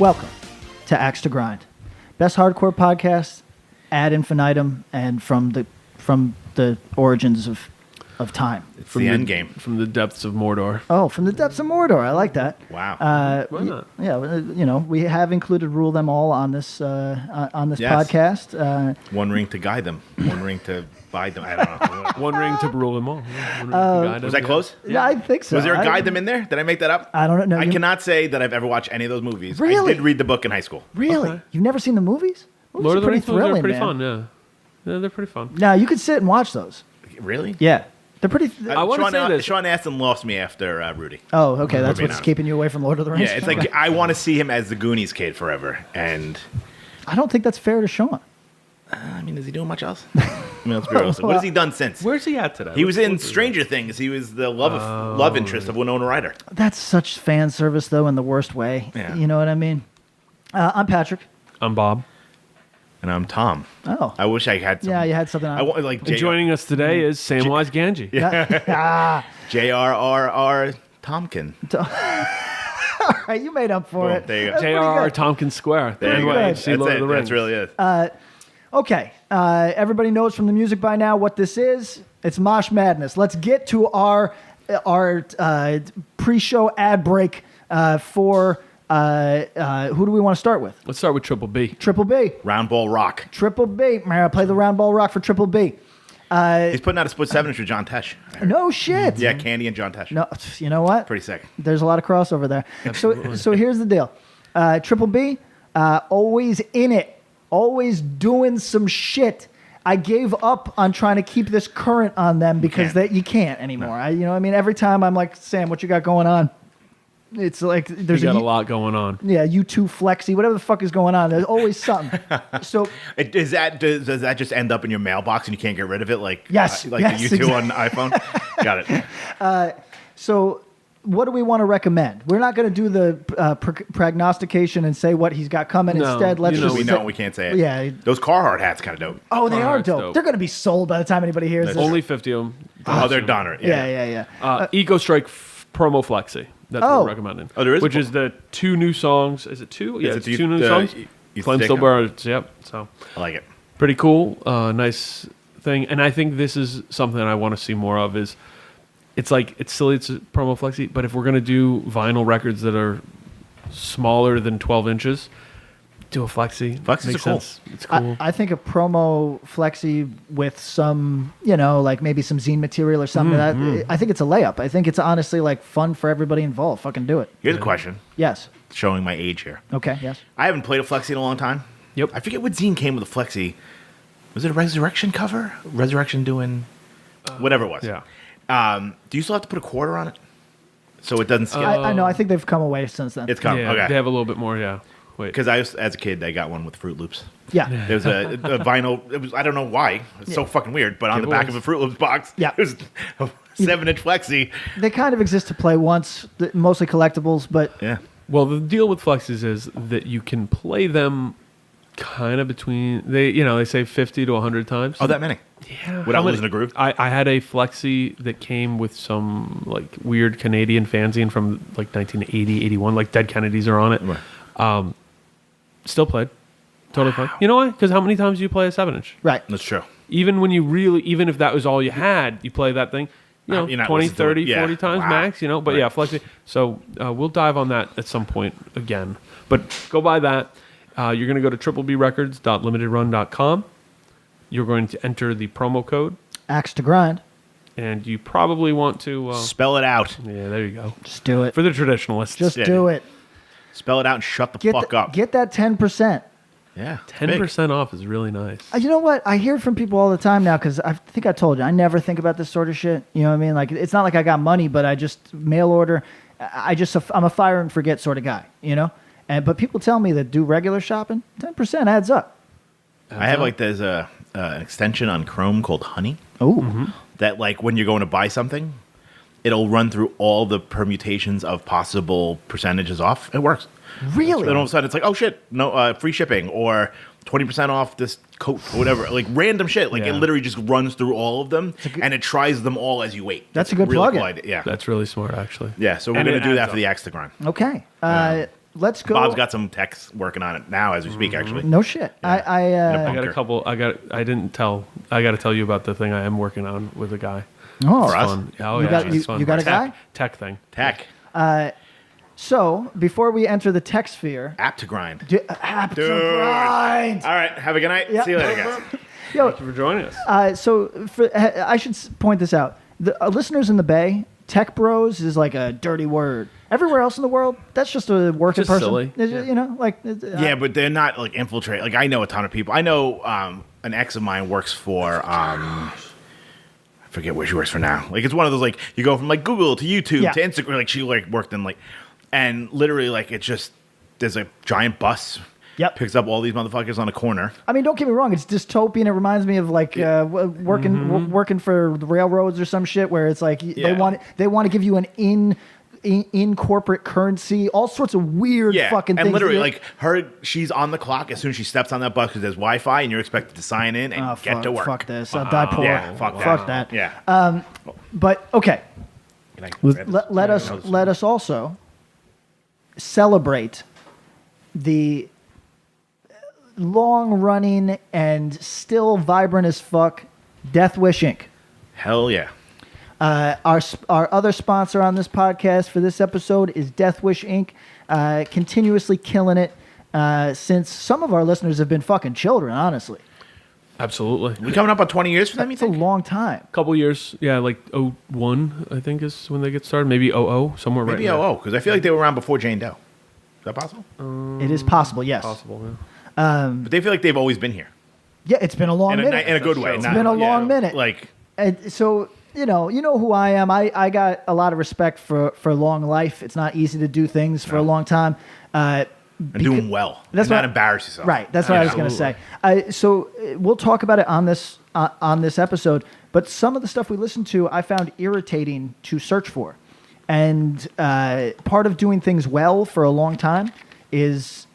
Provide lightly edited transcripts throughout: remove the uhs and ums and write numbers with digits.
Welcome to Axe to Grind, best hardcore podcast ad infinitum and from the origins of time. It's the end game. From the depths of Mordor. Oh, from the depths of Mordor. I like that. Wow. Why not? Yeah, you know, we have included Rule Them All on this Yes. podcast. One ring to guide them. One ring to bide them. I don't know. One ring to rule them all. One ring to guide Was them, that close? Yeah, I think so. Was there a I- guide them in there? Did I make that up? I don't know. I You- cannot say that I've ever watched any of those movies. Really? I did read the book in high school. Really? Okay. You've never seen the movies? Movies Lord are of the pretty Rings movies thrilling, are pretty man. fun, yeah. They're pretty fun. Now you could sit and watch those. Really? Yeah, they're pretty. I wanna say this. Sean Astin lost me after Rudy. Oh, okay. That's Maybe what's not. keeping you away from Lord of the Rings. Yeah, it's like I want to see him as the Goonies kid forever. And I don't think that's fair to Sean. I mean, is he doing much else? I mean, let's be honest. What has he done since? Where's he at today? He was in What's- Stranger Things. He was the love interest of Winona Ryder. That's such fan service, though, in the worst way. Yeah. You know what I mean? I'm Patrick. I'm Bob. And I'm Tom. Oh. I wish I had some. Yeah, you had something on. I want like And joining us today is Samwise Gamgee. Ah, J.R.R.R. Tomkin. all right, you made up for Boom, it. there you go. That's pretty J.R.R. good. Tompkins Square. There you go. good. That's See Lord of it. the That's Rings. really it. Okay, everybody knows from the music by now what this is. It's Mosh Madness. Let's get to our pre-show ad break for who do we want to start with? Let's start with Triple B. Triple B. Round ball rock. Triple B. May I play the round ball rock for Triple B? He's putting out a split 7-inch with John Tesh. No shit. Yeah, Candy and John Tesh. No, you know what? Pretty sick. There's a lot of crossover there. So here's the deal. Triple B, always in it, always doing some shit. I gave up on trying to keep this current on them because can't. you can't anymore. I mean, every time I'm like, Sam, what you got going on? It's like there's You got a lot going on. Yeah, U2 Flexi, whatever the fuck is going on. There's always something. So Does that just end up in your mailbox and you can't get rid of it? Like Yes, like yes, the U2 exactly. on iPhone? Got it. So what do we want to recommend? We're not going to do the prognostication and say what he's got coming. No, Instead, let's you know, just We say- know we can't say it. Yeah. Those Carhartt hats kind of dope. Oh, they are Carhartt's dope. dope. They're going to be sold by the time anybody hears this. Only 50 of them. Oh, they're done. Yeah. Eco Strike Promo Flexi. That's what Oh. we're recommending. Oh, there is Which a- is the 2 new songs. Is it 2? Yeah, it it's the- 2 new the- songs. you Flame stick Still 'em? Burns. Yep. So I like it. pretty cool. Nice thing. And I think this is something I want to see more of. Is it's like it's silly. It's a promo flexi, but if we're gonna do vinyl records that are smaller than 12 inches, do a flexi. Flexis Makes are cool. sense. It's cool. I think a promo flexi with some, like maybe some zine material or something. I think it's a layup. I think it's honestly like fun for everybody involved. Fucking do it. Here's a question. Yes. Showing my age here. Okay. Yes. I haven't played a Flexi in a long time. Yep. I forget what zine came with a Flexi. Was it a Resurrection cover? Resurrection doing whatever it was. yeah. Do you still have to put a quarter on it so it doesn't skip? I know. I think they've come away since then. It's come. Yeah, Okay. they have a little bit more. Yeah. Wait. Because as a kid, I got one with Fruit Loops. yeah. There was a vinyl. It was I don't know why. It's so fucking weird. But on the back of a Fruit Loops box, Yeah. it was a 7-inch Flexi. They kind of exist to play once, mostly collectibles, but Yeah. Well, the deal with flexes is that you can play them kind of between they say 50 to 100 times. Oh, that many. Yeah. Without How many- losing a groove? I had a flexi that came with some like weird Canadian fanzine from like 1980, 81, like Dead Kennedys are on it. Right. Still played. Totally fine. You know why? Because how many times do you play a 7-inch? right. That's true. Even if that was all you had, you play that thing, You're not 20, listening to it. 30, Yeah. 40 times Wow. max, but Right. yeah, flexi. So we'll dive on that at some point again. But go buy that. You're going to go to triplebrecords.limitedrun.com. You're going to enter the promo code, Axe to grind. and you probably want to... Spell it out. yeah, there you go. Just do it. For the traditionalists. Just Yeah. do it. Spell it out and shut the Get fuck up. Get that 10%. Yeah. 10% off is really nice. You know what? I hear it from people all the time now because I think I told you I never think about this sort of shit. You know what I mean? Like it's not like I got money, but I just mail order. I'm a fire and forget sort of guy. But people tell me that do regular shopping, 10% adds up. I have there's an extension on Chrome called Honey. Oh, That when you're going to buy something, it'll run through all the permutations of possible percentages off. It works. really? Then all of a sudden it's like, oh shit, no free shipping or 20% off this coat or whatever. Like random shit. Like Yeah. it literally just runs through all of them and it tries them all as you wait. That's a good really plugin. cool idea. Yeah. That's really smart, actually. Yeah. So we're And gonna it do that adds for the up. Axe to Grind. Okay. let's go. Bob's got some techs working on it now as we speak, actually. No shit. Yeah. I got bunker. a couple. I got to tell you about the thing I am working on with a guy. Oh, For us? Fun. Oh You yeah, got- it's you- fun. you got a guy? Tech thing. Tech. so before we enter the tech sphere, App to grind. app to Dude. grind. All right. Have a good night. Yeah. See you later, guys. Yo, Thank you for joining us. I should point this out. The listeners in the Bay, tech bros is like a dirty word. Everywhere else in the world, that's just a working Just person. silly. It's, Yeah. You know, like Yeah, but they're not like infiltrate. Like I know a ton of people. I know an ex of mine works for I forget where she works for now. Like it's one of those like you go from like Google to YouTube Yeah. to Instagram. Like she like worked in like and literally like it's just there's a giant bus. Yep. Picks up all these motherfuckers on a corner. I mean, don't get me wrong. It's dystopian. It reminds me of like working for the railroads or some shit, where it's like Yeah. they want to give you an in corporate currency, all sorts of weird Yeah, fucking and things. literally that like she's on the clock as soon as she steps on that bus because there's Wi-Fi and you're expected to sign in and get fuck, to work. Fuck this. I'll die poor. Yeah, fuck that. Fuck that. Yeah. But okay, Can I grab this? let us also celebrate the long running and still vibrant as fuck Death Wish Inc. Hell yeah. Our other sponsor on this podcast for this episode is Death Wish Inc. Continuously killing it since some of our listeners have been fucking children, honestly. Absolutely. We coming up on 20 years for them, you It's a think? long time. Couple years. Yeah, like 01, I think is when they get started. Maybe 00, somewhere right Maybe in there. 00, because I feel like they were around before Jane Doe. Is that possible? It is possible, yes. Possible. Yeah. But they feel like they've always been here. Yeah, it's been a long In a, minute. in a good way. It's not- been a long minute. Like, And so you know who I am. I got a lot of respect for long life. It's not easy to do things for a long time. and do them well. That's and not what- embarrass yourself. Right. That's what I was going to say. So we'll talk about it on this episode. But some of the stuff we listened to, I found irritating to search for, and part of doing things well for a long time is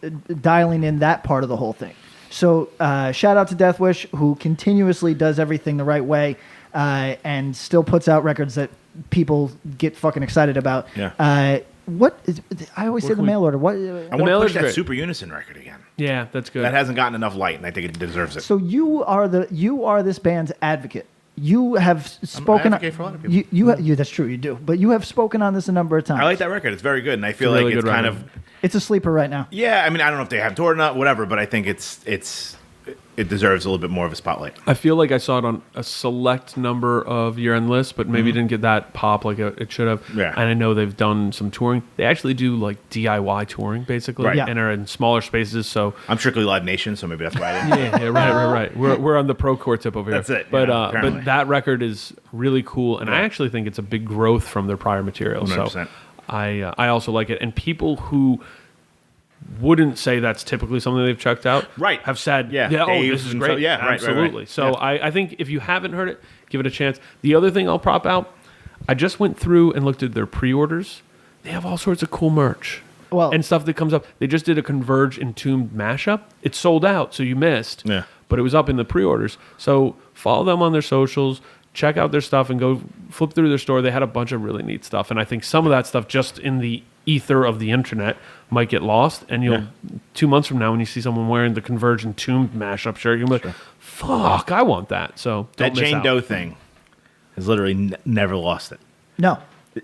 dialing in that part of the whole thing. So shout out to Death Wish, who continuously does everything the right way and still puts out records that people get fucking excited about. Yeah. What is, I always say the can we- mail order. What? I want to mailer's push that great. Super Unison record again. Yeah, that's good. That hasn't gotten enough light, and I think it deserves it. So you are this band's advocate. You have spoken. advocate for a lot of people. You that's true. You do, but you have spoken on this a number of times. I like that record. It's very good, and I feel a really like it's good kind record. of It's a sleeper right now. yeah. I mean, I don't know if they have toured or not, whatever, but I think it deserves a little bit more of a spotlight. I feel like I saw it on a select number of year-end lists, but maybe didn't get that pop like it should have. Yeah. And I know they've done some touring. They actually do like DIY touring, basically, Right. Yeah. and are in smaller spaces. So I'm strictly Live Nation, so maybe that's why I didn't. right. We're on the pro core tip over here. That's it, But yeah, apparently. but that record is really cool, and I actually think it's a big growth from their prior material. So 100%. I also like it, and people who wouldn't say that's typically something they've checked out, Right. have said, Yeah, oh, Dave this is and great. so- yeah, right, right, right. absolutely. So Yeah. I think if you haven't heard it, give it a chance. The other thing I'll prop out, I just went through and looked at their pre-orders. They have all sorts of cool merch. Well- and stuff that comes up. They just did a Converge Entombed mashup. It sold out, so you missed. Yeah. But it was up in the pre-orders. So follow them on their socials, check out their stuff, and go flip through their store. They had a bunch of really neat stuff. And I think some of that stuff just in the ether of the internet might get lost. And you'll 2 months from now, when you see someone wearing the Converge Entombed mashup shirt, you'll be like, fuck, I want that. So don't That miss Jane out. Doe thing has literally never lost it. No.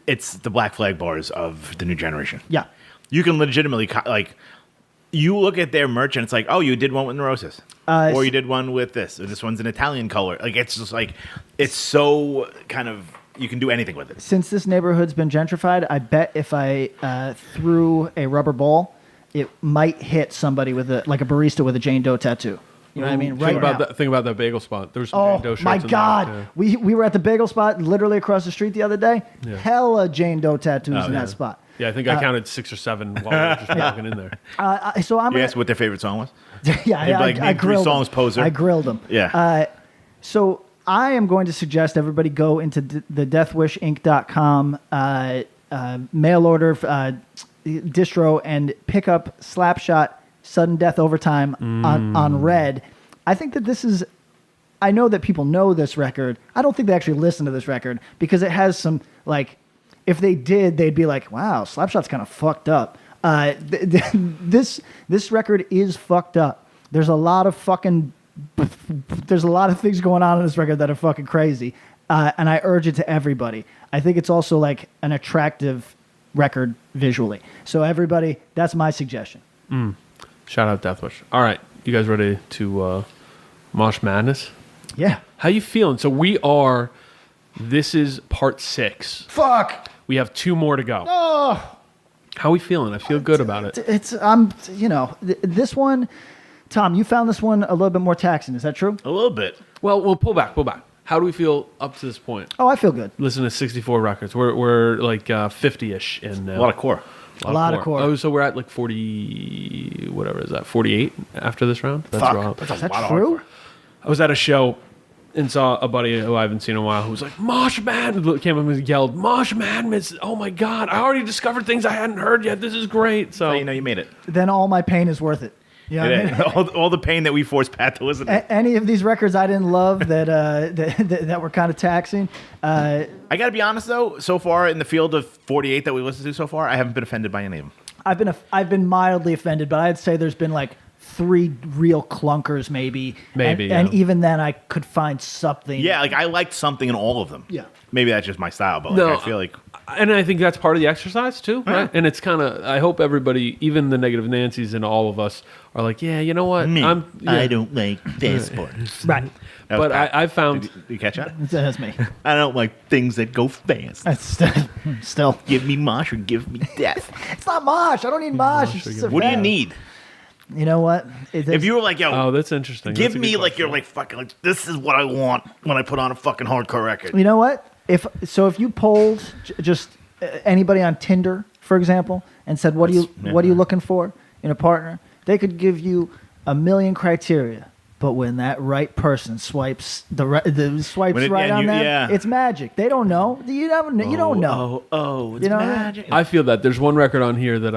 It's the Black Flag bars of the new generation. Yeah. You can legitimately like. You look at their merch and it's like, oh, you did one with Neurosis, or you did one with this, or this one's an Italian color. Like it's just like, it's so kind of you can do anything with it. Since this neighborhood's been gentrified, I bet if I threw a rubber ball, it might hit somebody with a barista with a Jane Doe tattoo. You know what I mean? Right now. Think about that bagel spot. There was some Oh Jane Doe shirts my in there. God! Yeah. We were at the bagel spot, literally across the street the other day. Yeah. Hella Jane Doe tattoos in yeah. that spot. Yeah, I think I counted 6 or 7 while we were just walking in there. So I'm You gonna, asked what their favorite song was. yeah, They'd be like, I name 3 grilled songs, them. poser. I grilled them. Yeah. So I am going to suggest everybody go into the deathwishinc.com mail order distro and pick up Slapshot Sudden Death Overtime on Red. I think that this is. I know that people know this record. I don't think they actually listen to this record because it has some like. If they did, they'd be like, "Wow, Slapshot's kind of fucked up." This record is fucked up. There's a lot of things going on in this record that are fucking crazy, and I urge it to everybody. I think it's also like an attractive record visually. So everybody, that's my suggestion. Shout out Deathwish. All right, you guys ready to Mosh Madness? Yeah. How you feeling? So this is part 6. Fuck. We have 2 more to go. Oh. How we feeling? I feel good about it. This one, Tom, you found this one a little bit more taxing. Is that true? A little bit. Well, we'll pull back. How do we feel up to this point? Oh, I feel good. Listen to 64 records. We're like 50-ish in A lot of core. A lot of core. Oh, so we're at like 40, whatever is that, 48 after this round? That's Fuck. wrong. That's a Is that lot of true? hardcore. I was at a show and saw a buddy who I haven't seen in a while who was like, Mosh Man, came up and yelled, Mosh Madness, oh my God, I already discovered things I hadn't heard yet. This is great. So, You know you made it. Then all my pain is worth it. You know what I mean? all the pain that we forced Pat to listen to. Any of these records I didn't love that were kind of taxing. I got to be honest, though, so far in the field of 48 that we listened to so far, I haven't been offended by any of them. I've been mildly offended, but I'd say there's been like 3 real clunkers, maybe. And even then, I could find something. Yeah, like I liked something in all of them. Yeah. Maybe that's just my style, but like, No, I feel like and I think that's part of the exercise too, right? And it's kind of, I hope everybody, even the negative Nancy's and all of us are like, yeah, you know what? I don't like fast sports. Right. But I found... Did you catch that? That's me. I don't like things that go fast. Still. Give me mosh or give me death. It's not mosh. I don't need mosh. It's just a What do you fact. need? You know what? If you were like, yo, Oh, that's interesting. give That's a me good like, you're question. like, fucking, like, this is what I want when I put on a fucking hardcore record. You know what? If you polled just anybody on Tinder, for example, and said, what are you looking for in a partner? They could give you a million criteria. But when that right person swipes swipes When it- right and on you- them, yeah. it's magic. They don't know. You never. You don't know. It's You know what I mean? magic. I feel that there's one record on here that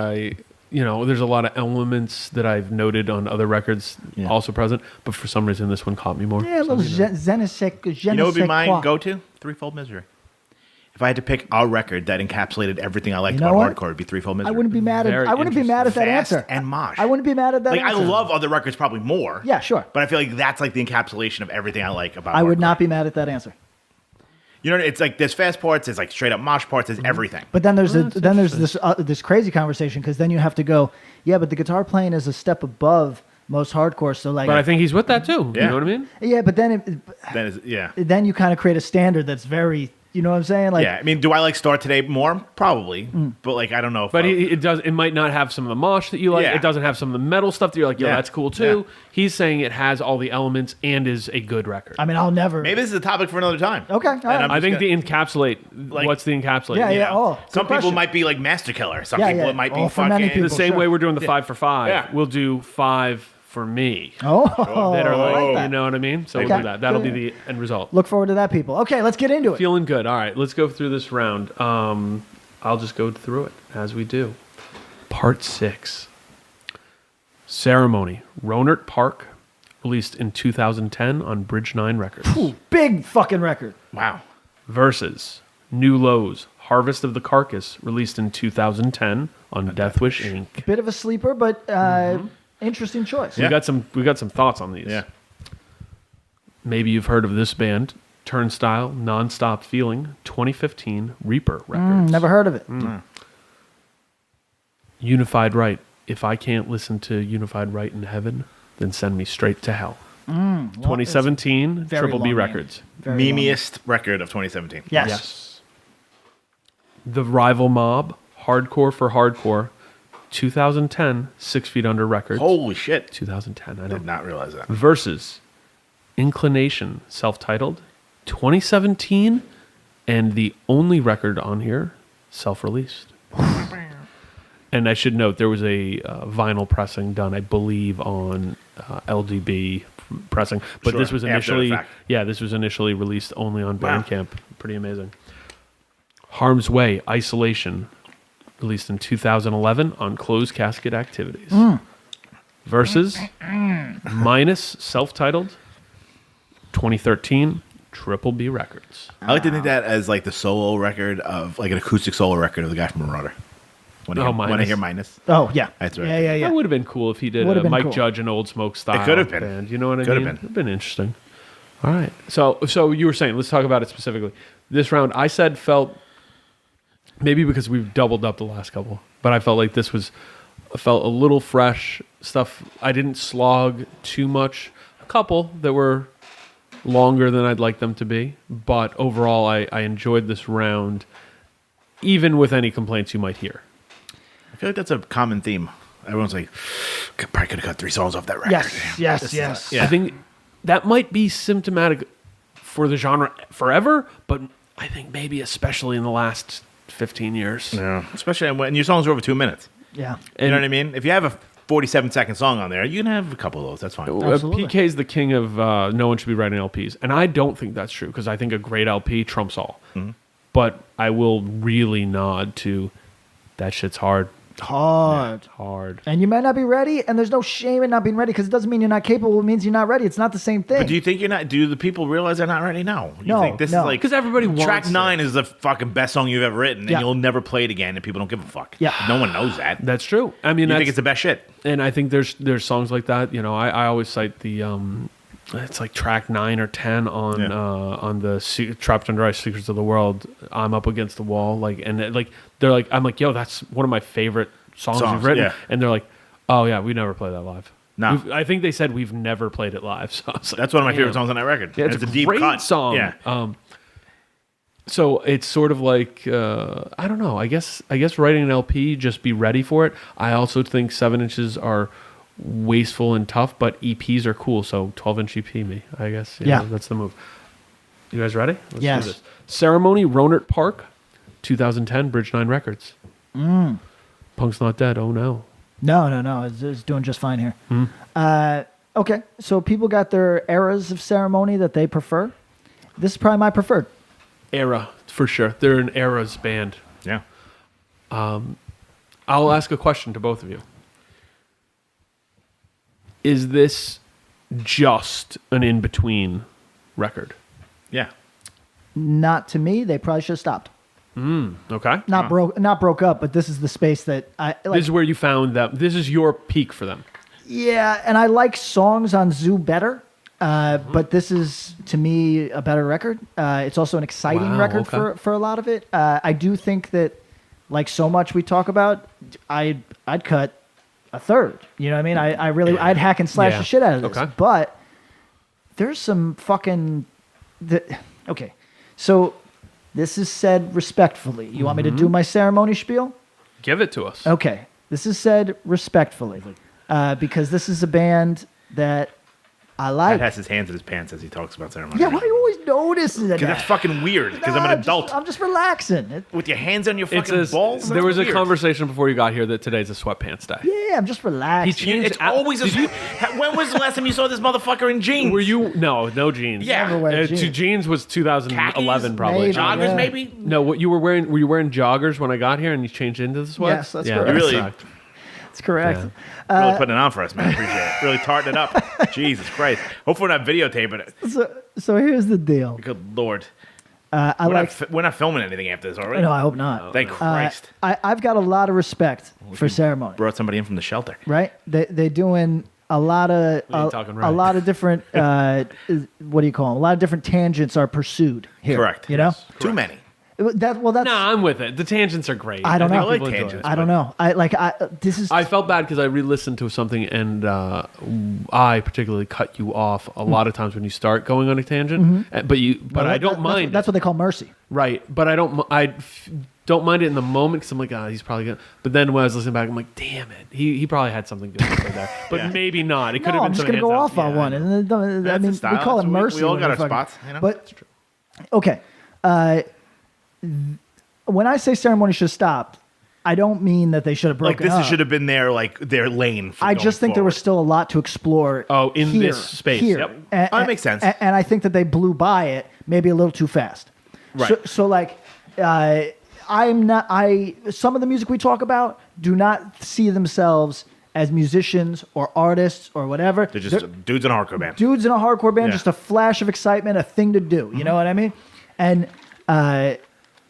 there's a lot of elements that I've noted on other records also present, but for some reason this one caught me more. Yeah, a little je ne sais You know what would be my quoi. go-to? Threefold Misery. If I had to pick a record that encapsulated everything I liked You know about what? hardcore, it'd be Threefold Misery. I wouldn't be mad at. Very I wouldn't be mad at that Fast answer. and mosh. I wouldn't be mad at that. Like, I answer. love other records probably more. Yeah, sure. But I feel like that's like the encapsulation of everything I like about I would hardcore. not be mad at that answer. You know, it's like there's fast parts, there's like straight up mosh parts, there's everything. But then there's this crazy conversation because then you have to go, yeah, but the guitar playing is a step above most hardcore. So like, But I think he's with that too. Yeah. You know what I mean? yeah, but then then you kind of create a standard that's very, you know what I'm saying? Like, yeah, I mean, do I like Start Today more? Probably. But like, I don't know if But it might not have some of the mosh that you like. Yeah. It doesn't have some of the metal stuff that you're like, yo, Yeah. that's cool too. Yeah. He's saying it has all the elements and is a good record. I mean, I'll never. maybe this is a topic for another time. Okay, all And right. I'm I just think gonna- the encapsulate. Like- What's the encapsulate? Yeah, you yeah. know, Oh, good some people question. might be like Master Killer. Some Yeah, people yeah. it might be Oh, for fucking many The people. same Sure. way we're doing the 5 for 5. Yeah. We'll do 5 for me. Oh, That are I like, like that. you know what I mean? So Okay. we'll do that. That'll be Yeah. the end result. Look forward to that, people. Okay, let's get into it. Feeling good. All right, let's go through this round. I'll just go through it as we do. Part 6. Ceremony. Rohnert Park, released in 2010 on Bridge 9 Records. Ooh, big fucking record. wow. Versus New Lows. Harvest of the Carcass, released in 2010 on Deathwish Inc. Bit of a sleeper, but interesting choice. Yeah. We got some thoughts on these. Yeah. Maybe you've heard of this band, Turnstile, Nonstop Feeling, 2015 Reaper Records. Never heard of it. Unified Right. If I can't listen to Unified Right in Heaven, then send me straight to hell. 2017 very Triple B long name. Records. Very long. Memeiest record of 2017. Yes. The Rival Mob, Hardcore for Hardcore, 2010 6 Feet Under Records. Holy shit. 2010, I know. Did not realize that. Versus Inclination, self-titled, 2017, and the only record on here, self-released. And I should note there was a vinyl pressing done, I believe, on LDB pressing, but Sure, this was after the initially, fact. this was initially released only on Wow. Bandcamp. Pretty amazing. Harm's Way, Isolation, released in 2011 on Closed Casket Activities. Versus Minus, self-titled, 2013 Triple B Records. I like to think that as like the solo record of like an acoustic solo record of the guy from Marauder. When I Minus. hear Minus. Oh yeah, That's right. Yeah. That would have been cool if he did Would've a been Mike cool. Judge and Old Smoke style. It could have been. band. You know what I Could mean? have been. It'd been interesting. All right. So you were saying, let's talk about it specifically. This round, I said felt maybe because we've doubled up the last couple, but I felt like this felt a little fresh stuff. I didn't slog too much. A couple that were longer than I'd like them to be, but overall, I enjoyed this round, even with any complaints you might hear. I feel like that's a common theme. Everyone's like, probably could have cut 3 songs off that record. Yes. Yeah. I think that might be symptomatic for the genre forever, but I think maybe especially in the last 15 years. Yeah. Especially when your songs are over 2 minutes. Yeah. You know what I mean? If you have a 47-second song on there, you can have a couple of those. That's fine. Absolutely. PK is the king of no one should be writing LPs. And I don't think that's true because I think a great LP trumps all. Mm-hmm. But I will really nod to that shit's hard. Hard. And you might not be ready, and there's no shame in not being ready because it doesn't mean you're not capable. It means you're not ready. It's not the same thing. But do you think you're not? Do the people realize they're not ready now? You No, think this no. is like Because everybody wants track it. 9 is the fucking best song you've ever written, and Yeah. you'll never play it again, and people don't give a fuck. Yeah. No one knows that. That's true. I mean, You that's, think it's the best shit? and I think there's songs like that. You know, I always cite the it's like track 9 or 10 on the Trapped Under Ice Secrets of the World. I'm Up Against the Wall, they're like I'm like, yo, that's one of my favorite songs you've written, yeah. and they're like, oh yeah, we never play that live. No. I think they said we've never played it live. So I was like, That's one of my favorite damn. songs on that record. Yeah, And it's a a deep great cut song. Yeah. So it's sort of like I don't know. I guess writing an LP, just be ready for it. I also think 7 inches are wasteful and tough, but EPs are cool. So 12-inch EP, me, I guess. You Yeah. know, that's the move. You guys ready? Let's Yes. do this. Ceremony, Ronert Park, 2010, Bridge 9 Records. Punk's Not Dead. Oh no. No. It's doing just fine here. Hmm. Okay, so people got their eras of ceremony that they prefer. This is probably my preferred. Era for sure. They're an eras band. Yeah. I'll ask a question to both of you. Is this just an in-between record? Yeah. Not to me. They probably should have stopped. Okay. Not broke up, but this is the space that I like. This is where you found that. This is your peak for them. Yeah, and I like songs on Zoo better, but this is to me a better record. It's also an exciting Wow, record okay. for a lot of it. I do think that, like so much we talk about, I'd cut a third. You know what I mean? I'd hack and slash Yeah. the shit out of this. Okay. But there's some fucking okay. So this is said respectfully. You want me to do my ceremony spiel? Give it to us. Okay, this is said respectfully because this is a band that I like. Pat has his hands in his pants as he talks about ceremony. Yeah, why do you always notice that? Because that's fucking weird. Because I'm an adult. I'm just relaxing. With your hands on your It's fucking balls? there was That's a weird. conversation before you got here that today's a sweatpants day. Yeah, I'm just relaxing. He It's always a... When was the last time you saw this motherfucker in jeans? Were you? No jeans. Yeah. Never wear To jeans. jeans was 2011 Khakis? probably. Maybe. Joggers, Yeah. maybe? No, what you were wearing? Were you wearing joggers when I got here and you changed into the sweats? Yes, that's yeah, correct. that Really? sucked. That's correct. Yeah. Really putting it on for us, man. Appreciate it. Really tarting it up. Jesus Christ. Hopefully we're not videotaping it. So here's the deal. Good Lord. We're We're not filming anything after this already. No, I hope not. Thank Christ. I've got a lot of respect for ceremony. Brought somebody in from the shelter. Right? They're doing a lot of We ain't talking a right. lot of different what do you call them? A lot of different tangents are pursued here. Correct. You know? Too many. That's No, I'm with it. The tangents are great. I don't think know. I like people enjoy tangents. it. I don't know. This is I felt bad because I re-listened to something and I particularly cut you off a lot of times when you start going on a tangent. But I don't mind. That's it. what they call mercy. Right, but I don't mind it in the moment because I'm like, he's probably gonna. But then when I was listening back, I'm like, damn it, he probably had something good to say there, but Yeah. maybe not. It could No, have I'm been. just some gonna go hands off up. on Yeah, one. I know. And I That's mean, the style. we call it That's what mercy. We all when got we our fucking- spots. You know? But okay, when I say ceremony should have stopped, I don't mean that they should have like broken this up. should have been their lane. For I going just think there was forward. still a lot to explore. Oh, in here, this space, here. yep. That makes sense. And I think that they blew by it maybe a little too fast. Right. So like, I'm not. Some of the music we talk about do not see themselves as musicians or artists or whatever. They're just dudes in a hardcore band. Dudes in a hardcore band, Yeah. just a flash of excitement, a thing to do. You know what I mean? And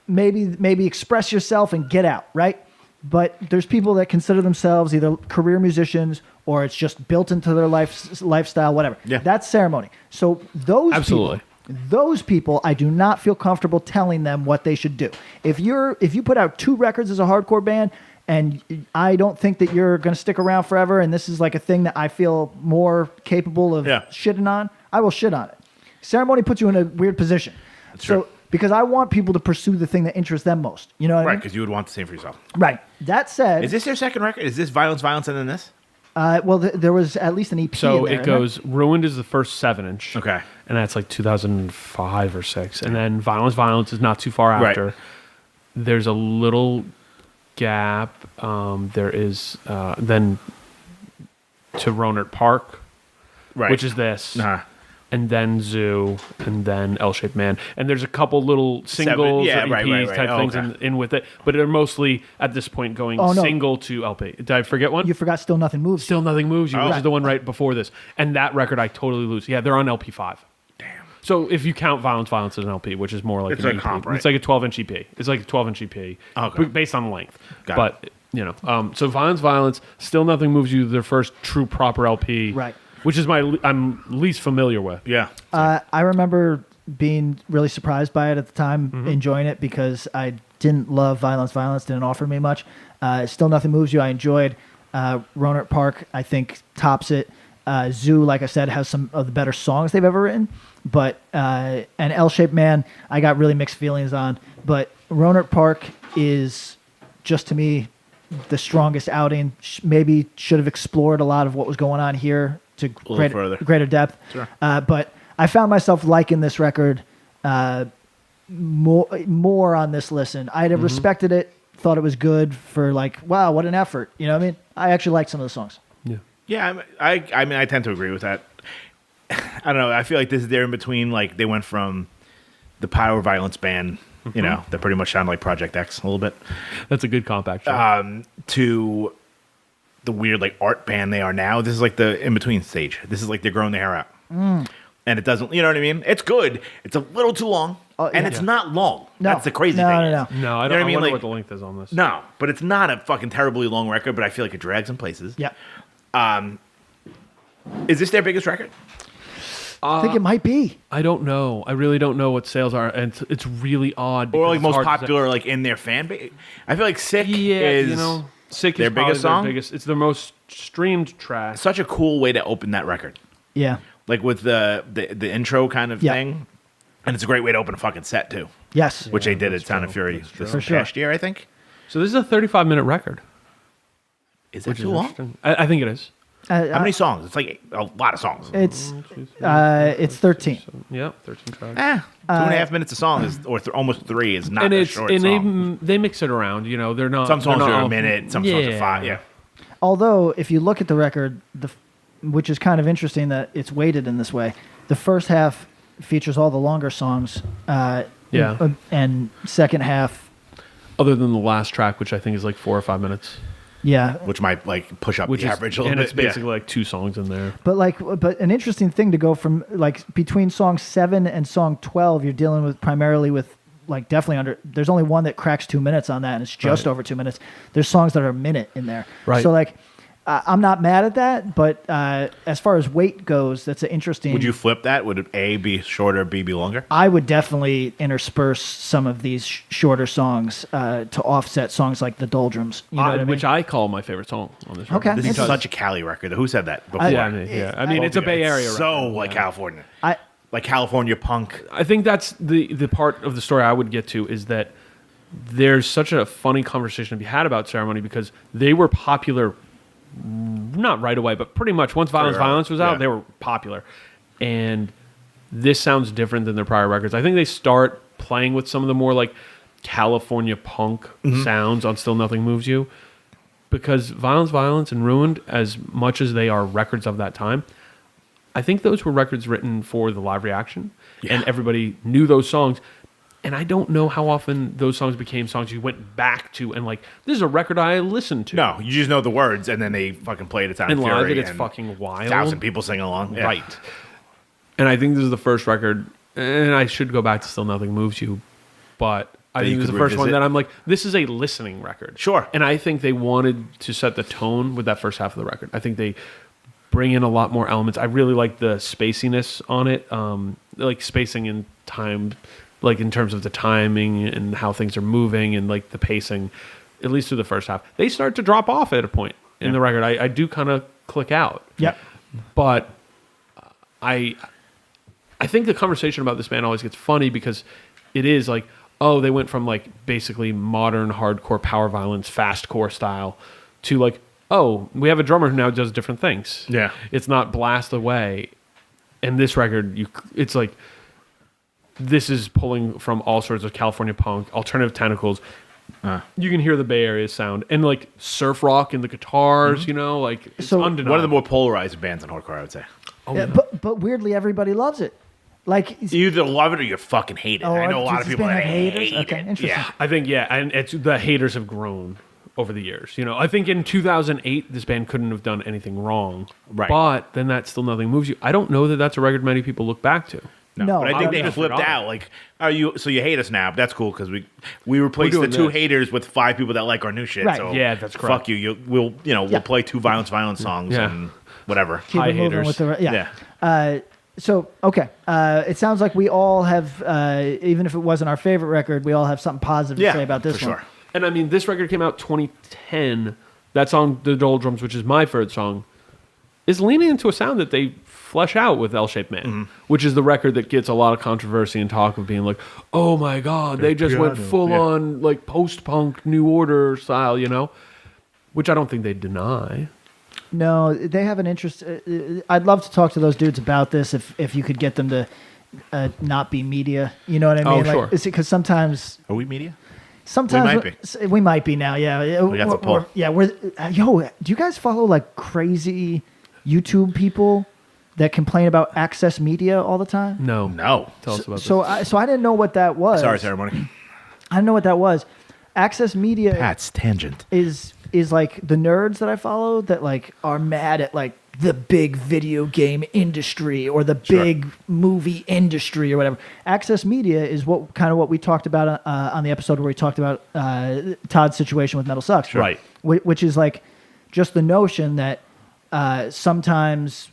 maybe express yourself and get out, right? But there's people that consider themselves either career musicians or it's just built into their lifestyle, whatever. Yeah. That's Ceremony. So Absolutely. those people, I do not feel comfortable telling them what they should do. If you put out 2 records as a hardcore band, and I don't think that you're going to stick around forever, and this is like a thing that I feel more capable of shitting on, I will shit on it. Ceremony puts you in a weird position. That's so true. because I want people to pursue the thing that interests them most. You know what I Right, mean? because you would want the same for yourself. Right. That said, Is this their second record? Is this Violence, and then this? well, there was at least an EP. So in there, it goes, Ruined is the first 7-inch. Okay. And that's like 2005 or 6. And then Violence is not too far after. Right. There's a little gap. There is then to Rohnert Park, Right. which is this. Uh-huh. And then Zoo, and then L-Shaped Man. And there's a couple little singles or EPs type things in with it. But they're mostly, at this point, going single to LP. Did I forget one? You forgot Still Nothing Moves. Still Nothing Moves You, which Right. is the one right before this. And that record I totally lose. Yeah, they're on LP5. Damn. So if you count Violence as an LP, which is more like It's an like EP. comp, right? It's like a 12-inch EP. It's like a 12-inch EP. Okay. Based on length. Got but, you know, so Violence, Still Nothing Moves You, their first true proper LP. Right. Which is I'm least familiar with. Yeah. I remember being really surprised by it at the time, enjoying it because I didn't love Violence, didn't offer me much. Still Nothing Moves You, I enjoyed. Rohnert Park, I think, tops it. Zoo, like I said, has some of the better songs they've ever written. But and L-Shaped Man, I got really mixed feelings on. But Rohnert Park is just, to me, the strongest outing. Maybe should have explored a lot of what was going on here to greater depth. Sure. But I found myself liking this record more on this listen. I'd have respected it, thought it was good for like, wow, what an effort. You know what I mean? I actually like some of the songs. Yeah. Yeah, I mean, I tend to agree with that. I don't know. I feel like this is there in between. Like, they went from the power violence band, you know, that pretty much sounded like Project X a little bit, That's a good comp, actually. to the weird, like, art band they are now. This is like the in-between stage. This is like they're growing their hair out. And it doesn't, you know what I mean? It's good. It's a little too long. And it's not long. No. That's the crazy No, thing. no. No, I You know don't what I I mean? wonder Like, what the length is on this. No, but it's not a fucking terribly long record, but I feel like it drags in places. Yeah. Is this their biggest record? I think it might be. I don't know. I really don't know what sales are, and it's really odd. Or because like it's most hard to say. popular, like in their fan base? I feel like Sick Yeah, is you know, Sick their is probably biggest song? their biggest. It's their most streamed track. such a cool way to open that record. Yeah. Like with the intro kind of Yeah. thing. And it's a great way to open a fucking set too, Yes. which they did at Sound of Fury this For sure. past year, I think. So this is a 35-minute record. Is that Which too is long? interesting. I think it is. How many songs? It's like a lot of songs. It's 13. Yeah, 13 tracks. 2.5 minutes a song is, or almost 3 is not And a it's short and song. they mix it around. You know, they're not. Some songs they're not are a all- minute, some songs are 5. Yeah. Although, if you look at the record, which is kind of interesting that it's weighted in this way, the first half features all the longer songs. Yeah. And second half, Other than the last track, which I think is like 4 or 5 minutes, yeah. Which might like push up which the is average a little and bit. it's basically like 2 songs in there. But an interesting thing to go from like between song 7 and song 12, you're dealing with primarily with like definitely under. There's only one that cracks 2 minutes on that, and it's just Right. over 2 minutes. There's songs that are a minute in there. Right. So like, I'm not mad at that, but as far as weight goes, that's an interesting. Would you flip that? Would A be shorter, B be longer? I would definitely intersperse some of these shorter songs to offset songs like the Doldrums. You know what I mean? Which I call my favorite song on this record. Okay. This is Because- such a Cali record. Who said that before? I mean, it's a Bay Area record. So like California. Like California punk. I think that's the part of the story I would get to is that there's such a funny conversation to be had about Ceremony because they were popular, not right away, but pretty much once Violence was out, Yeah. they were popular. And this sounds different than their prior records. I think they start playing with some of the more like California punk sounds on Still Nothing Moves You because Violence and Ruined, as much as they are records of that time, I think those were records written for the live reaction, and everybody knew those songs. And I don't know how often those songs became songs you went back to and like, this is a record I listened to. No, you just know the words, and then they fucking play it at Sound And of live Fury. it, it's and fucking wild. 1,000 people sing along. Yeah. Right. And I think this is the first record, and I should go back to Still Nothing Moves You, but I think it was the first one that I'm like, this is a listening record. Sure. And I think they wanted to set the tone with that first half of the record. I think they bring in a lot more elements. I really like the spaciness on it, like spacing in time, like in terms of the timing and how things are moving and like the pacing, at least through the first half. They start to drop off at a point in the record. I do kind of click out. Yep. But I think the conversation about this band always gets funny because it is like, oh, they went from like basically modern hardcore power violence, fastcore style to like, oh, we have a drummer who now does different things. Yeah. It's not blast away. And this record, it's like, this is pulling from all sorts of California punk, alternative tentacles. You can hear the Bay Area sound and like surf rock in the guitars, like it's undeniable. One of the more polarized bands in hardcore, I would say. Oh, yeah, but weirdly, everybody loves it. Like You either love it or you fucking hate it. I know a lot of people that hate it. Okay, interesting. Yeah. I think, and it's the haters have grown over the years. I think in 2008, this band couldn't have done anything wrong. Right. But then that still nothing moves you. I don't know that that's a record many people look back to. No, but I think I they don't flipped know. out. Like, so you hate us now? But that's cool because we replaced the doing two this. haters with 5 people that like our new shit. Right. So Yeah, that's correct. Fuck you. We'll play 2 violence songs Yeah. and whatever. Keep Hi, it moving haters. with the so okay. It sounds like we all have, even if it wasn't our favorite record, we all have something positive to say about this for one. sure. And I mean, this record came out 2010. That song, The Doldrums, which is my favorite song, is leaning into a sound that they flesh out with L-Shaped Man, which is the record that gets a lot of controversy and talk of being like, oh my God, they just went full on like post-punk New Order style, which I don't think they deny. No, they have an interest. I'd love to talk to those dudes about this if you could get them to not be media. You know what I mean? Oh, sure. Because sometimes Are we media? we might be now. Yeah, We got the pull. We're do you guys follow like crazy YouTube people that complain about Access Media all the time? No. Tell us about this. So I didn't know what that was. Sorry, ceremony. I didn't know what that was. Access Media Pat's tangent. is like the nerds that I follow that like are mad at like the big video game industry or the big movie industry or whatever. Access Media is what we talked about on the episode where we talked about Todd's situation with Metal Sucks. Sure. Right. Which is like just the notion that sometimes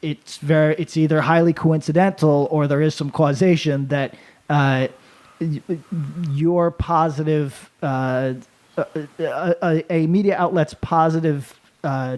it's either highly coincidental or there is some causation that your positive a media outlet's positive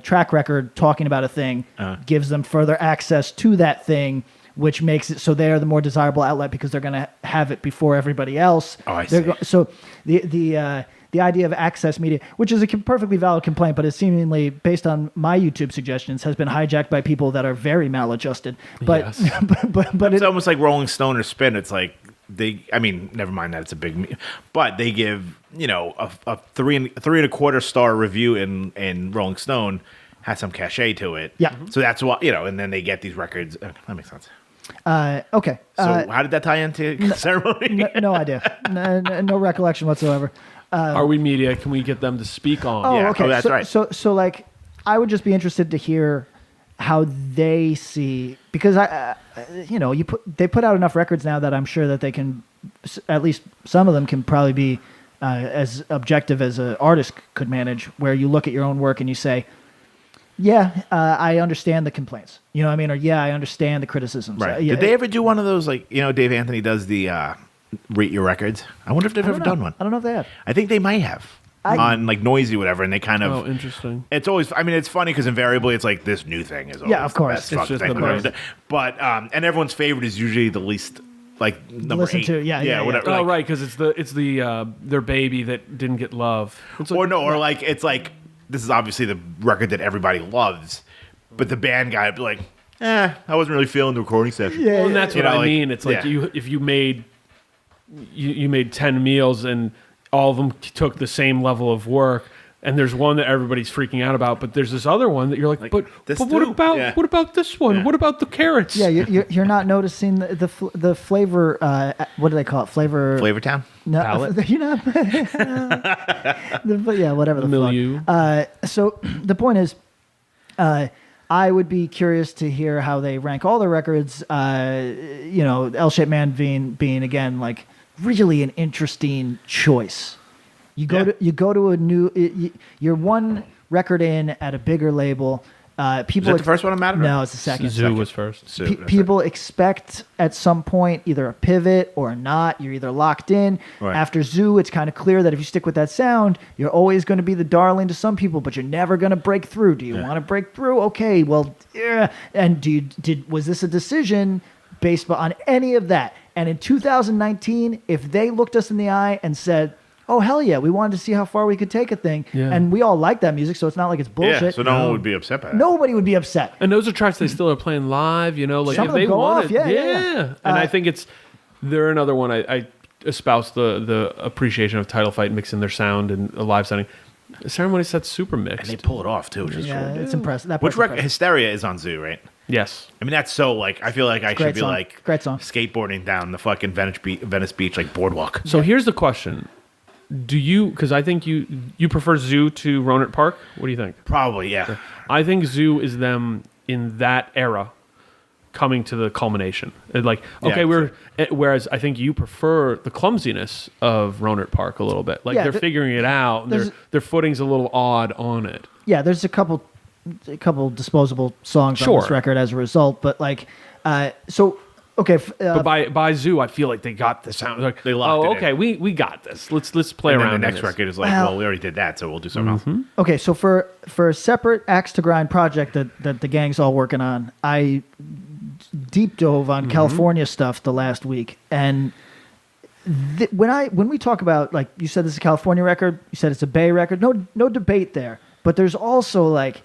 track record talking about a thing gives them further access to that thing, which makes it so they're the more desirable outlet because they're going to have it before everybody else. Oh, I see. So the idea of Access Media, which is a perfectly valid complaint, but is seemingly based on my YouTube suggestions, has been hijacked by people that are very maladjusted. But Yes. but It's almost like Rolling Stone or Spin. It's like never mind that it's a big, but they give a 3 3.25 star review in Rolling Stone has some cachet to it. Yeah. So that's why and then they get these records. That makes sense. Okay. So how did that tie into ceremony? No idea. No recollection whatsoever. Are we media? Can we get them to speak on? Oh, Yeah. okay. Oh, that's right. So like, I would just be interested to hear how they see, because they put out enough records now that I'm sure that they can, at least some of them can probably be as objective as an artist could manage, where you look at your own work and you say, yeah, I understand the complaints. You know what I mean? Or yeah, I understand the criticisms. Right. Yeah, Did they ever do one of those Dave Anthony does the rate your records? I wonder if they've ever done one. I don't know if they have. I think they might have on like Noisy whatever, and they kind of. Oh, interesting. It's always. I mean, it's funny because invariably it's like this new thing is. Always Of course. the best It's fucking just thing the we've ever done. But and everyone's favorite is usually the least like number Listen 8. to, yeah. whatever. Oh, like- right, because it's the their baby that didn't get love. It's like, or like it's like this is obviously the record that everybody loves, but the band guy would be like, I wasn't really feeling the recording session. Yeah, well, and that's what I mean. It's like yeah. if you made 10 meals and all of them took the same level of work, and there's one that everybody's freaking out about, but there's this other one that you're like but this what too? about Yeah. what about this one? Yeah. What about the carrots? Yeah, you're not noticing the flavor. What do they call it? Flavor Town. No, Palette? you're not. But yeah, whatever the Milieu. fuck. So the point is, I would be curious to hear how they rank all their records. L-Shaped Man being again like really an interesting choice. You go to a new. You're one record in at a bigger label. People. Is that the first one on Matador? No, it's the second. Zoo was first. People expect at some point either a pivot or not. You're either locked in. Right. After Zoo, it's kind of clear that if you stick with that sound, you're always going to be the darling to some people, but you're never going to break through. Do you want to break through? Okay, well, yeah. And was this a decision based on any of that? And in 2019, if they looked us in the eye and said, oh, hell yeah, we wanted to see how far we could take a thing. Yeah. And we all like that music, so it's not like it's bullshit. Yeah, so no one would be upset by that. Nobody would be upset. And those are tracks they still are playing live, like Some if of them they go want off, it. yeah. And I think they're another one I espouse the appreciation of Title Fight mixing their sound and a live sounding. The Ceremony set's super mixed. And they pull it off too, which is Yeah, cool. it's impressive. That Which part's record? impressive. Hysteria is on Zoo, right? Yes. I mean, that's so like I feel like I Great should be song. like Great song. skateboarding down the fucking Venice Beach like boardwalk. So here's the question. Do you, because I think you prefer Zoo to Rohnert Park? What do you think? Probably, yeah. I think Zoo is them in that era coming to the culmination. Like, okay, Yeah, whereas I think you prefer the clumsiness of Rohnert Park a little bit. Like Yeah, they're figuring it out. And their footing's a little odd on it. Yeah, there's a couple disposable songs on this Sure. record as a result, but like, so okay. But by Zoo, I feel like they got the sound. Like, They locked it in. okay, we got this. Let's play And around. then the in next this. record is like, Well- well, we already did that, so we'll do something else. Okay, so for a separate axe to grind project that the gang's all working on, I deep dove on California stuff the last week, and when we talk about, like you said, this is a California record, you said it's a Bay record, no debate there, but there's also like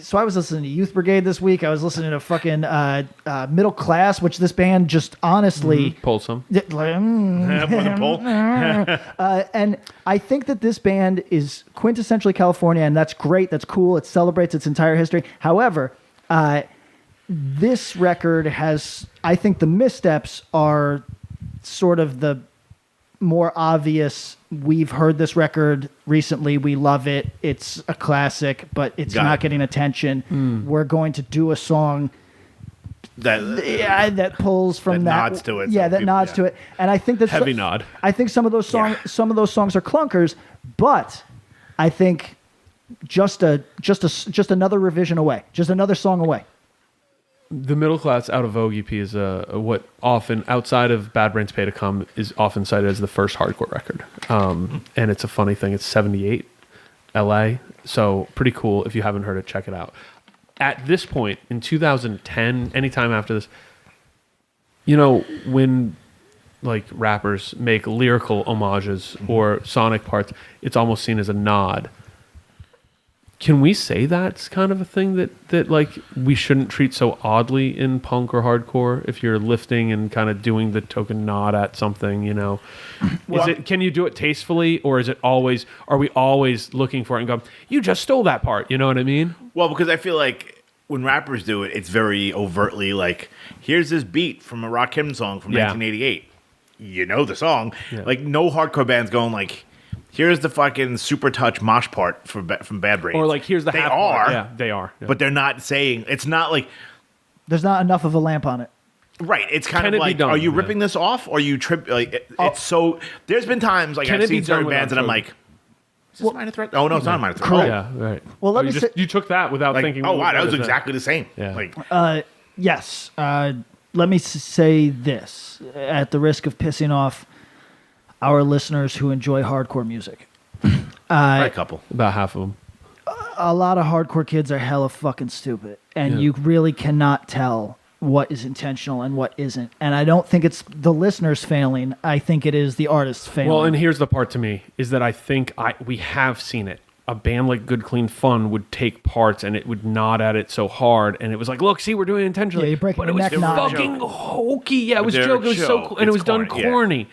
so I was listening to Youth Brigade this week. I was listening to fucking Middle Class, which this band just honestly Pull some. For the poll. and I think that this band is quintessentially California, and that's great. That's cool. It celebrates its entire history. However, this record has, I think the missteps are sort of the more obvious. We've heard this record recently. We love it. It's a classic, but it's Got not it. getting attention. We're going to do a song that pulls from That that nods to it, Yeah, so that people- nods yeah. to it. And I think that's Heavy nod. I think some of those songs, Yeah. some of those songs are clunkers, but I think just another revision away, just another song away. The Middle Class Out of Vogue EP is what often, outside of Bad Brains Pay to Come, is often cited as the first hardcore record. And it's a funny thing. It's 78, LA. So pretty cool. If you haven't heard it, check it out. At this point, in 2010, anytime after this, when like rappers make lyrical homages or sonic parts, it's almost seen as a nod. Can we say that's kind of a thing that like we shouldn't treat so oddly in punk or hardcore if you're lifting and kind of doing the token nod at something, can you do it tastefully, or are we always looking for it and go, you just stole that part, you know what I mean? Well, because I feel like when rappers do it, it's very overtly like, here's this beat from a Rakim song from Yeah. 1988. You know the song. Yeah. Like, no hardcore band's going like, here's the fucking super touch mosh part from Bad Brains. Or like, here's the they half are, part. Yeah, they are. Yeah. but they're not saying, it's not like, There's not enough of a lamp on it. right. It's kind Can of it be like, done? are you Yeah. ripping this off? Or are you it's so, there's been times like Can I've it be seen certain done bands and I'm without like, is this Minor Threat? Oh, no, it's not a Minor Threat. Correct. Yeah, right. Well, let me you say- you took that without Like, thinking. oh, wow, that what was is exactly the same. Yeah. Like, Yes. Let me say this at the risk of pissing off our listeners who enjoy hardcore music. a couple. About half of them. A lot of hardcore kids are hella fucking stupid, and Yeah. you really cannot tell what is intentional and what isn't. And I don't think it's the listeners failing. I think it is the artists failing. Well, and here's the part to me is that I think we have seen it. A band like Good Clean Fun would take parts and it would nod at it so hard, and it was like, look, see, we're doing it intentionally. Yeah, you're breaking but it the was neck knot. fucking hokey. Yeah, it was They're joke. It was so joke. cool, and it It's was done corny, yeah. corny.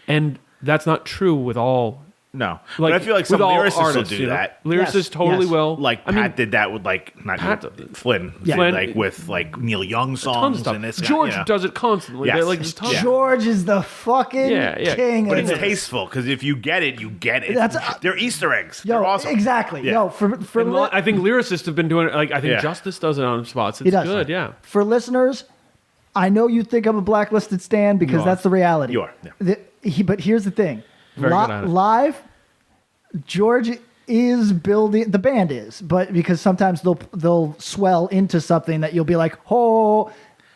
And that's not true with all. No. But I feel like some with all lyricists artists, will do you know? that. Lyricists Yes, totally yes. will. Like I Pat mean, did that with like not Pat- Flynn, Yeah. did, like with like Neil Young tons of songs stuff. and this. George you know. does it constantly. Yes. They're like, there's tons. Yeah. George is the fucking Yeah. king But of it's this. tasteful because if you get it, you get it. That's- They're Easter eggs. Yo, They're awesome. exactly. Yeah. Yo, for And I think lyricists have been doing it. Like I think Yeah. Justice does it on spots. It's He does. good. Yeah. For listeners, I know you think I'm a blacklisted stan because are. that's the reality. You are, yeah. but here's the thing. Very good at it. Live, George is building. The band is, but because sometimes they'll swell into something that you'll be like, oh,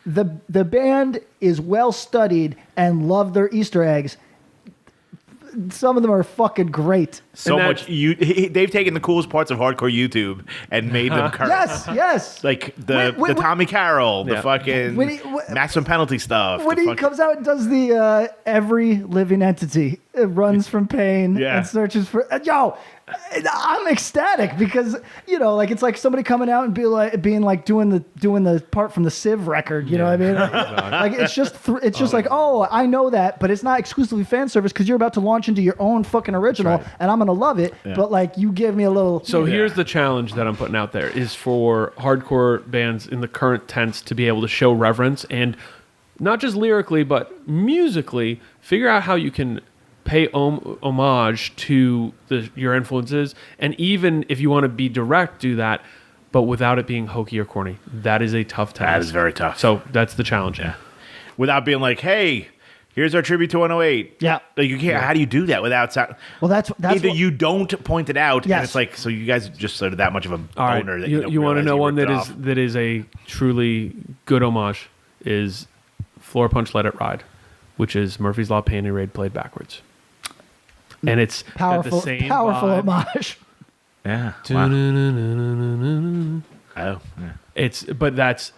the band is well studied and love their Easter eggs. Some of them are fucking great. So much. They've taken the coolest parts of hardcore YouTube and made them current. Yes. Like the Tommy Carroll, the fucking maximum penalty stuff. When he comes out and does the every living entity runs from pain and searches for I'm ecstatic because like it's like somebody coming out and being like doing the part from the Civ record. You know what I mean? Like it's just like, oh, I know that, but it's not exclusively fan service because you're about to launch into your own fucking original, and I'm gonna love it. Yeah. But like you give me a little. So here's the challenge that I'm putting out there is for hardcore bands in the current tense to be able to show reverence and not just lyrically but musically figure out how you can pay homage to your influences, and even if you want to be direct, do that, but without it being hokey or corny. That is a tough task. That is very tough. So that's the challenge. Yeah. Without being like, hey, here's our tribute to 108. Yeah. Like you can't. Yeah. How do you do that without sound? Well, that's either you don't point it out, and it's like, so you guys just sort of that much of a boner that you want to know one that is a truly good homage is Floor Punch Let It Ride, which is Murphy's Law Panty Raid played backwards. And it's powerful homage. Yeah. Wow. But that's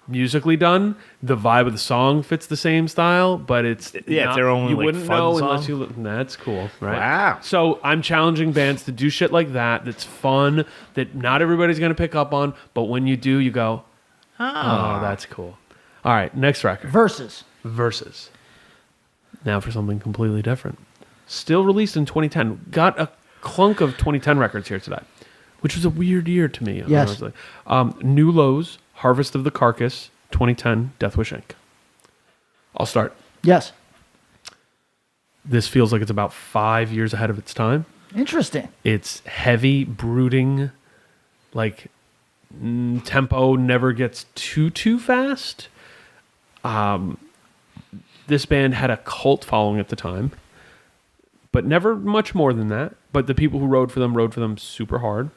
musically done. The vibe of the song fits the same style, but it's their own you like wouldn't fun know song. unless you look. That's cool, right? Wow. So I'm challenging bands to do shit like that. That's fun. That not everybody's gonna pick up on, but when you do, you go, oh, that's cool. All right, next record. Versus. Now for something completely different. Still released in 2010. Got a clunk of 2010 records here today, which was a weird year to me. Yes. Honestly. New Lows, Harvest of the Carcass, 2010, Deathwish Inc. I'll start. Yes. This feels like it's about 5 years ahead of its time. Interesting. It's heavy, brooding, like tempo never gets too fast. This band had a cult following at the time, but never much more than that. But the people who rode for them super hard.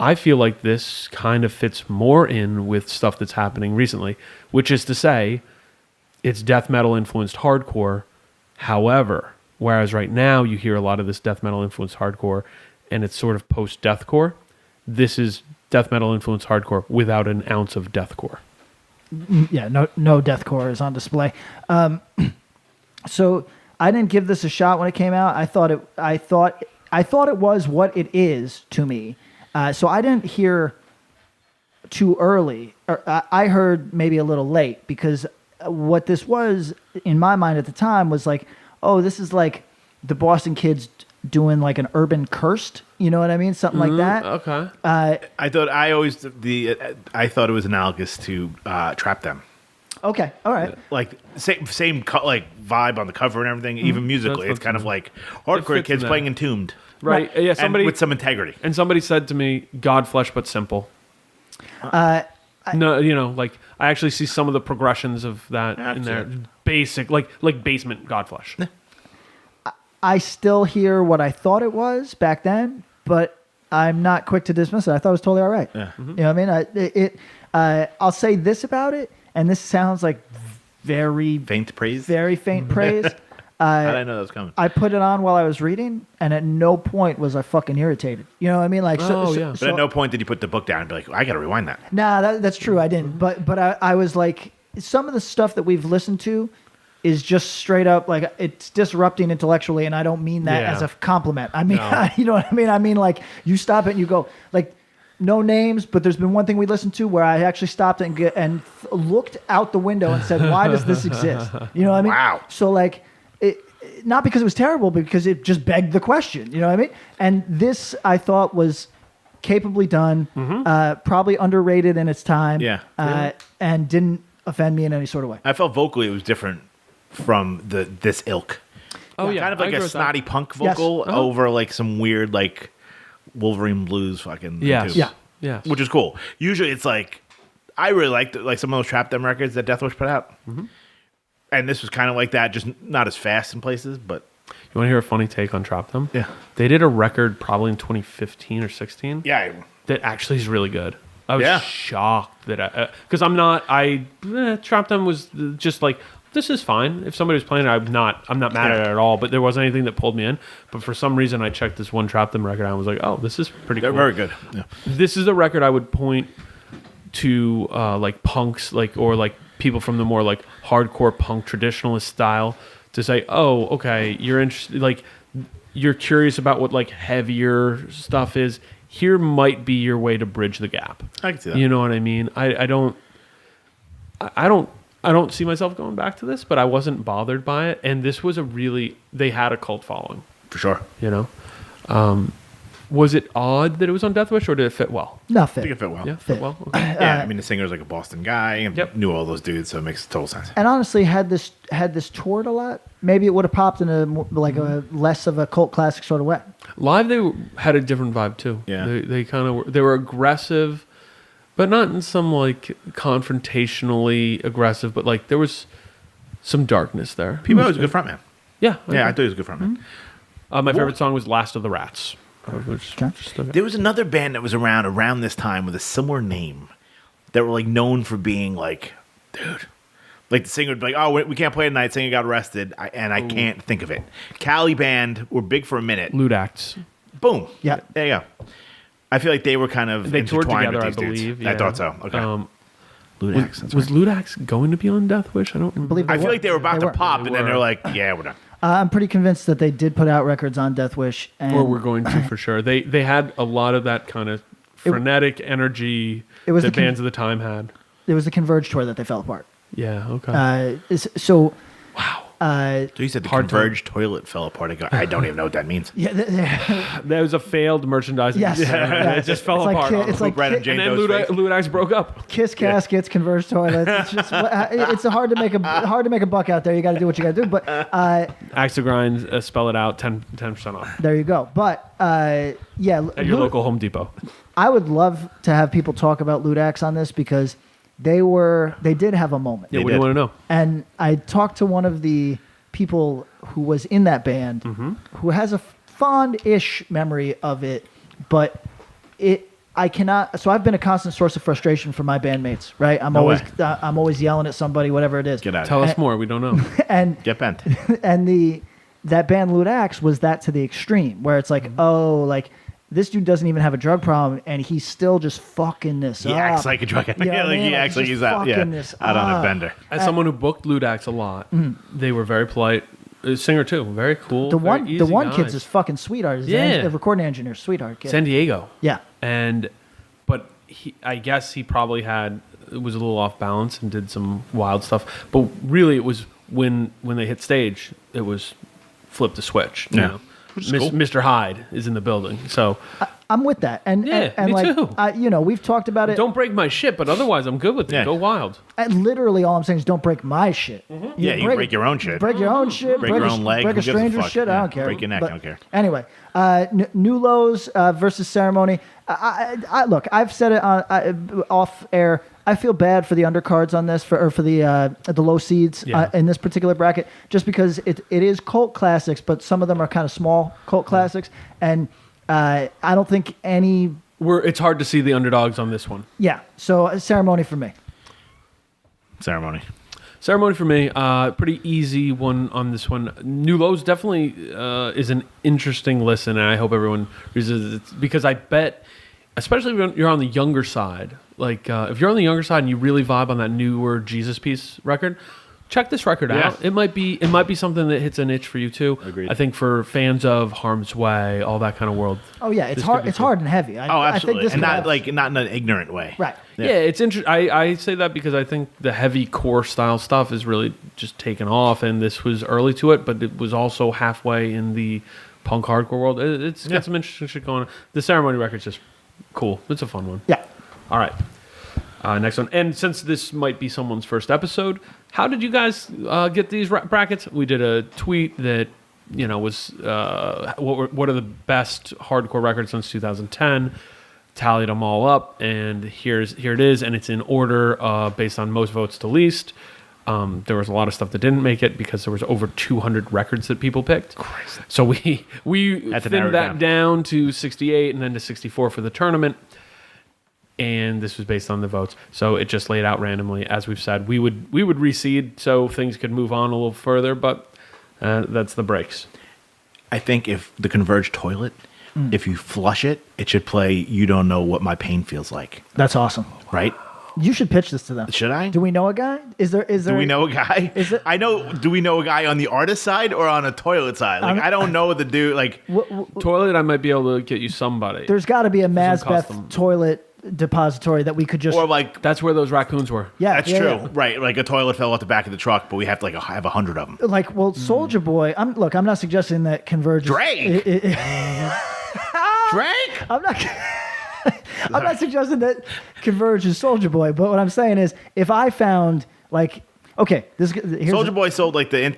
I feel like this kind of fits more in with stuff that's happening recently, which is to say, it's death metal influenced hardcore. However, whereas right now you hear a lot of this death metal influenced hardcore and it's sort of post-deathcore, this is death metal influenced hardcore without an ounce of deathcore. Yeah, no deathcore is on display. So I didn't give this a shot when it came out. I thought it was what it is to me. So I didn't hear too early. I heard maybe a little late because what this was in my mind at the time was like, oh, this is like the Boston Kids doing like an urban cursed. You know what I mean? Something like that. Okay. I thought it was analogous to Trap Them. Okay, all right. Like same like vibe on the cover and everything. Even musically, it's kind of like hardcore kids playing Entombed. Right. Yeah. Somebody with some integrity. And somebody said to me, "God flesh but simple." No, like I actually see some of the progressions of that in there. Basic, like basement God flesh. I still hear what I thought it was back then, but I'm not quick to dismiss it. I thought it was totally all right. Yeah. Mm-hmm. You know what I mean? I'll say this about it, and this sounds like very faint praise. Very faint praise. I didn't know that was coming. I put it on while I was reading, and at no point was I fucking irritated. You know what I mean? Like, but at no point did you put the book down and be like, I got to rewind that. Nah, that's true. I didn't. But I was like, some of the stuff that we've listened to is just straight up like it's disrupting intellectually, and I don't mean that as a compliment. I mean, you know what I mean? I mean, like, you stop it and you go, like, no names, but there's been one thing we listened to where I actually stopped and looked out the window and said, why does this exist? You know what I mean? Wow. So, like, not because it was terrible, but because it just begged the question. You know what I mean? And this, I thought, was capably done, probably underrated in its time, and didn't offend me in any sort of way. I felt vocally it was different from this ilk. Oh yeah, kind of like a snotty punk vocal over like some weird like Wolverine blues fucking yes. tubes. Yeah, which is cool. Usually it's like I really liked like some of those Trap Them records that Deathwish put out. Mm-hmm. and this was kind of like that, just not as fast in places, but. You want to hear a funny take on Trap Them? Yeah. They did a record probably in 2015 or 16. Yeah. That actually is really good. I was Yeah. shocked that because Trap Them was just like, this is fine. If somebody was playing it, I'm not mad at it at all. But there wasn't anything that pulled me in. But for some reason, I checked this one Trap Them record out and was like, oh, this is pretty They're cool. very good. Yeah. This is a record I would point to like punks, or people from the more like hardcore punk traditionalist style to say, oh, okay, you're interested, like you're curious about what like heavier stuff is. Here might be your way to bridge the gap. I can see that. You know what I mean? I don't see myself going back to this, but I wasn't bothered by it. And this was they had a cult following. For sure. You know? Was it odd that it was on Death Wish, or did it fit well? No, I think it fit well. Yeah, fit well. Okay. Yeah, I mean, the singer's like a Boston guy and knew all those dudes, so it makes total sense. And honestly, had this toured a lot, maybe it would have popped in a less of a cult classic sort of way. Live, they had a different vibe too. Yeah. They kind of they were aggressive, but not in some like confrontationally aggressive, but like there was some darkness there. P-Mo was a good frontman. Yeah, Yeah, I thought he was a good frontman. my favorite song was "Last of the Rats." There was another band that was around this time with a similar name that were like known for being like, dude, like the singer would be like, oh, we can't play tonight. Singer got arrested, I can't think of it. Cali band were big for a minute. Ludax. Boom. Yeah. There you go. I feel like they were kind of They toured intertwined together, I with these believe. dudes. I thought so. Okay. Ludax. that's Was right. Ludax going to be on Death Wish? I don't remember. Believe I feel like they were about to pop, They and then were. they're like, yeah, we're done. I'm pretty convinced that they did put out records on Death Wish. And Or we're going to for sure. They had a lot of that kind of frenetic energy It was that the con- bands of the time had. It was the Converge tour that they fell apart. Yeah. Okay. So wow. So you said the Hard time. Converge toilet fell apart. I don't even know what that means. yeah, That was a failed merchandising. Yes. It just fell It's apart. like it's like Brad and Ki- Jane and then Doe's face. Ludax broke up. Kiss caskets, Converge toilets. It's just it's hard to make a buck out there. You got to do what you got to do. But Axe to Grind, spell it out, 10% off there you go. But at your local Home Depot. I would love to have people talk about Ludax on this because they did have a moment. Yeah, They what do you did. want to know? And I talked to one of the people who was in that band who has a fond-ish memory of it, but I cannot. So I've been a constant source of frustration for my bandmates, right? I'm always yelling at somebody, whatever it is. Get out. Tell us more. We don't know. And Get bent. and that band Ludax was that to the extreme, where it's like, oh, like this dude doesn't even have a drug problem, and he's still just fucking this He up. acts like a drug addict. You know what I Like mean? he Like, acts like just he's out, fucking this out on a up. bender. As someone who booked Ludax a lot, they were very polite. Singer too, very cool. The very one easy kid's guys. his fucking sweetheart. He's Yeah. the recording engineer, sweetheart kid. San Diego. Yeah. But I guess he probably was a little off balance and did some wild stuff. But really, it was when they hit stage, it was flip the switch. You Yeah. know? Which is cool. Mr. Hyde is in the building, so I'm with that. And Yeah, and me like too. We've talked about it. don't break my shit. But otherwise, I'm good with it. Yeah. Go wild. And literally all I'm saying is don't break my shit. Yeah, you break your own shit. Break your own shit. Break your own leg. Break Who a gives a stranger's fuck? shit. I Yeah, don't care. break your neck, I don't care. Anyway, New Lows versus Ceremony. Look, I've said it off air. I feel bad for the undercards on this, for the low seeds Yeah. in this particular bracket, just because it is cult classics, but some of them are kind of small cult classics, and I don't think any. It's hard to see the underdogs on this one. Yeah, so Ceremony for me. Ceremony. Ceremony for me, pretty easy one on this one. New Lows definitely is an interesting listen, and I hope everyone reads it because I bet, especially if you're on the younger side, like if you're on the younger side and you really vibe on that newer Jesus Piece record, check this record out. It might be something that hits an itch for you too. Agreed. I think for fans of Harm's Way, all that kind of world. Oh yeah, it's This hard. could be It's cool. hard and heavy. Oh, I think absolutely. this And could not have- like not in an ignorant way. right. Yeah, it's interesting. I say that because I think the heavy core style stuff is really just taken off, and this was early to it, but it was also halfway in the punk hardcore world. It's got some interesting shit going on. The Ceremony record's just cool. It's a fun one. Yeah. All right. Next one. And since this might be someone's first episode, how did you guys get these brackets? We did a tweet that was what are the best hardcore records since 2010. Tallied them all up, and here it is, and it's in order based on most votes to least. There was a lot of stuff that didn't make it because there was over 200 records that people picked. Christ. So we thinned that down to 68 and then to 64 for the tournament. And this was based on the votes. So it just laid out randomly. As we've said, we would reseed so things could move on a little further, but that's the breaks. I think if the Converge toilet, if you flush it, it should play "You Don't Know What My Pain Feels Like." That's awesome. Right? You should pitch this to them. Should I? Do we know a guy? Is there? Do we know a guy? Is it? I know. Do we know a guy on the artist side or on a toilet side? Like, I don't know the dude. Like, Toilet, I might be able to get you somebody. There's got to be a some Mazbeth custom. toilet depository that we could just. or like That's where those raccoons were. Yeah, that's yeah, true, yeah. right? Like a toilet fell off the back of the truck, but we have to like have 100 of them. Like, well, Soldier Boy. I'm not suggesting that Converge. Drake. Drake. I'm not. I'm not suggesting that Converge is Soldier Boy, but what I'm saying is, if I found like, okay, here's Soldier Boy sold like the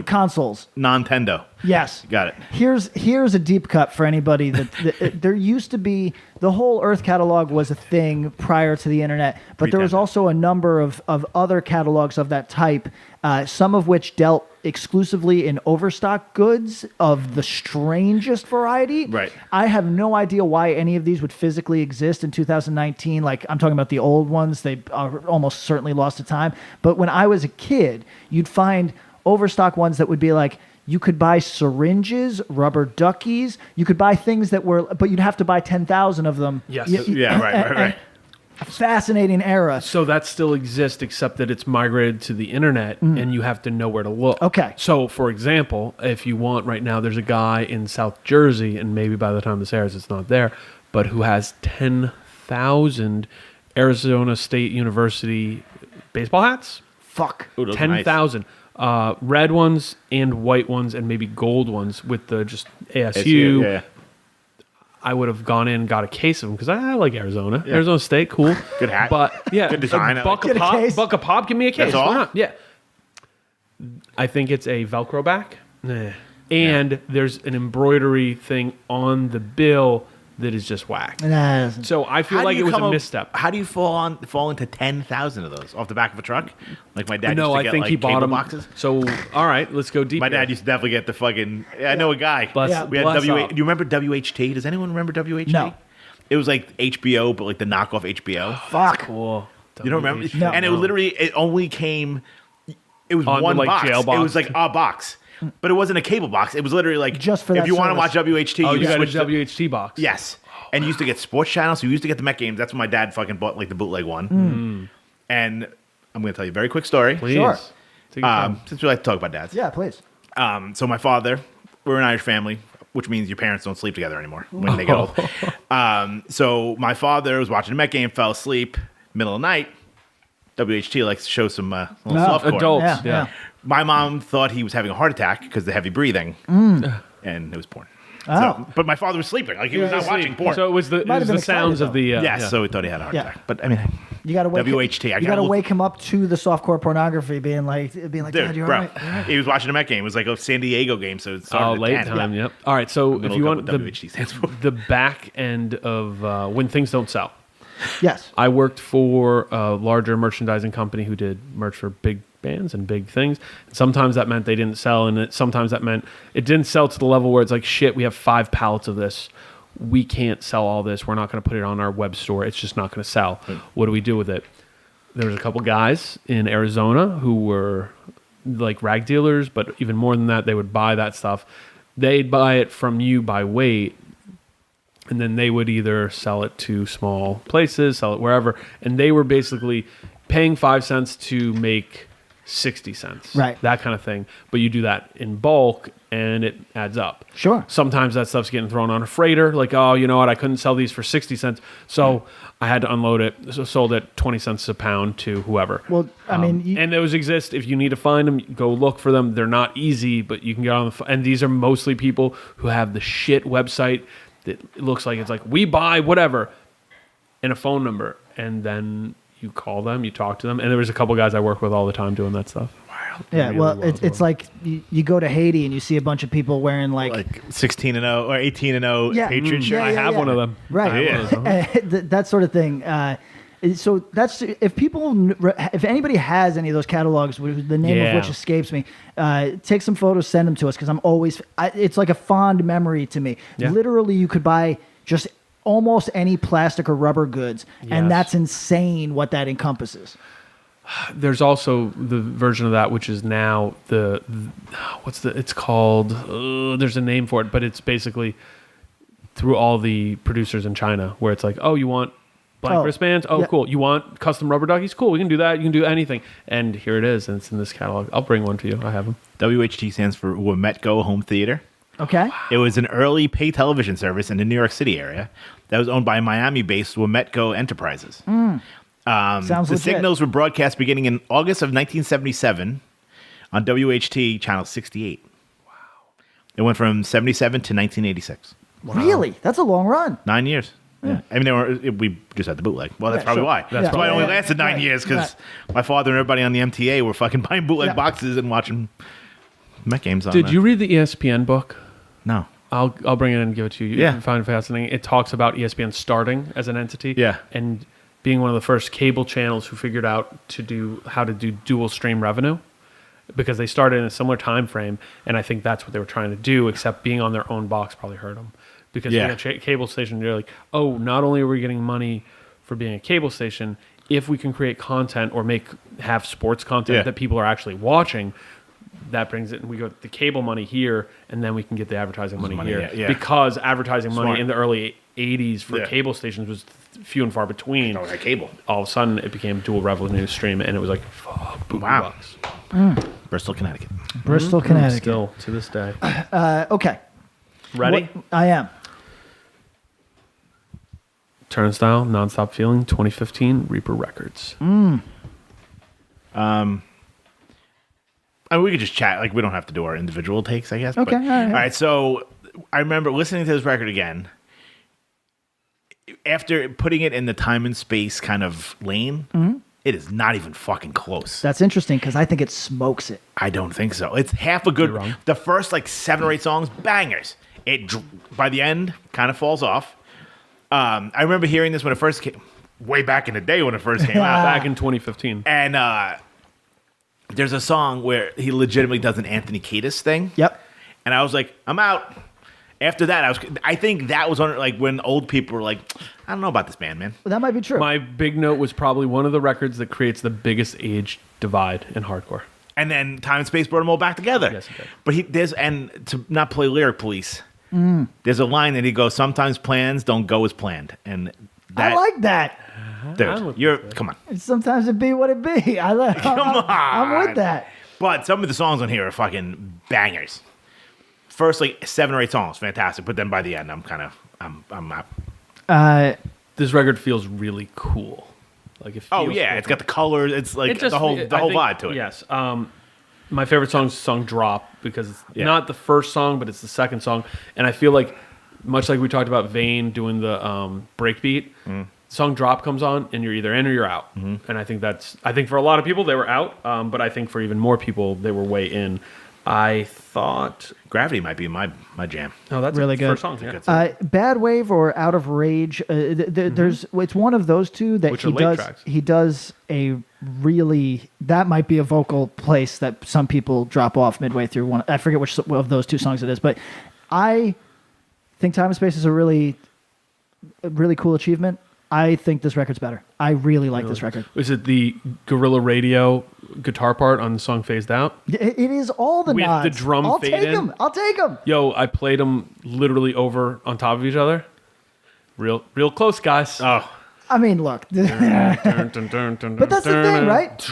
consoles. Nintendo. Yes, Got it. Here's a deep cut for anybody that there used to be the whole Earth catalog was a thing prior to the internet, but there was Pre-internet. also a number of other catalogs of that type, some of which dealt exclusively in overstock goods of the strangest variety. Right. I have no idea why any of these would physically exist in 2019. Like, I'm talking about the old ones; they are almost certainly lost to time. But when I was a kid, you'd find overstock ones that would be like, you could buy syringes, rubber duckies. You could buy things that were, but you'd have to buy 10,000 of them. Yes. Yeah, right. Fascinating era. So that still exists, except that it's migrated to the internet, and you have to know where to look. Okay. So, for example, if you want right now, there's a guy in South Jersey, and maybe by the time this airs, it's not there, but who has 10,000 Arizona State University baseball hats. Fuck. Ooh, those are nice. 10,000. Red ones and white ones and maybe gold ones with the just ASU. Yeah. I would have gone in and got a case of them because I like Arizona. Yeah. Arizona State, cool. Good hat. But yeah, Good design. Buck Get a a pop, case. buck a pop. Give me a case. That's all? Why not? Yeah. I think it's a Velcro back, and there's an embroidery thing on the bill that is just whack. Nah, So I feel How do like you it was come a up- misstep. How do you fall into 10,000 of those off the back of a truck? Like my dad No, used to I get think like he bought cable them. boxes. So all right, let's go deep. My here. dad used to definitely get the fucking. I know a guy. Bless- Yeah. We had bless W. up. Do you remember WHT? Does anyone remember WHT? No. It was like HBO, but like the knockoff HBO. fuck. Cool. You don't remember? No. And it was literally, it only came. It was On the, one like, box. jail It was box? like a box, but it wasn't a cable box. It was literally like Just for if that you want to service. watch WHT, Oh, you got a switch to- WHT box. Yes. And you used to get sports channels. So you used to get the Met games. That's when my dad fucking bought like the bootleg one. And I'm going to tell you a very quick story. Please. Sure. Take your time. Since we like to talk about dads. Yeah, please. So my father, we're an Irish family, which means your parents don't sleep together anymore when they get old. So my father was watching a Met game, fell asleep, middle of the night. WHT likes to show some little No. softcore. Adults. Yeah, Yeah. yeah. My mom thought he was having a heart attack because of the heavy breathing, and it was porn. Oh. So, but my father was sleeping, like he was not watching porn. So it was the Might have been sounds excited, of the yes, yeah. so we thought he had a heart Yeah. attack. But I mean, You gotta wake WHT. I You gotta gotta wake him up to the softcore pornography, being like, dude, Dad, you're bro, all right. You're all right. he was watching a Met game. It was like a San Diego game, so it started Oh, at late 10. time. Yep. All right. So Middle if you of want what WHT stands for. the back end of when things don't sell, Yes. I worked for a larger merchandising company who did merch for big bands and big things. Sometimes that meant they didn't sell, and sometimes that meant it didn't sell to the level where it's like, shit, we have 5 pallets of this. We can't sell all this. We're not going to put it on our web store. It's just not going to sell. What do we do with it? There was a couple guys in Arizona who were like rag dealers, but even more than that, they would buy that stuff. They'd buy it from you by weight, and then they would either sell it to small places, sell it wherever, and they were basically paying 5 cents to make 60 cents. Right. That kind of thing. But you do that in bulk, and it adds up. Sure. Sometimes that stuff's getting thrown on a freighter, like, oh, you know what, I couldn't sell these for 60 cents, so I had to unload it, so sold it 20 cents a pound to whoever. Well, I mean, and those exist. If you need to find them, go look for them. They're not easy, but you can get on the and these are mostly people who have the shit website that looks like it's like, we buy whatever, and a phone number, and then you call them, you talk to them, and there was a couple guys I work with all the time doing that stuff. yeah. really Well, wild it's like you go to Haiti and you see a bunch of people wearing Like 16 and 0 or 18 and 0 Yeah. Patriot shirt. Yeah, I have one of them. right, I have one of those. that sort of thing. So that's if anybody has any of those catalogs, the name of which escapes me, take some photos, send them to us because it's like a fond memory to me. Yeah. Literally, you could buy just almost any plastic or rubber goods, and that's insane what that encompasses. There's also the version of that which is now it's called. There's a name for it, but it's basically through all the producers in China, where it's like, oh, you want blank wristbands? Oh, cool. You want custom rubber duckies? Cool. We can do that. You can do anything. And here it is, and it's in this catalog. I'll bring one to you. I have them. WHT stands for Wometco Home Theater. Okay. It was an early pay television service in the New York City area that was owned by Miami-based Wometco Enterprises. Sounds the legit. signals were broadcast beginning in August of 1977 on WHT channel 68. Wow. It went from 77 to 1986. Wow. Really? That's a long run. 9 years. Yeah. I mean, we just had the bootleg. Well, that's probably why. That's why it only lasted 9 years, because my father and everybody on the MTA were fucking buying bootleg boxes and watching Met games on Did you read the ESPN book? No. I'll bring it in and give it to you. You can find it fascinating. It talks about ESPN starting as an entity. Yeah. And being one of the first cable channels who figured out how to do dual stream revenue, because they started in a similar time frame, and I think that's what they were trying to do, except being on their own box probably hurt them. Because being a cable station, you're like, oh, not only are we getting money for being a cable station, if we can create content or have sports content that people are actually watching, that brings it, and we got the cable money here, and then we can get the advertising money here. Yeah. Because advertising money in the early 80s for cable stations was few and far between. Oh, cable. All of a sudden, it became dual revenue stream, and it was like, fuck, bucks. Bristol, Connecticut. Bristol, Connecticut. Still, to this day. Okay. Ready? I am. Turnstile, Nonstop Feeling, 2015, Reaper Records. I mean, we could just chat. Like, we don't have to do our individual takes, I guess. Okay. But, all right. So I remember listening to this record again. After putting it in the time and space kind of lane, it is not even fucking close. That's interesting because I think it smokes it. I don't think so. It's half a good. The first like 7 or 8 songs, bangers. By the end, kind of falls off. I remember hearing this when it first came, way back in the day when it first came out. Back in 2015. And there's a song where he legitimately does an Anthony Kiedis thing. Yep. And I was like, I'm out. After that, I think that was on like when old people were like, I don't know about this band, man. Well, that might be true. My big note was probably one of the records that creates the biggest age divide in hardcore. And then Time and Space brought them all back together. Yes, it did. But and to not play Lyric Police, there's a line that he goes, sometimes plans don't go as planned. And that, I like that. Dude, come on. Sometimes it be what it be. Come on. I'm with that. But some of the songs on here are fucking bangers. First, like 7 or 8 songs, fantastic. But then by the end, I'm out. This record feels really cool. Like it feels cool. It's got the colors. It's like the whole vibe to it. Yes. My favorite song is the song Drop, because it's not the first song, but it's the second song. And I feel like, much like we talked about Vane doing the breakbeat, the song Drop comes on and you're either in or you're out. And I think for a lot of people they were out, but I think for even more people they were way in. I thought Gravity might be my jam. Oh, that's really good. First song. Yeah. Bad Wave or Out of Rage. There's it's one of those two that Which are late tracks. He does a really, that might be a vocal place that some people drop off midway through one. I forget which of those 2 songs it is, but I think Time and Space is a really cool achievement. I think this record's better. I really like this record. Is it the Guerrilla Radio guitar part on the song Phased Out? It is all the With nods. the drum I'll fade take in? them. I'll take them. Yo, I played them literally over on top of each other. Real close, guys. Oh, I mean, look. But that's the thing, right?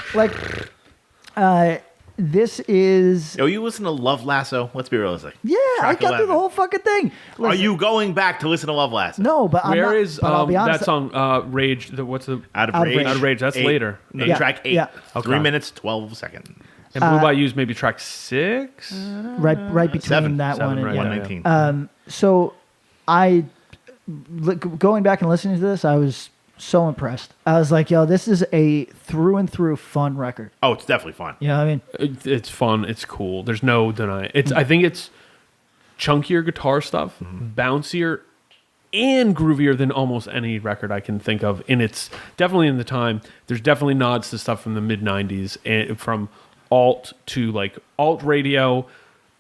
Like, this is... Yo, you listen to Love Lasso? Let's be realistic. Yeah, I got through the whole fucking thing. Listen, Are you going back to listen to Love Lasso? No, but I'm not, is but I'll be honest, that song, Rage? What's the Out of Rage? Out of Rage. That's 8. later. No, Yeah. track 8. Yeah. 3 minutes, 12 seconds. And Blue Bayou's maybe track 6? right between 7. that 7, one and right, 119. So going back and listening to this, I was so impressed. I was like, yo, this is a through and through fun record. Oh, it's definitely fun. You know what I mean? It's fun. It's cool. There's no denying. I think it's chunkier guitar stuff, bouncier and groovier than almost any record I can think of. And it's definitely in the time. There's definitely nods to stuff from the mid 90s, and from alt to like alt radio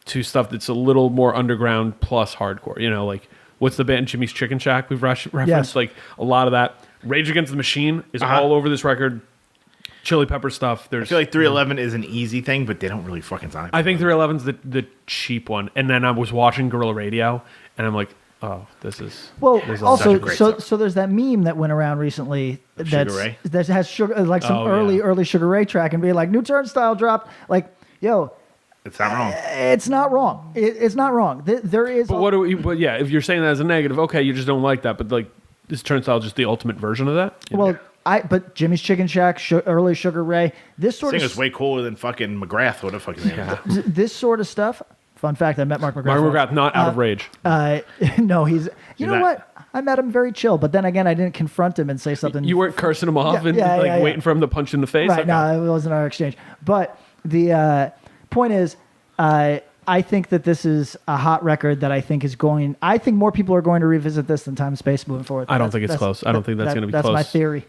to stuff that's a little more underground plus hardcore. You know, like what's the band Jimmy's Chicken Shack we've referenced? Yes. Like a lot of that. Rage Against the Machine is all over this record. Chili Pepper stuff. I feel like 311 is an easy thing, but they don't really fucking sound like I think 311's the cheap one. And then I was watching Guerrilla Radio, and I'm like, oh, this is also great so there's that meme that went around recently Sugar that has sugar like some Oh, early Sugar Ray track and be like new Turnstile dropped. Like, yo, it's not wrong. it's not wrong. It's not wrong. There is. But what do we? But yeah, if you're saying that as a negative, okay, you just don't like that. But like, is Turnstile just the ultimate version of that? Well, but Jimmy's Chicken Shack, early Sugar Ray, this sort Singer's of way cooler than fucking McGrath. What the fuck is his name? this sort of stuff. Fun fact: I met Mark McGrath. Mark McGrath, not out of rage. No, he's. You know not- what? I met him very chill, but then again, I didn't confront him and say something. You weren't cursing him off and yeah. waiting for him to punch you in the face. Right? Okay. No, it wasn't our exchange. But the point is, I think that this is a hot record that I think is going. I think more people are going to revisit this than Time and Space moving forward. I don't think it's close. I don't think that's going to be close. That's my theory.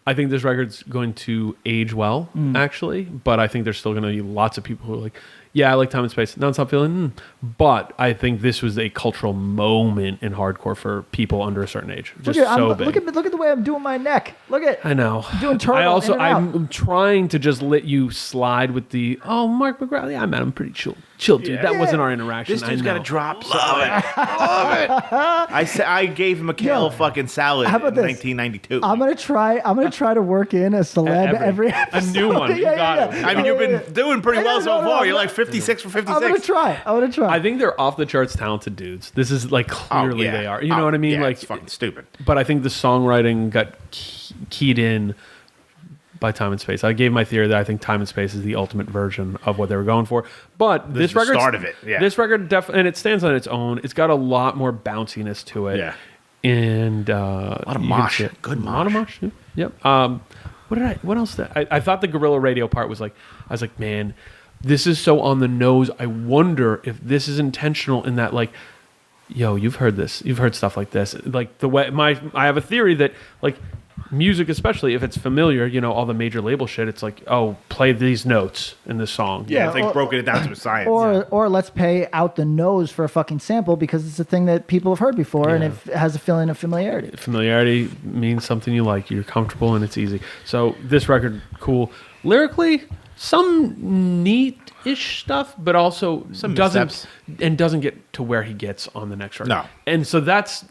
I think this record's going to age well, actually, but I think there's still going to be lots of people who are like, yeah, I like Time and Space. Now I'm feeling, but I think this was a cultural moment in hardcore for people under a certain age. Just big. Look at the way I'm doing my neck. Look at. I know. I'm doing turtle. I'm trying to just let you slide with the, Mark McGrath. Yeah, I met him pretty chill dude. That wasn't our interaction. This dude's I got to know. drop. Love it. I gave him a kale fucking salad in How about this? 1992. I'm gonna try to work in a celeb every a episode. new one. You got it. I mean, you've been doing pretty well so no, far. You're like 56 for 56. I'm gonna try. I think they're off the charts talented dudes. This is like clearly they are. You know what I mean? Yeah, like it's fucking stupid. But I think the songwriting got keyed in by Time and Space. I gave my theory that I think Time and Space is the ultimate version of what they were going for. But this is the record, start of it. Yeah. This record definitely, and it stands on its own. It's got a lot more bounciness to it. Yeah. And a lot of you can mosh. see it. Good A lot of mosh. mosh. Yep. What else? I thought the Guerrilla Radio part was like, I was like, man, this is so on the nose. I wonder if this is intentional in that, like, yo, you've heard this. You've heard stuff like this. Like the way I have a theory that like music, especially if it's familiar, you know, all the major label shit, it's like, oh, play these notes in this song. Yeah, it's like broken it down to a science. Or let's pay out the nose for a fucking sample because it's a thing that people have heard before and it has a feeling of familiarity. Familiarity means something you like. You're comfortable and it's easy. So this record, cool. Lyrically, some neat-ish stuff, but also Some doesn't get to where he gets on the next record. No. And so that's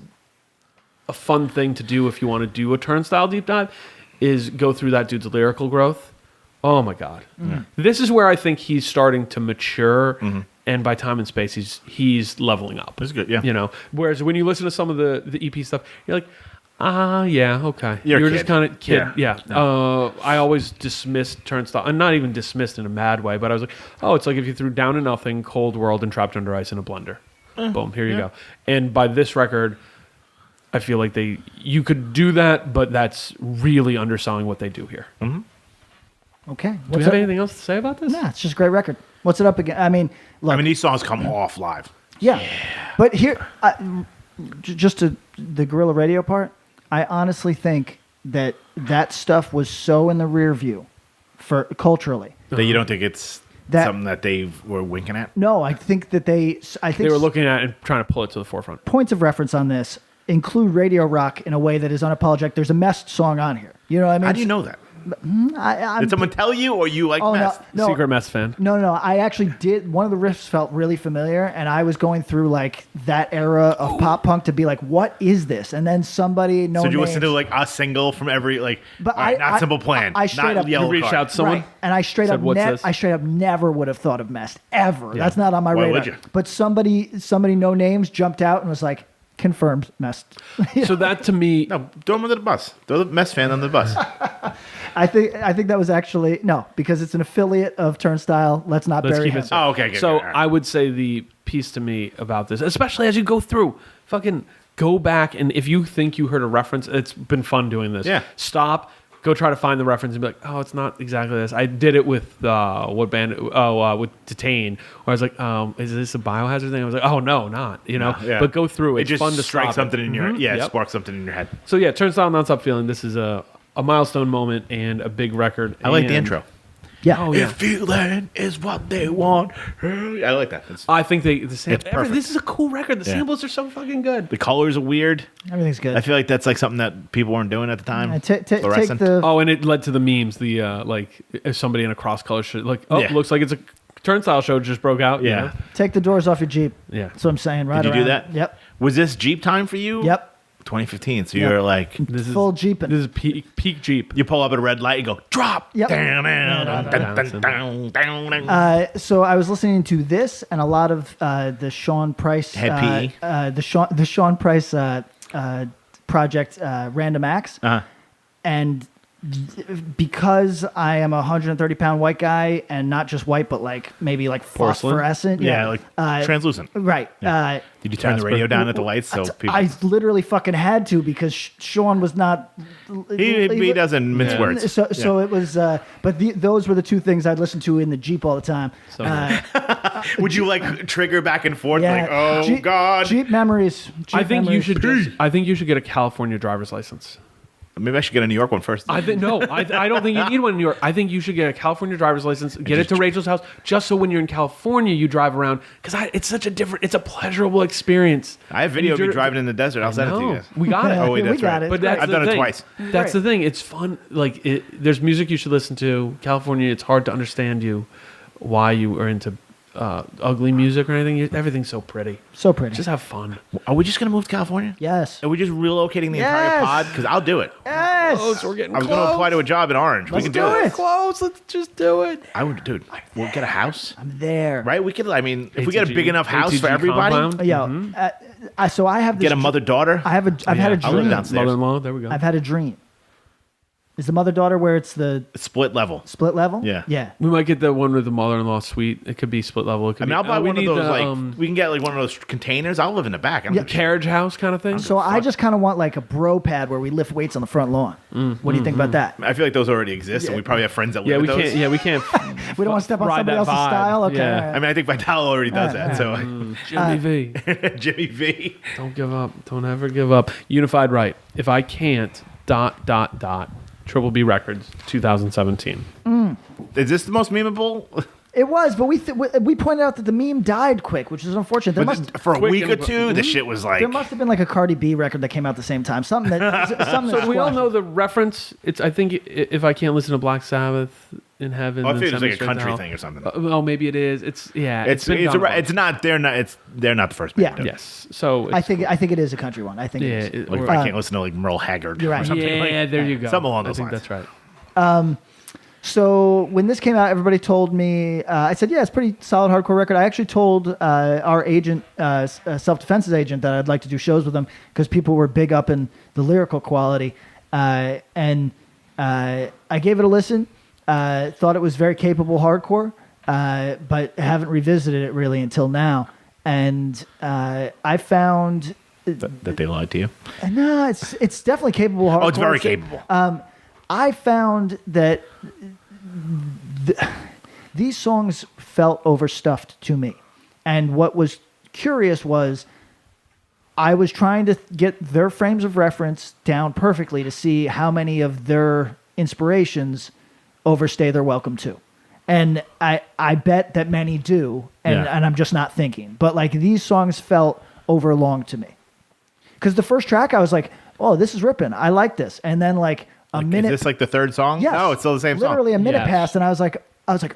a fun thing to do if you want to do a Turnstile deep dive, is go through that dude's lyrical growth. Oh my God. This is where I think he's starting to mature, and by Time and Space, he's leveling up. That's good, yeah. You know, whereas when you listen to some of the EP stuff, you're like, yeah, okay. You're a You're kid. just kind of kid. Yeah. I always dismissed Turnstile, and not even dismissed in a mad way, but I was like, it's like if you threw Down to Nothing, Cold World, and Trapped Under Ice in a blender. Boom, here you go. And by this record, I feel like you could do that, but that's really underselling what they do here. Okay. Do we have anything else to say about this? Nah, it's just a great record. What's it up again? I mean, look. these songs come off live. Yeah. But here, just to the Guerrilla Radio part, I honestly think that stuff was so in the rear view for culturally. That you don't think it's something that they were winking at? No, I think that they were looking at it and trying to pull it to the forefront. Points of reference on this include radio rock in a way that is unapologetic. There's a Mest song on here. You know what I mean? How do you know that? Did someone tell you, or you like Mest? No. Secret Mest fan. No. I actually did. One of the riffs felt really familiar, and I was going through like that era of pop punk to be like, "What is this?" And then somebody, So you listen to like a single from every But not Simple Plan, I straight not up Yellow You reached Card. out to someone, right, and I straight said, "What's this?" up never would have thought of Mest ever. Yeah. That's not on my Why radar. would you? But somebody no names jumped out and was like, confirmed Mest. So that to me, No, throw them under the bus. Throw the Mest fan under the bus. I think that was actually no, because it's an affiliate of Turnstile. Let's not let's bury keep him. it. Oh, okay. So all right. I would say the piece to me about this, especially as you go through, fucking go back, and if you think you heard a reference, it's been fun doing this. Yeah. Stop, go try to find the reference and be like, oh, it's not exactly this. I did it with what band? With Detain, where I was like, is this a Biohazard thing? I was like, oh no, not. Yeah. But go through it. It just fun to strikes stop something it. in your Yep. sparks something in your head. So yeah, Turnstile Nonstop Feeling. This is a milestone moment and a big record. I like the And- intro. Yeah. Oh yeah. If feeling is what they want, I like that. I think the It's perfect. this is a cool record. The Yeah. samples are so fucking good. The colors are weird. Everything's good. I feel like that's like something that people weren't doing at the time. Take Fluorescent. the Oh, and it led to the memes. The like if somebody in a cross color shirt, like Yeah. looks like it's a Turnstile show just broke out. you Yeah. know? take the doors off your Jeep. Yeah. That's what I'm saying. Right Did you do around. that? Yep. Was this Jeep time for you? Yep. 2015. So Yeah. you're like, This Full is Jeeping. This is peak Jeep. you pull up at a red light and go, drop. Yep. Down, down, down, down, down, down, down. So I was listening to this and a lot of the Sean Price, Head PE. the Sean Price project, Random Acts, and because I am a 130-pound white guy and not just white, but like maybe like Porcelain? phosphorescent, Yeah, like translucent. right. Did you turn the Casper. radio down at the lights so people? I literally fucking had to because Sean was not. He doesn't mince Yeah. words. So it was, but those were the two things I'd listen to in the Jeep all the time. So Would you like trigger back and forth like, oh Jeep, God? Jeep memories. I Jeep think you memories. should. I think you should get a California driver's license. Maybe I should get a New York one first. I think no. I don't think you need one in New York. I think you should get a California driver's license. Get it to Rachel's house, just so when you're in California, you drive around. Because it's such a different. It's a pleasurable experience. I have video of me Jer- driving in the desert. I'll send it to you No, guys. we got it. Oh wait, We that's got right. it. But that's I've the done it thing. twice. That's the thing. It's fun. Like there's music you should listen to. California, it's hard to understand you why you are into ugly music or anything. Everything's so pretty. So pretty. Just have fun. Are we just gonna move to California? Yes. Are we just relocating the entire Yes. pod? Because I'll do it. Yes. Close. We're getting I was close. gonna apply to a job in Orange. Let's we can do do it. it. Close. Let's just do it. I would, dude. We'll get a house, I'm there. right? We could. I mean, if we get a ATG big enough house for ATG everybody, compound. Yo, so I have this get a mother daughter. I've had a I'll live dream. downstairs. Mother-in-law. There we go. I've had a dream. Is the mother daughter where it's the Split level. split level? Yeah. Yeah. We might get the one with the mother-in-law suite. It could be split level. It could I mean, be, I'll buy we one of need those. the, Like, we can get like one of those containers. I'll live in the back. I don't give a shit. carriage house kind of thing. So I just kind of want like a bro pad where we lift weights on the front lawn. What do you think about that? I feel like those already exist, and we probably have friends that live yeah, we with those. can't. Yeah, we can't. We don't want to step on Ride somebody that else's vibe. style. Okay. Yeah. all right. I mean, I think Vital already does that. So Jimmy V. Jimmy V. Don't give up. Don't ever give up. Unified Right. If I can't. ... Triple B Records 2017. Is this the most memeable? It was, but we pointed out that the meme died quick, which is unfortunate. There But must for a quick week or and- two, the shit was like. there must have been like a Cardi B record that came out at the same time. Something that So we all know the reference. It's. I think if I can't listen to Black Sabbath in heaven, I then feel it was send me like a straight to country hell. thing or something. Oh, maybe it is. It's It's been it's done a, once. it's not they're not the first band. Yeah. to do it. Yes. So I think it is a country one. I think Yeah. it is. it- Like or- if I can't listen to like Merle Haggard You're or right. something yeah. like There you go. something along those I think lines. that's right. So when this came out, everybody told me. I said, "Yeah, it's a pretty solid hardcore record." I actually told our agent, Self Defense's agent, that I'd like to do shows with him because people were big up in the lyrical quality, and I gave it a listen. Thought it was very capable hardcore, but haven't revisited it really until now. And I found That they lied to you. no, it's definitely capable hardcore. Oh, it's very capable. I found that these songs felt overstuffed to me. And what was curious was I was trying to get their frames of reference down perfectly to see how many of their inspirations overstay their welcome to. And I bet that many do, and I'm just not thinking. But like these songs felt overlong to me. Because the first track I was like, oh, this is ripping. I like this. And then like a minute. Is this like the third song? Yes. No, it's still the same song. Literally a minute Yes. passed, and I was like,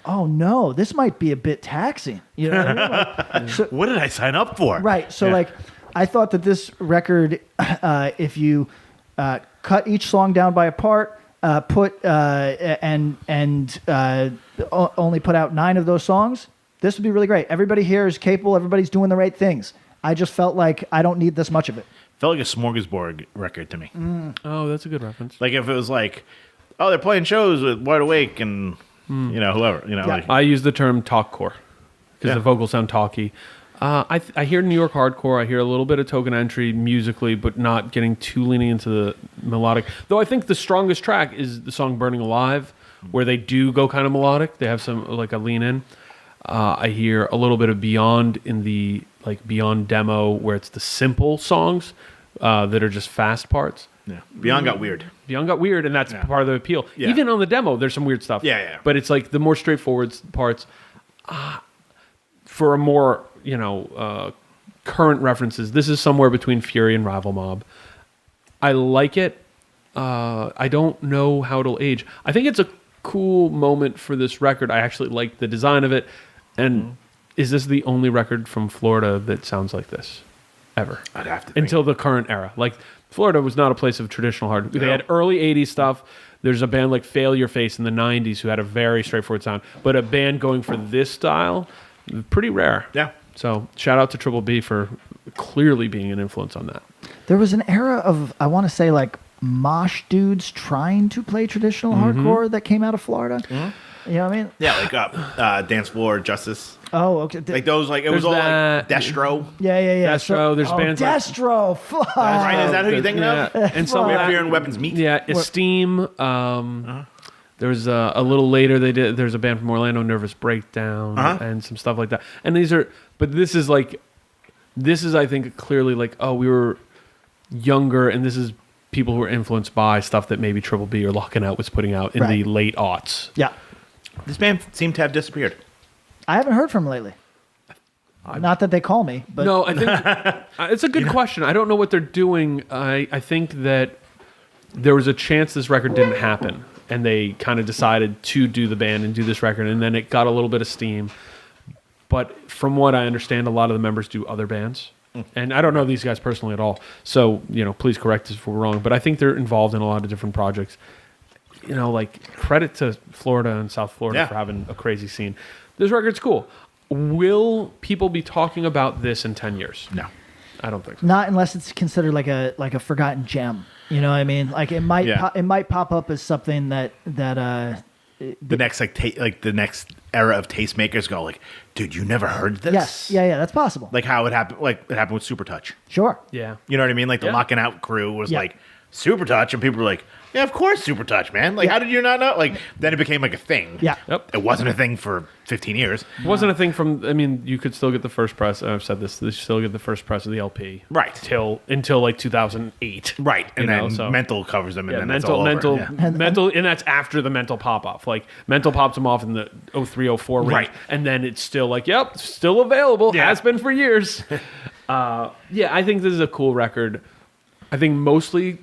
oh no, this might be a bit taxing. You know what I mean? Like, so, What did I sign up for? right. So Yeah. like, I thought that this record, if you cut each song down by a part, put only put out 9 of those songs, this would be really great. Everybody here is capable. Everybody's doing the right things. I just felt like I don't need this much of it. Felt like a smorgasbord record to me. Oh, that's a good reference. Like if it was like, oh, they're playing shows with Wide Awake and whoever, Yeah. like I use the term talkcore because Yeah. the vocals sound talky. I hear New York hardcore. I hear a little bit of Token Entry musically, but not getting too leaning into the melodic. Though I think the strongest track is the song "Burning Alive," where they do go kind of melodic. They have some like a lean in. I hear a little bit of Beyond in the Beyond demo, where it's the simple songs that are just fast parts. Yeah. Beyond got weird. Beyond got weird, and that's part of the appeal. Yeah. Even on the demo, there's some weird stuff. Yeah. But it's like the more straightforward parts. For a more current references, this is somewhere between Fury and Rival Mob. I like it. I don't know how it'll age. I think it's a cool moment for this record. I actually like the design of it. And is this the only record from Florida that sounds like this ever? I'd have to think. Until the current era. Like, Florida was not a place of traditional hard. They had early 80s stuff. There's a band like Failure Face in the 90s who had a very straightforward sound. But a band going for this style, pretty rare. Yeah. So shout out to Triple B for clearly being an influence on that. There was an era of, I want to say, like mosh dudes trying to play traditional hardcore that came out of Florida. You know what I mean? Yeah, like Dance Floor Justice. Oh, okay. Like those, like it was all like Destro. Yeah. Destro, there's bands like- Destro. Fuck. Right? Is that who you're thinking of? And some of Where that, Fear and Weapons meet. yeah, Esteem. There was a little later there's a band from Orlando, Nervous Breakdown, and some stuff like that. And but this is I think clearly like, oh, we were younger, and this is people who were influenced by stuff that maybe Triple B or Locking Out was putting out in the late aughts. Yeah. This band seemed to have disappeared. I haven't heard from them lately. Not that they call me, but No, I think it's a good question. I don't know what they're doing. I think that there was a chance this record didn't happen, and they kind of decided to do the band and do this record, and then it got a little bit of steam. But from what I understand, a lot of the members do other bands. And I don't know these guys personally at all. So, please correct us if we're wrong. But I think they're involved in a lot of different projects. Like, credit to Florida and South Florida for having a crazy scene. This record's cool. Will people be talking about this in 10 years? No. I don't think so. not unless it's considered like a forgotten gem. You know what I mean? Like it might it might pop up as something that the next the next era of tastemakers go like, dude, you never heard this? Yes. Yeah, that's possible. Like how it happened. Like it happened with Super Touch. Sure. Yeah. You know what I mean? Like the Locking Out crew was like Super Touch, and people were like, yeah, of course, Super Touch, man. Like, how did you not know? Like, then it became like a thing. Yeah. Yep. It wasn't a thing for 15 years. It wasn't a thing you could still get the first press. I've said this. You still get the first press of the LP. Right. Until like 2008. Right. And then Mental covers them, and then it's all over. Mental, and that's after the Mental pop off. Like, Mental pops them off in the 03, 04 range. Right. And then it's still like, yep, still available. Yeah. Has been for years. I think this is a cool record. I think mostly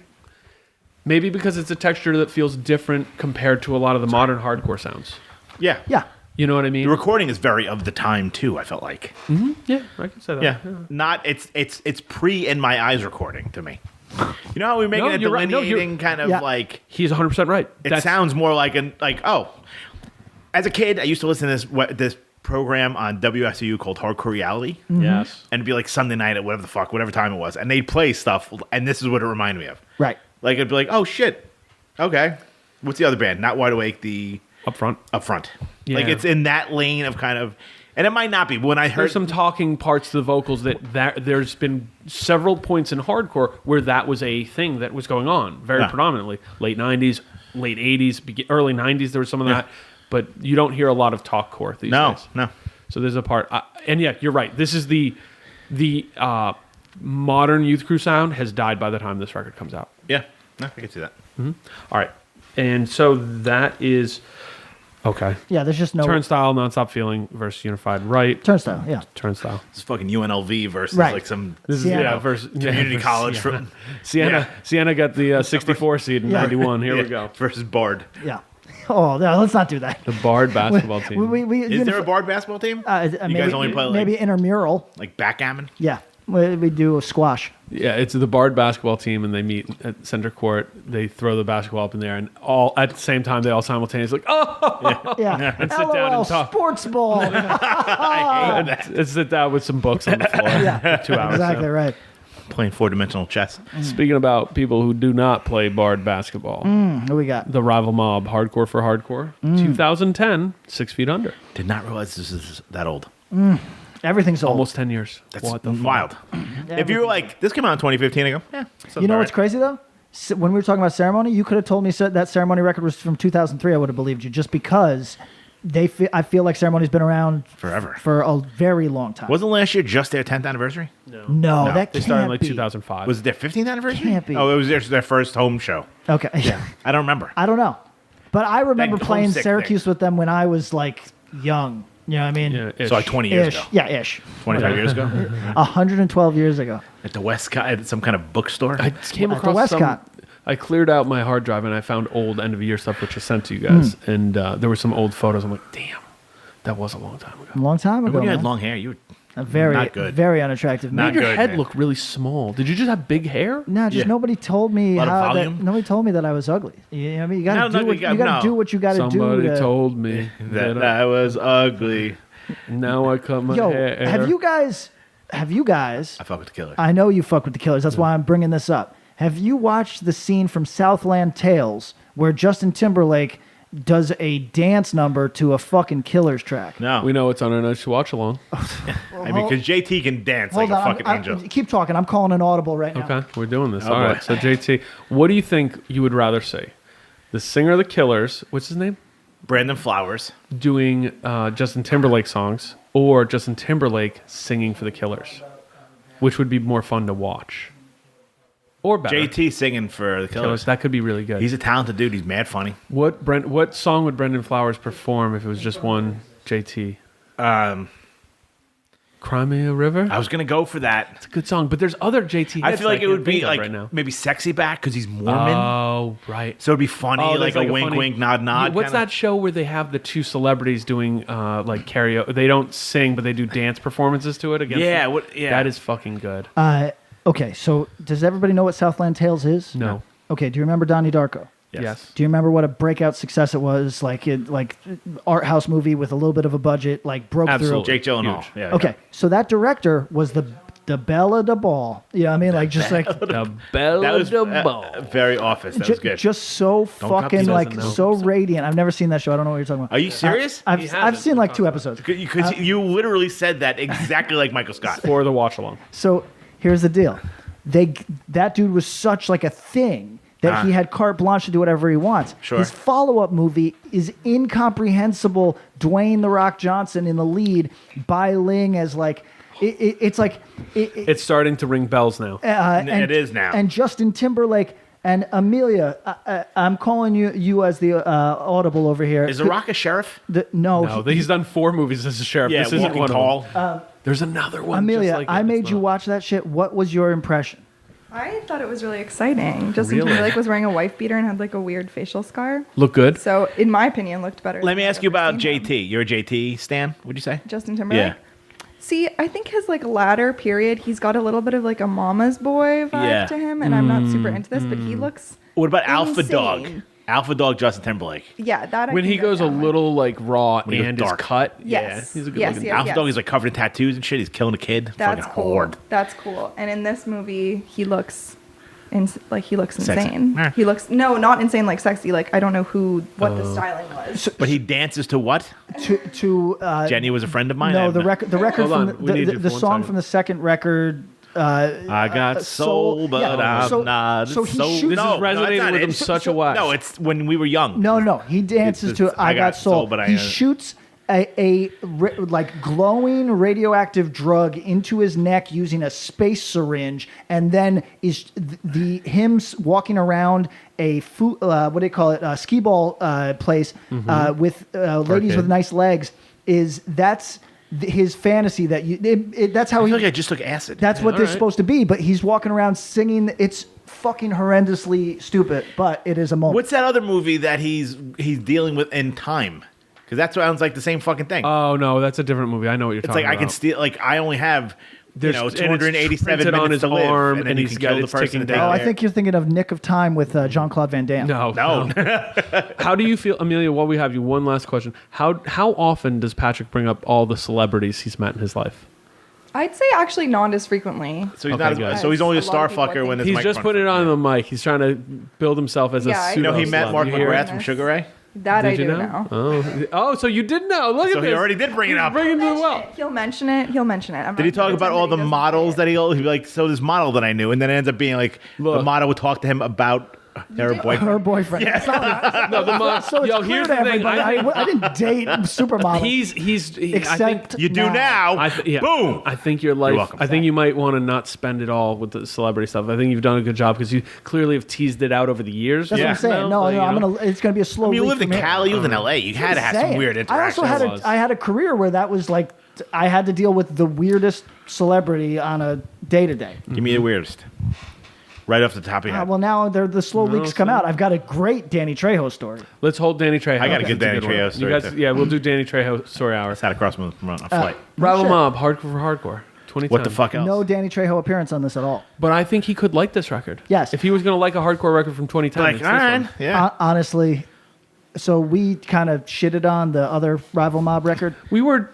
maybe because it's a texture that feels different compared to a lot of the modern hardcore sounds. Yeah. Yeah. You know what I mean? The recording is very of the time too, I felt like. Mm-hmm. Yeah, I can say that. Yeah. Not it's pre In My Eyes recording to me. You know how we're making a delineating kind of like he's 100% right. It sounds more like as a kid I used to listen to this program on WSU called Hardcore Reality. Mm-hmm. Yes. And it'd be like Sunday night at whatever time it was, and they'd play stuff, and this is what it reminded me of. Right. Like it'd be like, oh shit, okay, what's the other band? Not Wide Awake, the Up Front. Yeah. Like it's in that lane of kind of, and it might not be. But when I heard there's some talking parts to the vocals that there's been several points in hardcore where that was a thing that was going on very predominantly. Late 90s, late 80s, early 90s, there was some of that. But you don't hear a lot of talkcore these days. No. So there's a part, and you're right. This is the modern Youth Crew sound has died by the time this record comes out. Yeah, no, I can see that. Mm-hmm. All right, and so that is okay. Yeah, there's just no Turnstile, Nonstop Feeling versus Unified Right. Turnstile. Yeah. Turnstile. It's fucking UNLV versus like some this Sienna. Is versus community college from Sienna. Sienna got the 64 seed in 91. Here we go. Versus Bard. Yeah. Oh, no, let's not do that. The Bard basketball team. Is there a Bard basketball team? You guys only play maybe intramural. Like backgammon? Yeah. We do a squash. Yeah, it's the Bard basketball team, and they meet at center court. They throw the basketball up in there, and all at the same time, they all simultaneously Yeah. and sit down and talk. Sports ball. I hate that. And sit down with some books on the floor. Yeah. 2 hours. Exactly right. Playing 4-dimensional chess. Speaking about people who do not play Bard basketball, Who we got? the Rival Mob, Hardcore for Hardcore, 2010, 6 Feet Under. Did not realize this is that old. Everything's old. Almost 10 years. That's What the fuck? wild. If you were like, this came out in 2015, I go, yeah. You know what's crazy though? When we were talking about Ceremony, you could have told me that Ceremony record was from 2003. I would have believed you, just because I feel like Ceremony's been around forever, for a very long time. Wasn't last year just their 10th anniversary? No, that They can't started in like be. 2005. Was it their 15th anniversary? Can't be. Oh, it was their first home show. Okay. Yeah, I don't remember. I don't know, but I remember That playing homesick Syracuse thing. with them when I was like young. You know what I mean? Yeah, ish. So like 20 years Ish. ago. Yeah, ish. 25 years ago? 112 years ago. At the Westcott, at some kind of bookstore? I came At the across Westcott. I cleared out my hard drive and I found old end of year stuff, which I sent to you guys. And there were some old photos. I'm like, damn, that was a long time ago. A long time ago. when you had man. long hair, you were A very, not good. very unattractive man. Not Your good, head man. looked really small. Did you just have big hair? No, just Yeah. nobody told me Lot of how. volume? Nobody told me that I was ugly. You know what I mean? You gotta No, do no, what you you got- gotta no. do. What you gotta Somebody do. told me that I was ugly. Now I cut my Yo, hair. have you guys? I fuck with the Killers. I know you fuck with the Killers. That's why I'm bringing this up. Have you watched the scene from Southland Tales where Justin Timberlake does a dance number to a fucking Killers track? No. We know it's on our nice watch along. I mean, because JT can dance like Hold a on, fucking I'm- angel. keep talking. I'm calling an audible right now. Okay, we're doing this. Oh, All boy. right. So JT, what do you think you would rather see? The singer of the Killers, what's his name? Brandon Flowers. Doing Justin Timberlake songs, or Justin Timberlake singing for the Killers? Which would be more fun to watch? Or better? JT singing for the Killers. Killers. That could be really good. He's a talented dude. He's mad funny. What song would Brendan Flowers perform if it was just one JT? Cry Me a River? I was going to go for that. It's a good song, but there's other JT I hits feel like that it I would can't be think of like right now. maybe Sexy Back because he's Mormon. Oh, right. So it'd be funny, Oh, like there's a wink, funny- wink, nod, nod. What's kinda. that show where they have the two celebrities doing like karaoke? They don't sing, but they do dance performances to it against. Yeah, them? yeah. That is fucking good. Okay, so does everybody know what Southland Tales is? No. Okay, do you remember Donnie Darko? Yes. Do you remember what a breakout success it was? Like art house movie with a little bit of a budget, like broke Absolutely. through. Jake Gyllenhaal. Huge. Yeah, Okay, so that director was the Bella de Ball. You know what I mean? Like just like The Belle That was de Ball. very Office. That was good. just so Don't copy fucking those like and no. so radiant. I've never seen that show. I don't know what you're talking about. Are you serious? I've He hasn't. seen like 2 episodes. Because you literally said that exactly like Michael Scott. For the watch along. So here's the deal. That dude was such like a thing that he had carte blanche to do whatever he wants. Sure. His follow-up movie is incomprehensible. Dwayne the Rock Johnson in the lead, Bai Ling as like it's like It's starting to ring bells now. It is now. And Justin Timberlake and Amelia. I'm calling you as the audible over here. Is The Rock a sheriff? No, No, he's done 4 movies as a sheriff. Yeah, this isn't Walking one Tall. of them. There's another one. Amelia, just like it. I It's made you not. watch that shit. What was your impression? I thought it was really exciting. Justin Really? Timberlake was wearing a wife beater and had like a weird facial scar. Look good. So, in my opinion, looked better. Let than me I've ask you ever about seen him. JT. You're a JT stan, would you say? Justin Timberlake. Yeah. See, I think his like latter period, he's got a little bit of like a mama's boy vibe Yeah. to him, and I'm not super into this, but he looks. What about Alpha insane. Dog? Alpha Dog Justin Timberlake. Yeah, that. I When can he get goes a down with. little like raw When he goes and dark. is cut. Yes. Yeah, he's a good Yes, looking yes. dude. Alpha Dog is like covered in tattoos and shit. He's killing a kid. That's Fucking cool. horde. That's cool. And in this movie, he looks. He looks Sexy. insane. Yeah. He looks not insane like sexy. Like I don't know what Oh. the styling was. But he dances to what? To Jenny was a friend of mine. no, I the have record Hold from on, we need you the for one song second. from the second record. I got soul, but yeah. I'm So- not. so he soul. shoots- This is no, resonating that's not with it. him such a way. No, it's when we were young. No. He dances It's to "I Got Soul." but I- He shoots like glowing radioactive drug into his neck using a space syringe, and then is him walking around a what do you call it? Skee ball place with ladies Arcade. with nice legs. That's his fantasy that that's how I he. feel like I just took acid. That's what all they're right. supposed to be, but he's walking around singing. It's fucking horrendously stupid, but it is a moment. What's that other movie that he's dealing with in time? Because that sounds like the same fucking thing. Oh no, that's a different movie. I know what you're it's talking like about. I can steal. Like I only have, There's- and it's 287 printed minutes on his to live, arm, and then and you he's can got kill the it's person. ticking and down. take Oh, I their- think you're thinking of Nick of Time with Jean-Claude Van Damme. No. How do you feel, Amelia? While we have you, one last question. How often does Patrick bring up all the celebrities he's met in his life? I'd say actually not as frequently. So he's Okay, not. good. So he's only a A lot star of people fucker think- when his He's mic just runs putting it from on him. the mic. He's trying to build himself as Yeah, a I pseudo. You know, he met celeb. Mark You hear it? McGrath from Sugar Ray. That Did I you do know? know. Oh, so you did know. Look So at he this. already did bring it up. Bring it to the well. He'll mention it. He'll mention it. Did he talk about all the models that he'll be like? So this model that I knew, and then it ends up being like the Look. model would talk to him about her boyfriend. Her boyfriend. Yeah. It's not- No, the so it's yo, clear here's to the thing. everybody. I think I didn't date supermodels. he, I Except think, You do now. yeah, Boom. I think your life. welcome. I think you might want to not spend it all with the celebrity stuff. I think you've done a good job because you clearly have teased it out over the years. That's what Yeah. I'm saying. No, Like, no, you I'm know? gonna. It's gonna be a slow. I mean, you leak lived in from here. Cali, you lived in LA. You had to have some Saying. weird interactions. I also was. had a career where that was like I had to deal with the weirdest celebrity on a day to day. Give me the weirdest. Right off the top of your head. Well, now the slow leaks come out. I've got a great Danny Trejo story. Let's hold Danny Trejo. I got a good That's Danny one. Trejo story, You guys, too. yeah, we'll do Danny Trejo story hour. Sat across from him on a flight. Rival shit. Mob, hardcore for hardcore. 2010. What the fuck else? No Danny Trejo appearance on this at all. But I think he could like this record. Yes. If he was going to like a hardcore record from 2010, Like, it's all this right, one. yeah. Honestly, so we kind of shitted on the other Rival Mob record. We weren't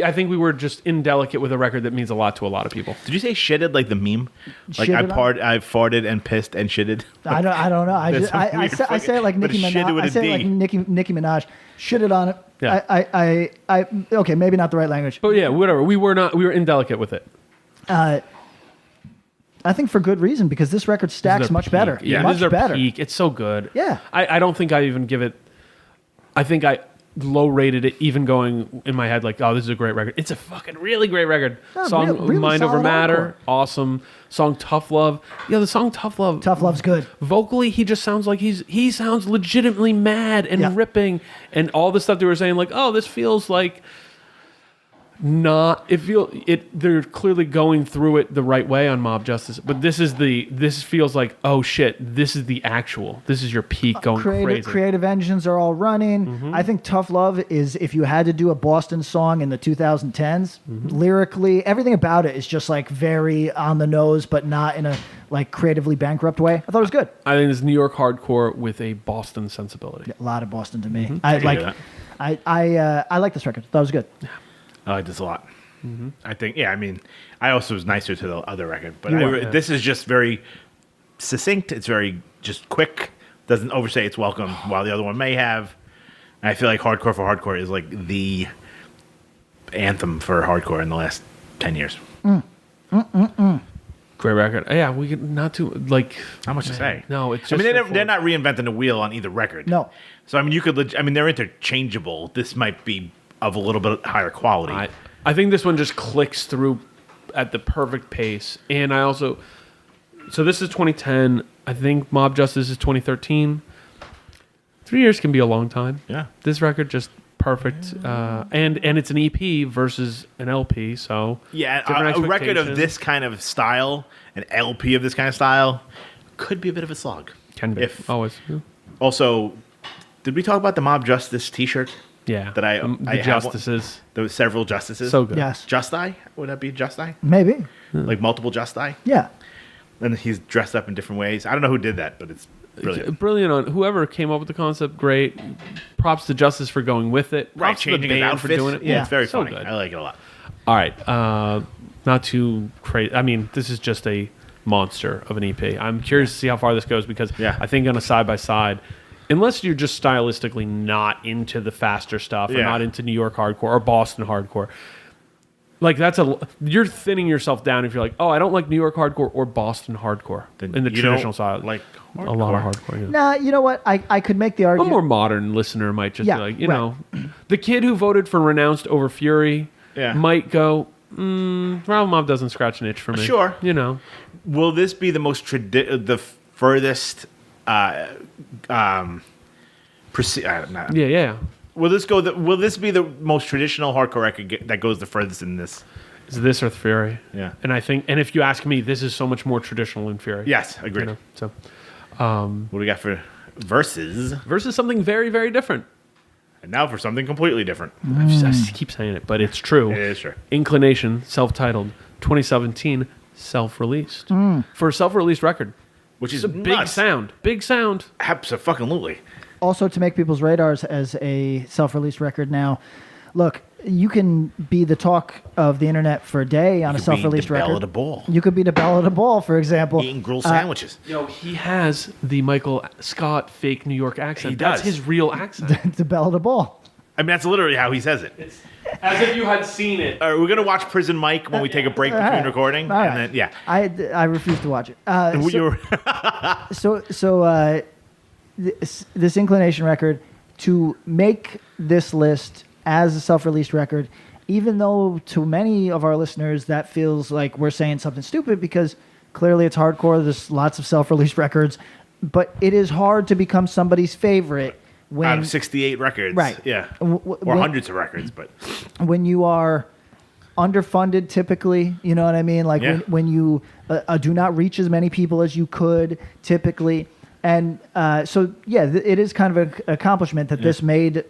I think we were just indelicate with a record that means a lot to a lot of people. Did you say shitted like the meme? Like Shitted on? I farted and pissed and shitted. I don't know. That's a I weird say it like but Nicki it's shitted Minaj. with I a say it D. like Nicki Minaj. Shitted on it. Yeah. I okay, maybe not the right language. But yeah, whatever. We were indelicate with it. I think for good reason because this record This is stacks their much peak. better. Yeah, this much is their better. peak. It's so good. Yeah. I don't think I even give it. I think I low rated it, even going in my head like, oh, this is a great record. It's a fucking really great record. No, Song really Mind Over solid Matter, hardcore. awesome. Song Tough Love. Yeah, the song Tough Love. Tough Love's good. Vocally, he just sounds like he sounds legitimately mad and Yeah. ripping, and all the stuff they were saying like, oh, this feels like. They're clearly going through it the right way on Mob Justice, but this feels like, oh shit, this is the actual, this is your peak going crazy. Creative engines are all running. Mm-hmm. I think Tough Love is if you had to do a Boston song in the 2010s, Mm-hmm. lyrically, everything about it is just like very on the nose, but not in a like creatively bankrupt way. I thought it was good. I think it's New York hardcore with a Boston sensibility. A lot of Boston to me. Mm-hmm. I can like. do that. I like this record. That was good. I like this a lot. I think, yeah, I mean, I also was nicer to the other record, but You were, yeah. this is just very succinct. It's very just quick. Doesn't overstay its welcome, while the other one may have. And I feel like Hardcore for Hardcore is like the anthem for hardcore in the last 10 years. Great record. Yeah, we could not too like. Not much to say. No, it's I just. mean, so they're not reinventing the wheel on either record. No. So, I mean, you could, they're interchangeable. This might be of a little bit higher quality. I think this one just clicks through at the perfect pace, and I also. So this is 2010. I think Mob Justice is 2013. 3 years can be a long time. Yeah. This record just perfect, and it's an EP versus an LP, so Yeah, different a record of expectations. this kind of style, an LP of this kind of style, could be a bit of a slog. Can be If always. also, did we talk about the Mob Justice T-shirt? Yeah, That I the have one- Justices. There was several justices. So good. Yes. Just I? Would that be Just I? Maybe. Like multiple Just I? Yeah. And he's dressed up in different ways. I don't know who did that, but it's brilliant. Brilliant on whoever came up with the concept. Great. Props to Justice for going with it. Right, Props to the changing his band for outfits. doing it. Yeah, it's very so funny. good. I like it a lot. All right. Not too crazy. I mean, this is just a monster of an EP. I'm curious to see how far this goes because Yeah. I think on a side by side, unless you're just stylistically not into the faster stuff or Yeah. not into New York hardcore or Boston hardcore, like you're thinning yourself down if you're like, oh, I don't like New York hardcore or Boston hardcore Then in the you traditional don't side. like a lot of hardcore. hardcore. Yeah. Nah, you know what? I could make the A argument. more modern listener might just Yeah, be like, right. know, the kid who voted for Renounced over Fury Yeah. might go, Rival Mob doesn't scratch an itch for me. Sure. You know. Will this be the most the furthest? Yeah. Will this be the most traditional hardcore record that goes the furthest in this? It's this or Fury. Yeah. And I think, and if you ask me, this is so much more traditional than Fury. Yes, agreed. You know, so What do we got for verses? versus something very, very different. And now for something completely different. I just keep saying it, but it's true. It is true. Inclination, self-titled, 2017, self-released. For a self-released record. Which is It's a big nuts. sound. Big sound. Absolutely. Also to make people's radars as a self-released record now. Look, you can be the talk of the internet for a day on a You could be self-released the belle record. of the ball. You could be the belle of the ball, for example. Eating grilled sandwiches. Yo, he has the Michael Scott fake New York accent. He That's does. his real accent. The belle of the ball. I mean, that's literally how he says it. It's as if you had seen it. All right, we're gonna watch Prison Mike when we take a break between right. recording, All and right. then yeah. I refuse to watch it. This Inclination record, to make this list as a self-released record, even though to many of our listeners that feels like we're saying something stupid because clearly it's hardcore. There's lots of self-released records, but it is hard to become somebody's favorite when Out of 68 records, Right. Yeah, W- or when- hundreds of records, but when you are underfunded typically, you know what I mean? Like Yeah. when you do not reach as many people as you could typically. And it is kind of an accomplishment that this made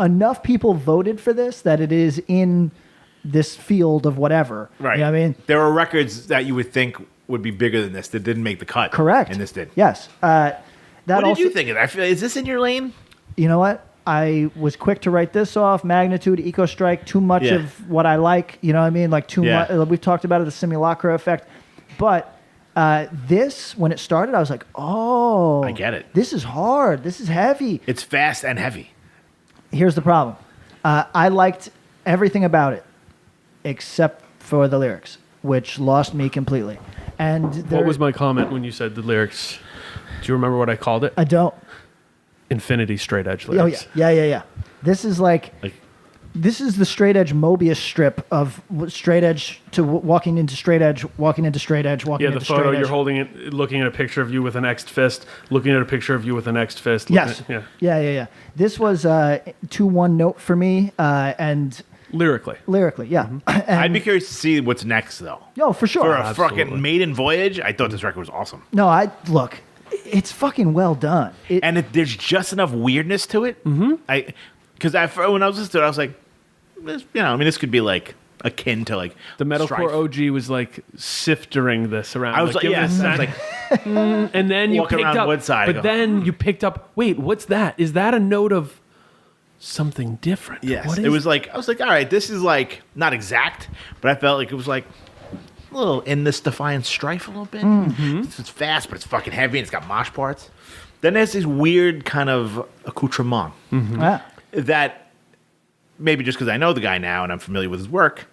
enough people voted for this that it is in this field of whatever. right. You know what I mean? There are records that you would think would be bigger than this that didn't make the cut. Correct. And this did. Yes. That What also, did you think of that? I feel, is this in your lane? You know what? I was quick to write this off. Magnitude, Eco Strike, too much Yeah. of what I like. You know what I mean? Like too Yeah. much. We've talked about it, the simulacra effect. But this, when it started, I was like, oh, I get it. This is hard. This is heavy. It's fast and heavy. Here's the problem. I liked everything about it except for the lyrics, which lost me completely. And What was my comment when you said the lyrics? Do you remember what I called it? I don't. Infinity straight edge Oh lyrics. yeah. This is like this is the straight edge Mobius strip of straight edge to walking into straight edge, walking into straight edge, walking Yeah, into the straight photo edge. you're holding it, looking at a picture of you with an X'd fist, looking at a picture of you with an X'd fist. Yes. looking at- Yeah. This was 2-1 note for me, and Lyrically. lyrically, yeah. I'd be curious to see what's next, though. No, for sure. For a Absolutely. fucking maiden voyage, I thought this record was awesome. No, look. It's fucking well done. There's just enough weirdness to it. Mm-hmm. Because when I was listening to it, I was like, this could be like akin to like The metalcore Strife. OG was like sifting this around. I was like, giving yeah, it a I was sense. like, and then you walking picked around up, Woodside, I but go, then you picked up. Wait, what's that? Is that a note of something different? yes. What It is was like, I was like, all right, this is like not exact, but I felt like it was like a little in this Defiant Strife a little bit. Mm-hmm. It's fast, but it's fucking heavy and it's got mosh parts. Then there's these weird kind of accoutrement Yeah. that maybe just because I know the guy now and I'm familiar with his work,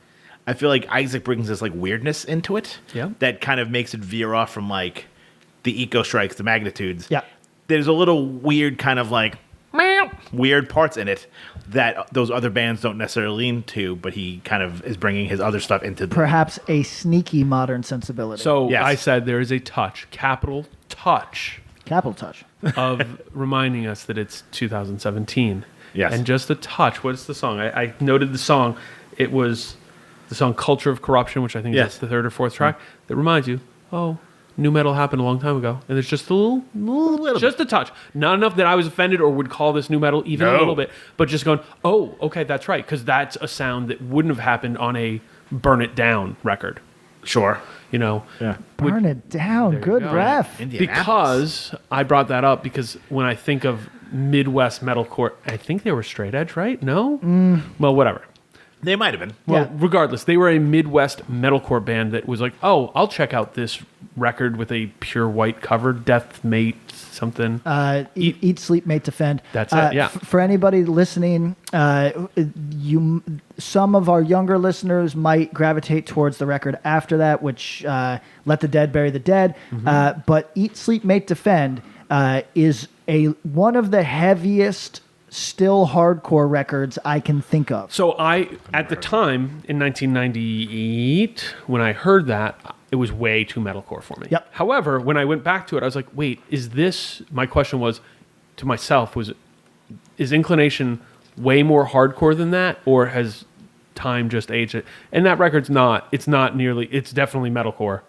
I feel like Isaac brings this like weirdness into it. Yeah. That kind of makes it veer off from like the eco strikes, the magnitudes. Yeah. There's a little weird kind of like meow, weird parts in it that those other bands don't necessarily lean to, but he kind of is bringing his other stuff into the Perhaps a sneaky modern sensibility. So Yes. I said there is a touch, capital touch, capital touch. of reminding us that it's 2017. Yes. And just a touch. What's the song? I noted the song. It was the song Culture of Corruption, which I think Yes. is the third or fourth track, that reminds you, oh, new metal happened a long time ago. And there's just a little just a touch. Not enough that I was offended or would call this new metal even a No. little bit, but just going, oh, okay, that's right. Because that's a sound that wouldn't have happened on a Burn It Down record. Sure. You know, Yeah. Burn it down. There you Good go. ref. Indianapolis. Because I brought that up because when I think of Midwest metalcore, I think they were straight edge, right? No? Well, whatever. They might have been. Well, Yeah. regardless, they were a Midwest metalcore band that was like, oh, I'll check out this record with a pure white cover, Death Mate something. Eat, sleep, mate, defend. That's it, yeah. For anybody listening, some of our younger listeners might gravitate towards the record after that, which Let the Dead Bury the Dead. But Eat, Sleep, Mate, Defend is one of the heaviest still hardcore records I can think of. So at the time, in 1998, when I heard that, it was way too metalcore for me. Yep. However, when I went back to it, I was like, wait, my question was to myself is Inclination way more hardcore than that, or has time just aged it? And that record's it's definitely metalcore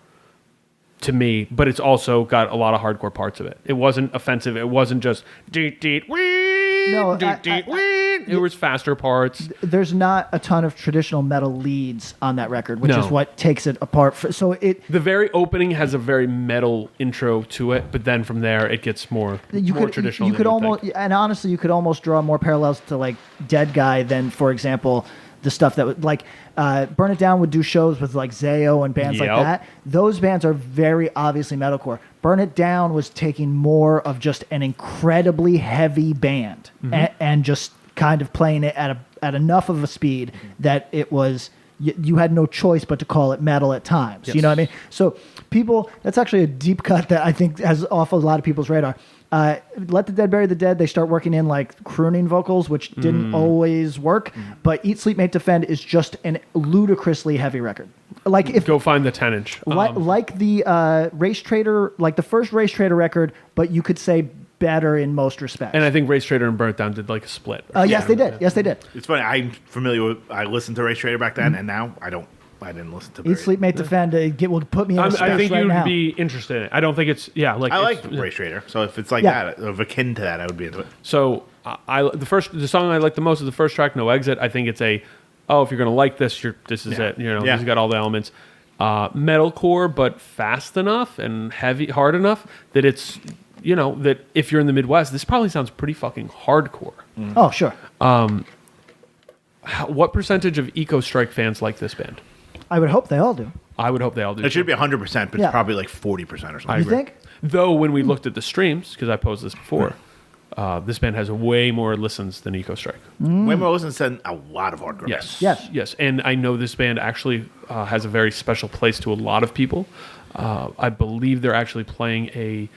to me, but it's also got a lot of hardcore parts of it. It wasn't offensive. It wasn't just deet deet wee. No, deet deet wee. It was faster parts. There's not a ton of traditional metal leads on that record, which No. is what takes it apart. The very opening has a very metal intro to it, but then from there it gets more traditional. You than could you'd almost, think. and honestly, you could almost draw more parallels to like Dead Guy than, for example, the stuff that would like Burn It Down would do shows with like Zayo and bands like Yep. that. Those bands are very obviously metalcore. Burn It Down was taking more of just an incredibly heavy band and just kind of playing it at enough of a speed that it was you had no choice but to call it metal at times. You know what I mean? So people, that's actually a deep cut that I think has off a lot of people's radar. Let the Dead Bury the Dead, they start working in like crooning vocals, which didn't always work. But Eat, Sleep, Mate, Defend is just an ludicrously heavy record. Like if Go find the 10-inch. like the Race Trader, like the first Race Trader record, but you could say better in most respects. And I think Race Trader and Burnt Down did like a split. Yes, they did. Yes, they did. It's funny. I'm familiar with. I listened to Race Trader back then, and now I don't. I didn't listen to. Eat, Sleep, Mate, Defend will put me in a space I think right you'd now. be interested in it. I don't think it's like I it's- like Race Trader, so if it's like Yeah. that, of akin to that, I would be into it. So the song I like the most is the first track, No Exit. I think it's if you're gonna like this, this is it. You know, Yeah. this has got all the elements. Metalcore, but fast enough and hard enough that it's that if you're in the Midwest, this probably sounds pretty fucking hardcore. Oh, sure. What percentage of Eco Strike fans like this band? I would hope they all do. I would hope they all do. It should be 100%, but Yeah. it's probably like 40% or something. You think? Though when we looked at the streams, because I posed this before, this band has way more listens than Eco Strike. Way more listens than a lot of hardcore. Yes. Yes. Yes. And I know this band actually has a very special place to a lot of people. I believe they're actually playing a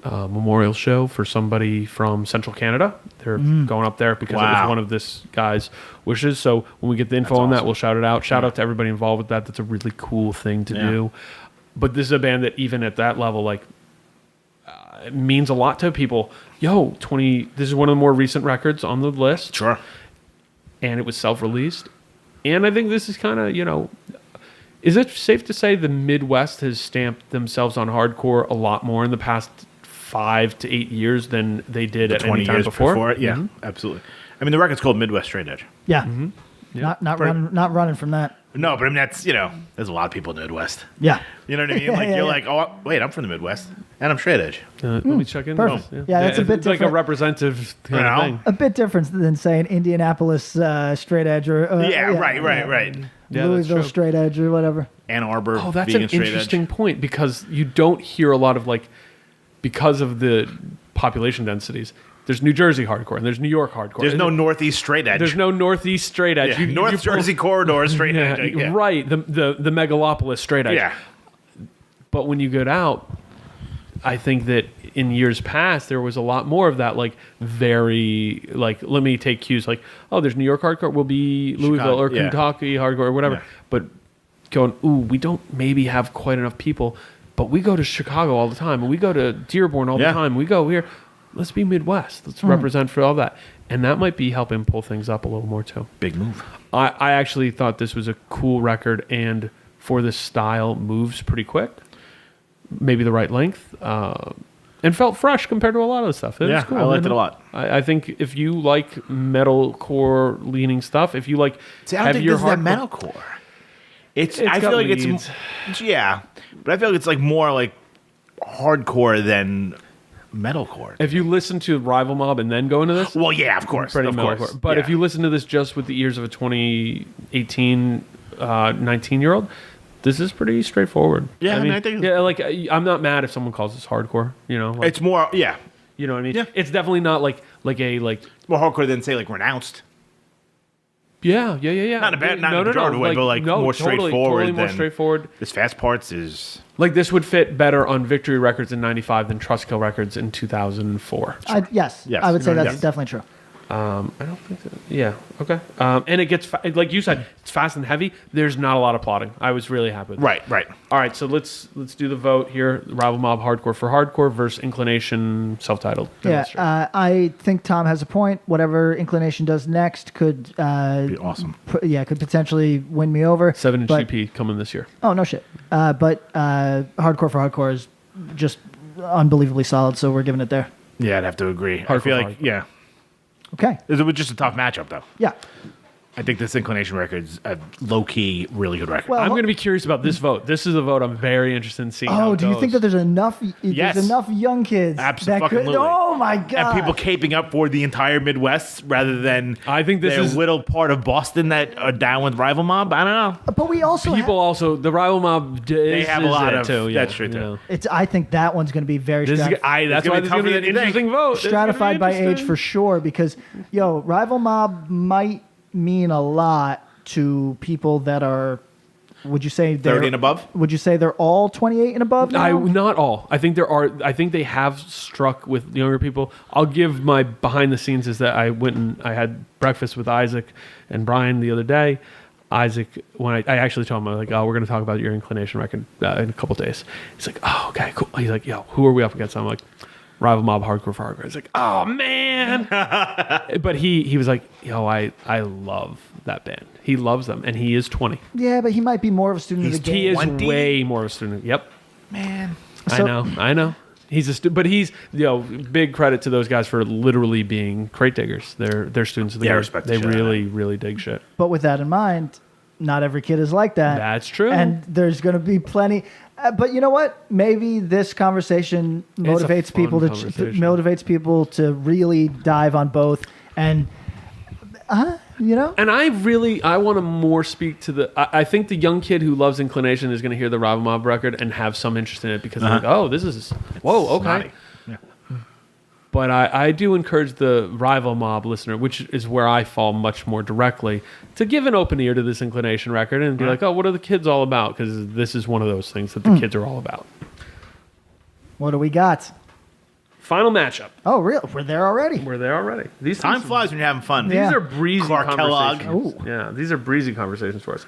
memorial show for somebody from Central Canada. They're going up there because it was Wow. one of this guy's wishes. So when we get the info on that, we'll shout it out. Shout out to everybody involved with that. That's a really cool thing to do. But this is a band that even at that level, like, it means a lot to people. This is one of the more recent records on the list. Sure. And it was self-released. And I think this is kind of, is it safe to say the Midwest has stamped themselves on hardcore a lot more in the past 5 to 8 years than they did at 20 any time years before? it? Yeah, absolutely. I mean, the record's called Midwest Straight Edge. Yeah. Yeah. Not running from that. No, but I mean, that's, there's a lot of people in the Midwest. Yeah. You know what I mean? Like, Yeah, you're yeah. like, oh, wait, I'm from the Midwest, and I'm straight edge. Let me check in. Perfect. Yeah, that's a bit it's like a different. representative kind of thing. A bit different than saying Indianapolis straight edge or right. Yeah, that's Louisville true. straight edge or whatever. Ann Arbor, Oh, that's vegan an straight interesting edge. point because you don't hear a lot of because of the population densities. There's New Jersey hardcore and there's New York hardcore. There's no Northeast straight edge. There's no Northeast straight edge. Yeah, North you pull- Jersey corridor straight Yeah, edge. Yeah. right. The megalopolis straight edge. Yeah. But when you get out, I think that in years past there was a lot more of that, very let me take cues there's New York hardcore, will be Louisville or yeah. Kentucky hardcore or whatever. Yeah. But going, we don't maybe have quite enough people, but we go to Chicago all the time, and we go to Dearborn all the Yeah. time. We go here. Let's be Midwest. Let's represent for all that, and that might be helping pull things up a little more too. Big move. I actually thought this was a cool record, and for this style, moves pretty quick, maybe the right length, and felt fresh compared to a lot of the stuff. It was cool. I liked it a lot. I think if you like metalcore leaning stuff, if you like See, I don't think heavier this is that hardcore- metalcore. It's It's I got feel like leads. it's but I feel like it's more like hardcore than metalcore. If you listen to Rival Mob and then go into this, Well, yeah, of course, pretty of metalcore. course. But yeah. if you listen to this just with the ears of a 2018, 19-year-old, this is pretty straightforward. Yeah, I mean, I think- I'm not mad if someone calls this hardcore. it's more, you know what I mean. Yeah. It's definitely not like more hardcore than say Renounced. yeah. Not a bad, not no, in a pejorative way, but more straightforward. Totally more than straightforward. This Fast Parts is. Like this would fit better on Victory Records in '95 than Trustkill Records in 2004. Yes, Yes. I would say Yes. that's definitely true. I don't think that. Yeah. Okay. And it gets like you said, it's fast and heavy. There's not a lot of plotting. I was really happy with that. Right. All right. So let's do the vote here. Rival Mob Hardcore for Hardcore versus Inclination self-titled. Yeah, I think Tom has a point. Whatever Inclination does next could Be awesome. could potentially win me over. 7-inch but- CP coming this year. Oh no shit. But Hardcore for Hardcore is just unbelievably solid, so we're giving it there. Yeah, I'd have to agree. I Hard feel for like, hardcore. yeah. Okay. It was just a tough matchup, though. Yeah. I think this Inclination record's a low key, really good record. Well, I'm going to be curious about this vote. This is a vote I'm very interested in seeing. how Oh, it do you goes. think that there's enough? Yes. There's enough young kids that could. Absolutely. Oh my god! and people caping up for the entire Midwest rather than I think this their is- little part of Boston that are down with Rival Mob. I don't know. But we also People also the rival mob. They have a lot of too. Yeah, that's true you too. know. It's. I think that one's going to be very This is, that's gonna why be this is going to be tougher an than you think. interesting vote. It's gonna be stratified by age interesting. for sure. Because Rival Mob might mean a lot to people that are. Would you say 30 and above? Would you say they're all 28 and above now? Not all. I think there are. I think they have struck with younger people. I'll give my behind the scenes is that I went and I had breakfast with Isaac and Brian the other day. Isaac, when I actually told him, I was like, oh, we're going to talk about your Inclination record in a couple days. He's like, oh, okay, cool. He's like, yo, who are we up against? I'm like, Rival Mob, Hardcore for Hardcore. He's like, oh man. But he was like, yo, I love that band. He loves them, and he is 20. Yeah, but he might be more of a student of the game. He is 20? way more of a student. Yep. Man. So- I know. He's but he's big credit to those guys for literally being crate diggers. They're students of the Yeah, I game. respect the They shit out of really dig shit. But with that in mind, not every kid is like that. That's true. And there's going to be plenty. But you know what? Maybe this conversation a motivates fun people to conversation. really dive on both. And And I want to more speak to the. I think the young kid who loves Inclination is going to hear the Rival Mob record and have some interest in it because they're like, oh, this is whoa, okay. Snotty. Yeah. But I do encourage the Rival Mob listener, which is where I fall much more directly, to give an open ear to this Inclination record and be like, oh, what are the kids all about? Because this is one of those things that the kids are all about. what do we got? Final matchup. Oh, real? We're there already. We're there already. These Time things- flies when you're having fun. These Yeah. are breezy Clark Kellogg. conversations. Yeah, these are breezy conversations for us.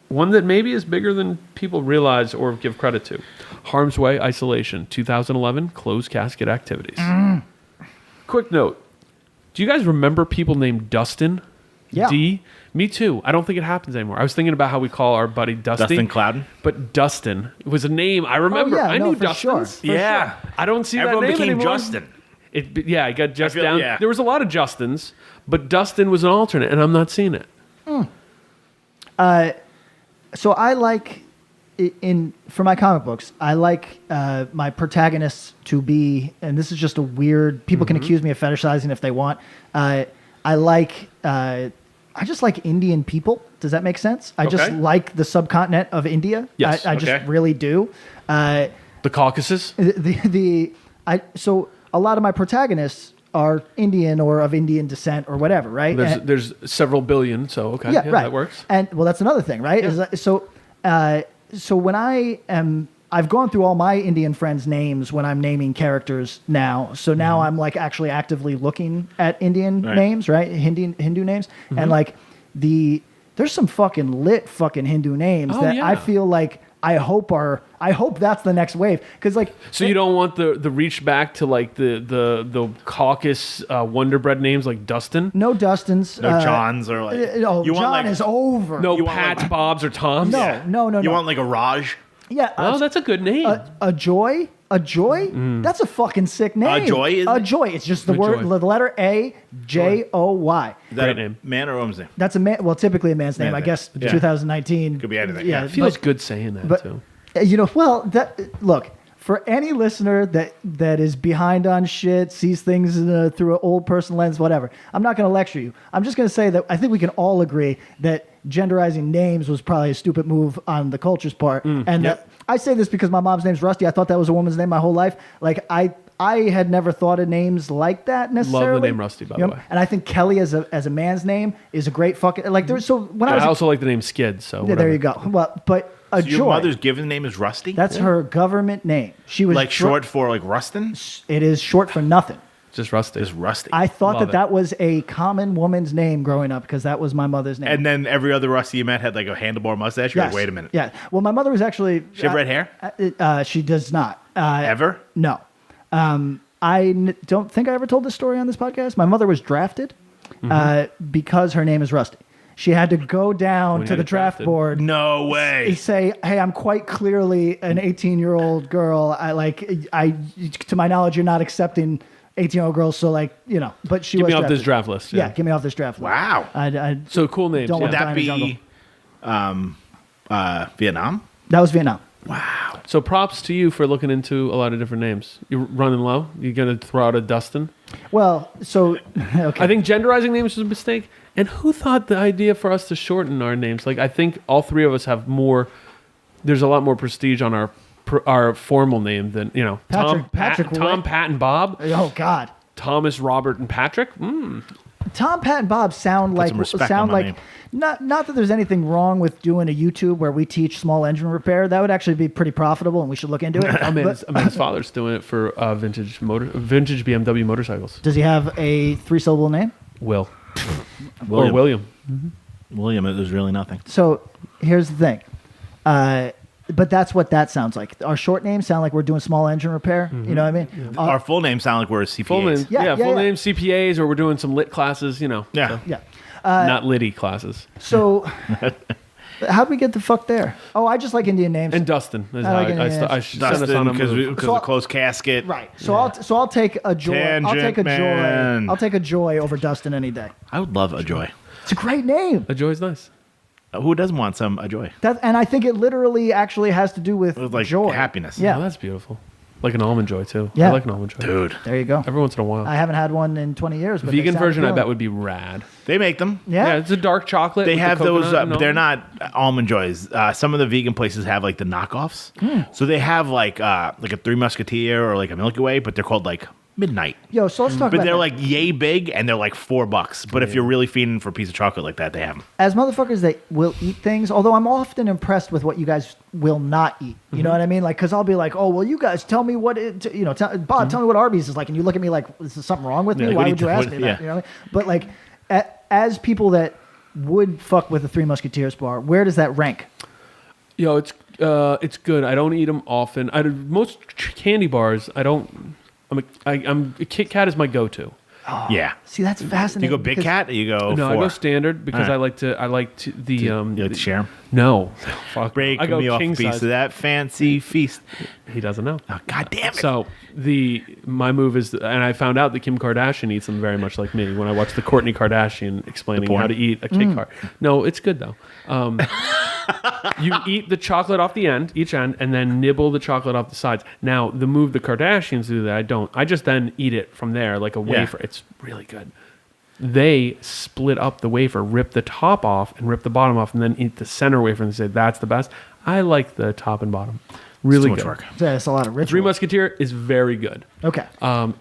One that maybe is bigger than people realize or give credit to. Harm's Way Isolation, 2011, closed casket activities. Quick note. Do you guys remember people named Dustin? Yeah. D? Me too. I don't think it happens anymore. I was thinking about how we call our buddy Dusty. Dustin Clouden. But Dustin was a name I remember. yeah, I no, knew for sure. Dustins. For Yeah. I don't see Everyone that name became anymore. Justin. It got just feel- down. yeah. There was a lot of Justins, but Dustin was an alternate, and I'm not seeing it. So I like for my comic books, I like my protagonists to be, and this is just a weird. People can accuse me of fetishizing if they want. I just like Indian people. Does that make sense? I just Okay. like the subcontinent of India. Yes, I just okay. really do. The Caucasus. So a lot of my protagonists are Indian or of Indian descent or whatever, right? And- There's several billion, so okay, yeah, right. that works. And well, that's another thing, right? Is that, so when I've gone through all my Indian friends' names when I'm naming characters now. So now I'm like actually actively looking at Indian Right. names, right? Hindu names, and like there's some fucking lit fucking Hindu names Oh, that yeah. I feel like I hope that's the next wave because like So you don't want the reach back to like the Caucasus Wonder Bread names like Dustin? no Dustins, No Johns or like. oh, you John want like is over. No You want, Pats, like- Bobs, or Toms? no. You want like a Raj? Yeah. Oh, that's a good name. A joy? That's a fucking sick name. Joy is- A joy. It's just the word, Joy. the letter A-J-O-Y. Is that Great a name. man or a woman's name? That's a man. Well, typically a man's name. Man's I name. guess Yeah. 2019 Could be anything, Yeah, yeah. It feels but- good saying that But too. well, look for any listener that is behind on shit, sees things through an old person lens, whatever. I'm not going to lecture you. I'm just going to say that I think we can all agree that genderizing names was probably a stupid move on the culture's part, and Yep. I say this because my mom's name's Rusty. I thought that was a woman's name my whole life. Like I had never thought of names like that necessarily. name Rusty, by the way. And I think Kelly as a man's name is a great fucking like. There's so when I was I also like the name Skid, so yeah, whatever. there you go. Well, but a So your joy. mother's given name is Rusty? That's her government name. She was like short for like Rustin? It is short for nothing. Just Rusty. Is Rusty. I thought Love it. that was a common woman's name growing up because that was my mother's name. And then every other Rusty you met had like a handlebar mustache. You're yes. like, wait a minute. Yeah. Well, my mother was actually. She have red hair? She does not. Ever? No. Don't think I ever told this story on this podcast. My mother was drafted because her name is Rusty. She had to go down When to you the get draft drafted. board. No and way. say, hey, I'm quite clearly an 18-year-old girl. To my knowledge, you're not accepting 18-year-old girls. So like, but she Get was me off this drafted. draft list. Yeah, get me off this draft list. Wow. I So cool names. Don't Would want yeah. to die that in the jungle. be Vietnam? That was Vietnam. Wow. So props to you for looking into a lot of different names. You're running low. You're gonna throw out a Dustin. Well, so okay. I think genderizing names was a mistake. And who thought the idea for us to shorten our names? Like I think all three of us have more. There's a lot more prestige on our formal name than Patrick Tom, White. Pat, and Bob. Oh God. Thomas, Robert, and Patrick. Tom, Pat, and Bob sound like some respect on my name. not that there's anything wrong with doing a YouTube where we teach small engine repair. That would actually be pretty profitable, and we should look into it. His father's doing it for vintage BMW motorcycles. Does he have a 3-syllable name? Will William. or William. William, it was really nothing. So here's the thing. But that's what that sounds like. Our short names sound like we're doing small engine repair. You know what I mean? Our full names sound like we're CPAs. Full name, Yeah, full yeah. name CPAs, or we're doing some lit classes. Yeah. Yeah. Not litty classes. So how'd we get the fuck there? Oh, I just like Indian names. And Dustin. Is I like how Indian names. I sent us Dustin, on a because move. So of closed casket. Right. So I'll take a joy. I'll take a Tangent Man. joy. I'll take a joy over Dustin any day. I would love a Joy. It's a great name. A joy's nice. Who doesn't want some a Joy? And I think it literally actually has to do with With like joy. happiness. Yeah. Oh, that's beautiful. Like an almond joy too. Yeah. I like an almond joy. Dude. There you go. Every once in a while. I haven't had one in 20 years. But Vegan they sound version, I appealing. bet, would be rad. They make them. Yeah. it's a dark chocolate. They with the have those, coconut and but they're almond. not almond joys. Some of the vegan places have like the knockoffs. So they have like a Three Musketeer or like a Milky Way, but they're called like Midnight. Yo, so let's talk But about they're that. like yay big and they're like $4. But if you're really feeding for a piece of chocolate like that, they have them. As motherfuckers that will eat things, although I'm often impressed with what you guys will not eat. You know what I mean? Like, because I'll be like, oh, well, you guys tell me what Bob, tell me what Arby's is like. And you look at me like, is there something wrong with me? like, Why what would do you you- ask what- me that? yeah. You know what I mean? But like, as people that would fuck with the Three Musketeers bar, where does that rank? Yo, it's good. I don't eat them often. Most candy bars, I don't. I'm Kit Kat is my go-to. Yeah. See, that's Do fascinating. you go Big because- Cat or you go No, 4? I go standard because Alright. I like to the You like to share 'em? No, fuck. Break I go me off a king piece size. of that fancy feast. He doesn't know. Oh, God damn it. So my move is, and I found out that Kim Kardashian eats them very much like me when I watched the Kourtney Kardashian explaining porn? how to eat a Kit Kat. No, it's good though. You eat the chocolate off each end, and then nibble the chocolate off the sides. Now, the move the Kardashians do that I don't. I just then eat it from there like a wafer. It's really good. They split up the wafer, rip the top off, and rip the bottom off, and then eat the center wafer and say that's the best. I like the top and bottom. Really Too much good. work. Yeah, it's a lot of ritual. Three Musketeer is very good. Okay.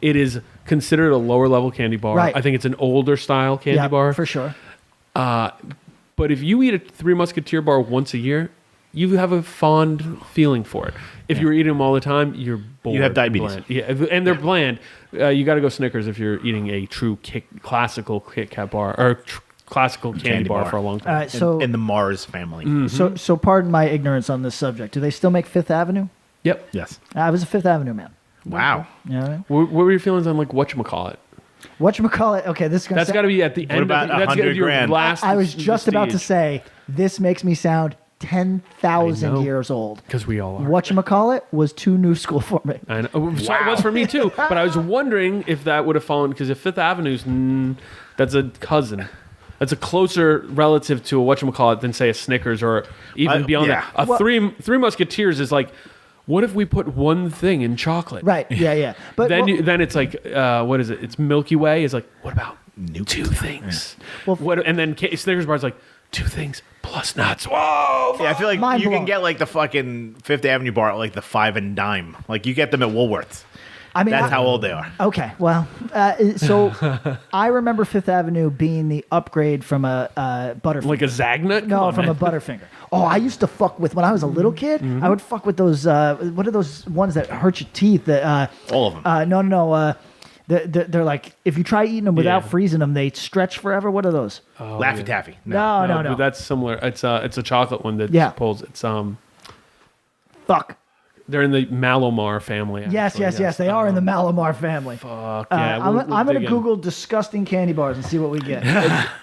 It is considered a lower level candy bar. Right. I think it's an older style candy Yeah, bar. for sure. But if you eat a Three Musketeer bar once a year, you have a fond feeling for it. If you're eating them all the time, you're bored. You have diabetes. Bland. Yeah, and they're bland. You got to go Snickers if you're eating a true classical Kit Kat bar or classical candy bar for a long All time. right. So, in the Mars family. so pardon my ignorance on this subject. Do they still make Fifth Avenue? Yep. Yes. I was a Fifth Avenue man. Wow. You know what I mean? What were your feelings on like whatchamacallit? Whatchamacallit? Okay, this is gonna That's got to be at the end. about of the, that's gotta 100 be your grand? last. I was just about to stage. say this makes me sound I 10,000 know. years old. Because we all are. Whatchamacallit was too new school for me. I know. So it was for me too. But I was wondering if that would have fallen because if Fifth Avenue's that's a cousin. That's a closer relative to a whatchamacallit than say a Snickers or even beyond yeah. that. Well- Three Musketeers is like, what if we put one thing in chocolate? Right? Yeah, yeah. But Then well, then it's like what is it? It's Milky Way. Is like what about Nuke. two things? Well, What and then Snickers bar is like two things plus nuts. Whoa! Yeah, I feel like Mind you blown. can get like the fucking Fifth Avenue bar at like the 5 and dime. Like you get them at Woolworths. I mean, That's how old they are. Okay, well, so I remember Fifth Avenue being the upgrade from a Butterfinger. Like a Zagnut? Come No, on, from man. a Butterfinger. Oh, I used to fuck with when I was a little kid. I would fuck with those. What are those ones that hurt your teeth? That All of them. no. They're like if you try eating them without Yeah. freezing them, they stretch forever. What are those? Laffy Taffy. No. But that's similar. It's a chocolate one that Yeah. pulls. It's Fuck. they're in the Malomar family. Yes. actually, They are in the Malamar family. Fuck yeah. I'm we'll going to dig in. Google disgusting candy bars and see what we get.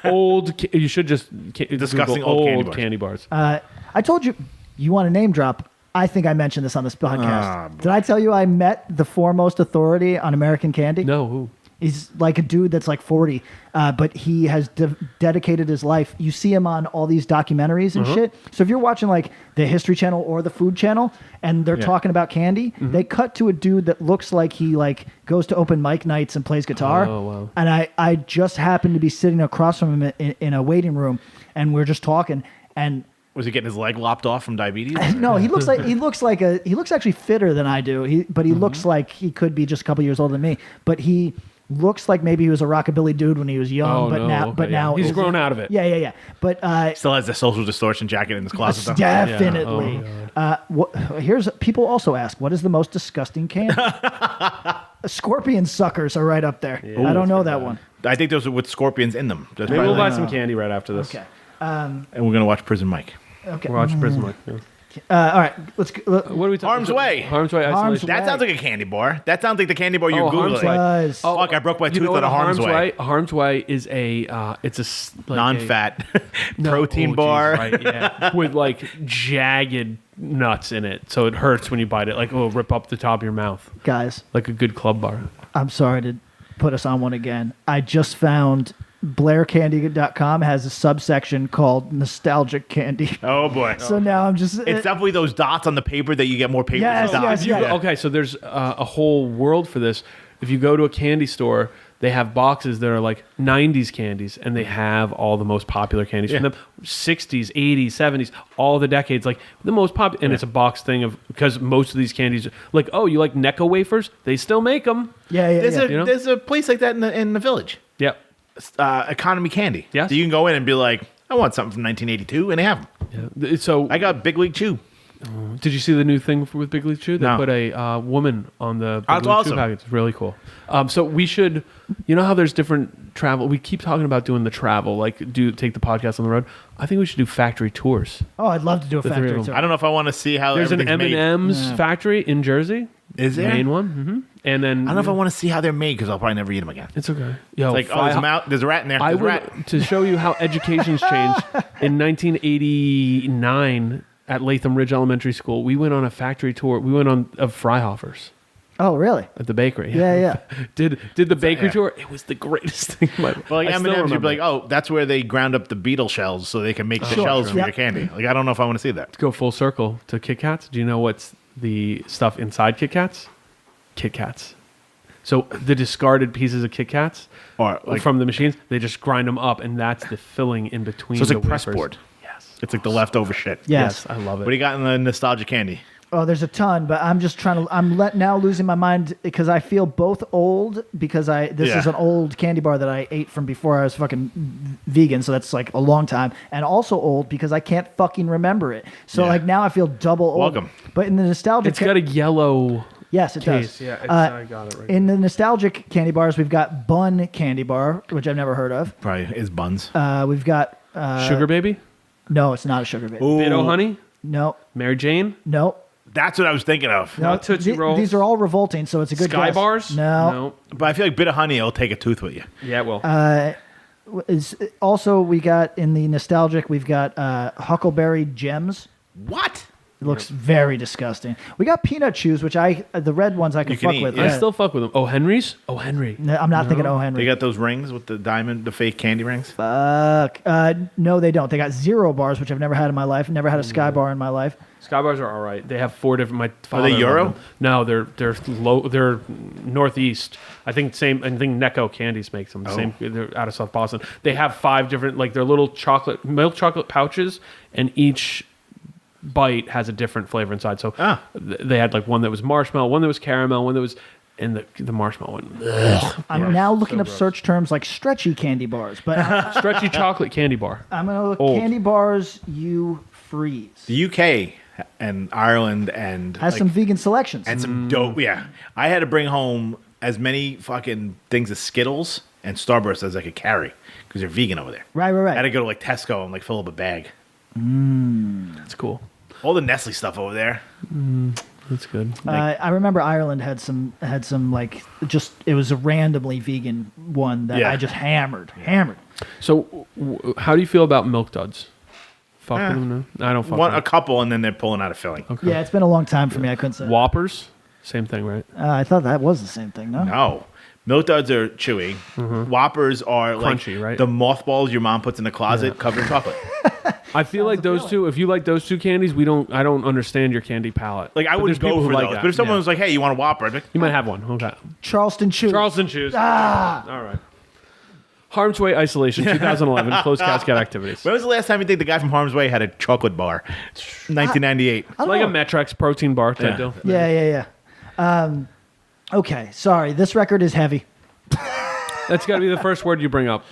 You should just Disgusting Google old candy old bars. candy bars. I told you, you want a name drop. I think I mentioned this on this podcast. Did I tell you I met the foremost authority on American candy? No, who? He's like a dude that's like 40, but he has dedicated his life. You see him on all these documentaries and shit. So if you're watching like the History Channel or the Food Channel and they're talking about candy, they cut to a dude that looks like he like goes to open mic nights and plays guitar. Oh, wow. And I just happened to be sitting across from him in a waiting room, and we're just talking. And Was he getting his leg lopped off from diabetes? no, he looks actually fitter than I do. But he looks like he could be just a couple years older than me. But he looks like maybe he was a rockabilly dude when he was young, now he's grown out of it. Yeah. But Still has the social distortion jacket in his closet, though. definitely. Yeah. Here's people also ask, what is the most disgusting candy? Scorpion suckers are right up there. I don't know that one. I think those are with scorpions in them. That's Maybe we'll probably buy some candy right after this. Okay. and we're going to watch Prison Mike. Okay. Watch Prison Mike. Yeah. All right. Let's. What are we talking? Harm's Way. Harm's Way. Isolation. That sounds like a candy bar. That sounds like the candy bar you're Oh, Harm's Googling. Way. Does. Oh, fuck, I broke my tooth on a Harm's Way. Harm's Way is a it's a like Non-fat No, protein oh, geez, bar. right, yeah. With like jagged nuts in it, so it hurts when you bite it. Like it'll rip up the top of your mouth, Guys, like a good club bar. I'm sorry to put us on one again. I just found BlairCandy.com has a subsection called nostalgic candy. Oh, boy. So now I'm just. It's definitely those dots on the paper that you get more paper Yes, than dots. yes, yes. Okay, so there's a whole world for this. If you go to a candy store, they have boxes that are like 90s candies, and they have all the most popular candies from them. 60s, 80s, 70s, all the decades, like the most popular. And it's a box thing of, because most of these candies, like, oh, you like Necco wafers? They still make them. Yeah. There's a place like that in the village. Yep. Economy candy. Yes. So you can go in and be like, I want something from 1982, and they have them. Yeah. So I got Big League Chew. did you see the new thing with Big League Chew? They No. put a woman on the Big That's League awesome. Chew package. It's really cool. So we should, you know how there's different travel. We keep talking about doing the travel, like take the podcast on the road. I think we should do factory tours. Oh, I'd love to do a The three factory of them. tour. I don't know if I want to see how There's an everything's made. M&M's factory in Jersey. Is there? Main one. Mm-hmm. And then I don't know if I want to see how they're made because I'll probably never eat them again. It's okay. Yo, It's like, there's a rat in there. I There's a would rat. to show you how education's changed. In 1989, at Latham Ridge Elementary School, we went on a factory tour. We went on of Freihofers Oh, really? at the bakery. Yeah. Did the bakery yeah. tour? It was the greatest thing. Well, like M&M's, you'd be like, oh, that's where they ground up the beetle shells so they can make the shells for Yep. your candy. Like, I don't know if I want to see that. Go full circle to Kit Kats. Do you know what's the stuff inside Kit Kats? Kit Kats. So the discarded pieces of Kit Kats Or like, from the machines, they just grind them up, and that's the filling in between. so it's the like press wafers. board. Yes. It's like the leftover shit. Yes. I love it. What do you got in the nostalgia candy? Oh, there's a ton, but I'm just trying to. I'm now losing my mind because I feel both old because this Yeah. is an old candy bar that I ate from before I was fucking vegan, so that's like a long time, and also old because I can't fucking remember it. So Yeah. like now I feel double old. Welcome. But in the nostalgic, It's got a yellow yes, it case. does. Yeah, I got it right. In the nostalgic candy bars, we've got Bun Candy Bar, which I've never heard of. Probably is buns. We've got Sugar Baby, no, it's not a sugar baby. Ooh, Bit-O Honey, No, Mary Jane, no. that's what I was thinking of. No, Tootsie Rolls. These are all revolting, so it's a good Sky guess. Bars. No. But I feel like Bit of Honey will take a tooth with you. Yeah, well, Also, we got in the nostalgic, we've got Huckleberry Gems. What? It looks very disgusting. We got Peanut Chews, which the red ones I can You can fuck eat, with. yeah. I still fuck with them. Oh, Henry's. Oh, Henry. No, I'm not thinking O. Henry. They got those rings with the diamond, the fake candy rings. Fuck. No, they don't. They got Zero Bars, which I've never had in my life. Never had a Sky Bar in my life. Sky Bars are all right. They have 4 different. My father they Euro? loved them. No, they're low. They're northeast. I think Necco Candies makes them. Same. They're out of South Boston. They have 5 different, like they're little milk chocolate pouches, and each bite has a different flavor inside. So they had like one that was marshmallow, one that was caramel, one that was, and the marshmallow one. Ugh, I'm now looking up search terms like stretchy candy bars, but stretchy chocolate candy bar. I'm gonna look Old. candy bars you freeze. The UK and Ireland and Has some vegan selections. and some dope. Yeah, I had to bring home as many fucking things as Skittles and Starburst as I could carry because they're vegan over there. Right. I had to go to like Tesco and like fill up a bag. That's cool. All the Nestle stuff over there. That's good. I remember Ireland had some like just it was a randomly vegan one that Yeah. I just hammered. So, how do you feel about Milk Duds? fuck with them? No, I don't fuck A with couple, and then they're pulling out of Philly. them. Okay. Yeah, it's been a long time for me. I couldn't say. Whoppers, same thing, right? I thought that was the same thing. No. No. Milk Duds are chewy. Whoppers are Crunchy, like right? the mothballs your mom puts in the closet covered in chocolate. I feel like those two. If you like those two candies, I don't understand your candy palette. Like I But wouldn't there's go people for who those. that. But if someone Yeah. was like, "Hey, you want a Whopper?" I'd be like, You might have one. Okay. Charleston Chew. Charleston Chews. All right. Harm's Way Isolation 2011 closed casket activities. when was the last time you think the guy from Harm's Way had a chocolate bar? 1998. I don't Like know. a Metrex protein bar type Yeah. deal. Yeah. Okay, sorry. This record is heavy. That's got to be the first word you bring up.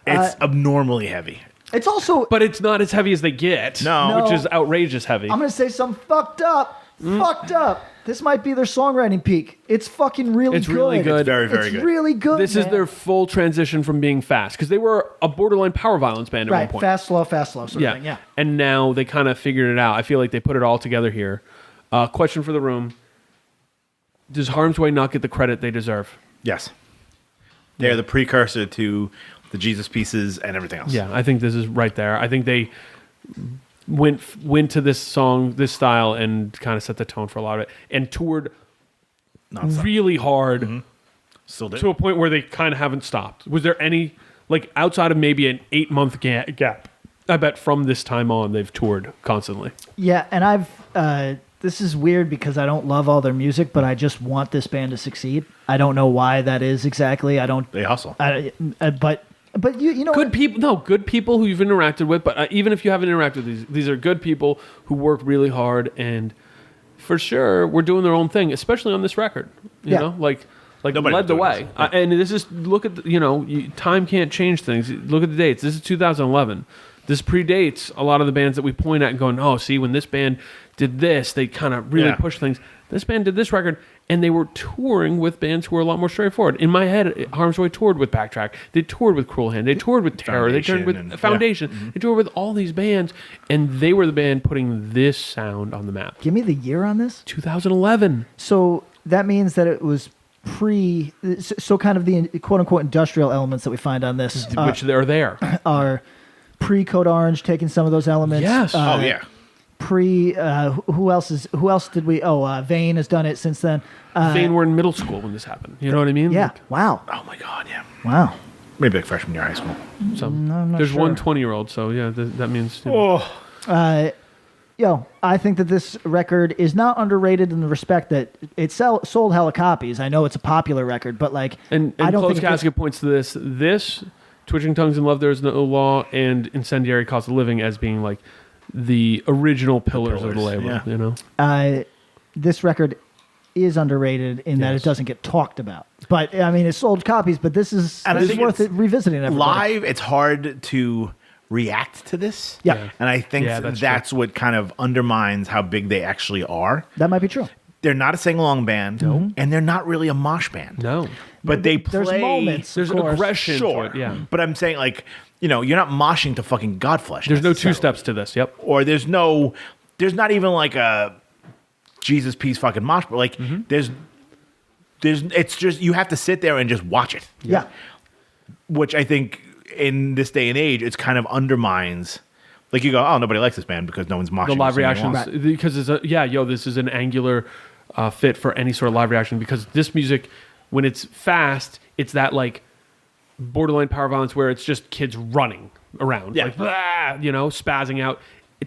It's abnormally heavy. It's also. But it's not as heavy as they get. No. Which is outrageous heavy. I'm gonna say something fucked up. Fucked up. This might be their songwriting peak. It's fucking really It's good. really good. It's very, very It's good. really good. This is man. their full transition from being fast. Because they were a borderline power violence band at one right. point. Fast, slow sort of thing. Yeah. And now they kind of figured it out. I feel like they put it all together here. Question for the room. Does Harm's Way not get the credit they deserve? Yes. They're the precursor to the Jesus Pieces and everything else. Yeah, I think this is right there. I think they went to this song, this style, and kind of set the tone for a lot of it, and toured Non-stop. really hard Still do. to a point where they kind of haven't stopped. Was there any, like, outside of maybe an 8-month gap? I bet from this time on they've toured constantly. Yeah, and I've. This is weird because I don't love all their music, but I just want this band to succeed. I don't know why that is exactly. I don't. They hustle. But you know Good people, no, good people who you've interacted with. But even if you haven't interacted with these are good people who work really hard, and for sure, we're doing their own thing, especially on this record. You Yeah. know, like Nobody led was the doing way. this. And this is look at time can't change things. Look at the dates. This is 2011. This predates a lot of the bands that we point at and going, oh, see, when this band did this, they kind of really Yeah. pushed things. This band did this record, and they were touring with bands who were a lot more straightforward. In my head, Harm's Way toured with Backtrack. They toured with Cruel Hand. They toured with Terror. They toured with Foundation and- Foundation. yeah. Mm-hmm. They toured with all these bands, and they were the band putting this sound on the map. Give me the year on this. 2011. So that means that it was pre. So kind of the quote unquote industrial elements that we find on this Which they're there. are pre Code Orange, taking some of those elements. Yes. Oh, yeah. Pre. Who else did we? Vane has done it since then. They were in middle school when this happened. You know what I mean? Yeah. Like, Wow. Oh, my God, yeah. Wow. Maybe like freshman year of high school. so I'm not there's sure. one 20-year-old, so yeah, that means. You know. I think that this record is not underrated in the respect that it sold hella copies. I know it's a popular record, but like, And I don't Closed think it gets- Casket points to this, Twitching Tongues and Love There's No Law, and Incendiary Cost of Living as being like the original pillars of the pillars, label. yeah. You know, this record is underrated in that Yes. it doesn't get talked about. But I mean, it sold copies. But this is And I think worth it's it revisiting. Everybody. Live, it's hard to react to this. Yeah. And I think Yeah, that's that's what kind of undermines how big they actually are. That might be true. They're not a sing-along band, and they're not really a mosh band. no, But they play... There's moments. there's of course. aggression. to Sure. it, yeah. But I'm saying, like, you're not moshing to fucking Godflesh. There's no two necessarily. steps to this. Yep. Or there's not even like a Jesus piece fucking mosh, but like there's it's just you have to sit there and just watch it. Yeah. Which I think in this day and age, it's kind of undermines. Like you go, oh, nobody likes this band because no one's moshing. The live singing reactions along. because it's this is an angular fit for any sort of live reaction because this music when it's fast it's that like borderline power violence where it's just kids running around Yeah. like spazzing out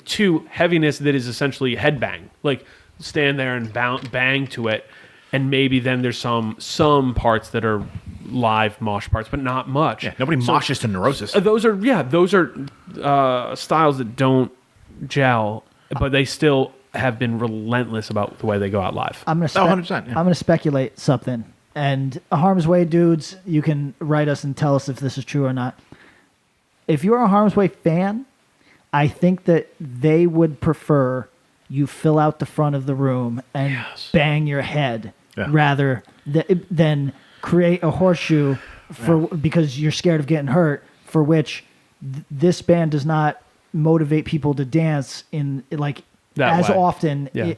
to heaviness that is essentially headbang like stand there and bang to it and maybe then there's some parts that are live mosh parts but not much. Yeah, nobody So- moshes to Neurosis. those are styles that don't gel, but they still have been relentless about the way they go out live. I'm gonna. 100%, yeah. I'm gonna speculate something. And Harm's Way dudes, you can write us and tell us if this is true or not. If you're a Harm's Way fan, I think that they would prefer you fill out the front of the room and Yes. bang your head Yeah. rather than create a horseshoe because you're scared of getting hurt. For which this band does not motivate people to dance in like That as way. often. Yeah.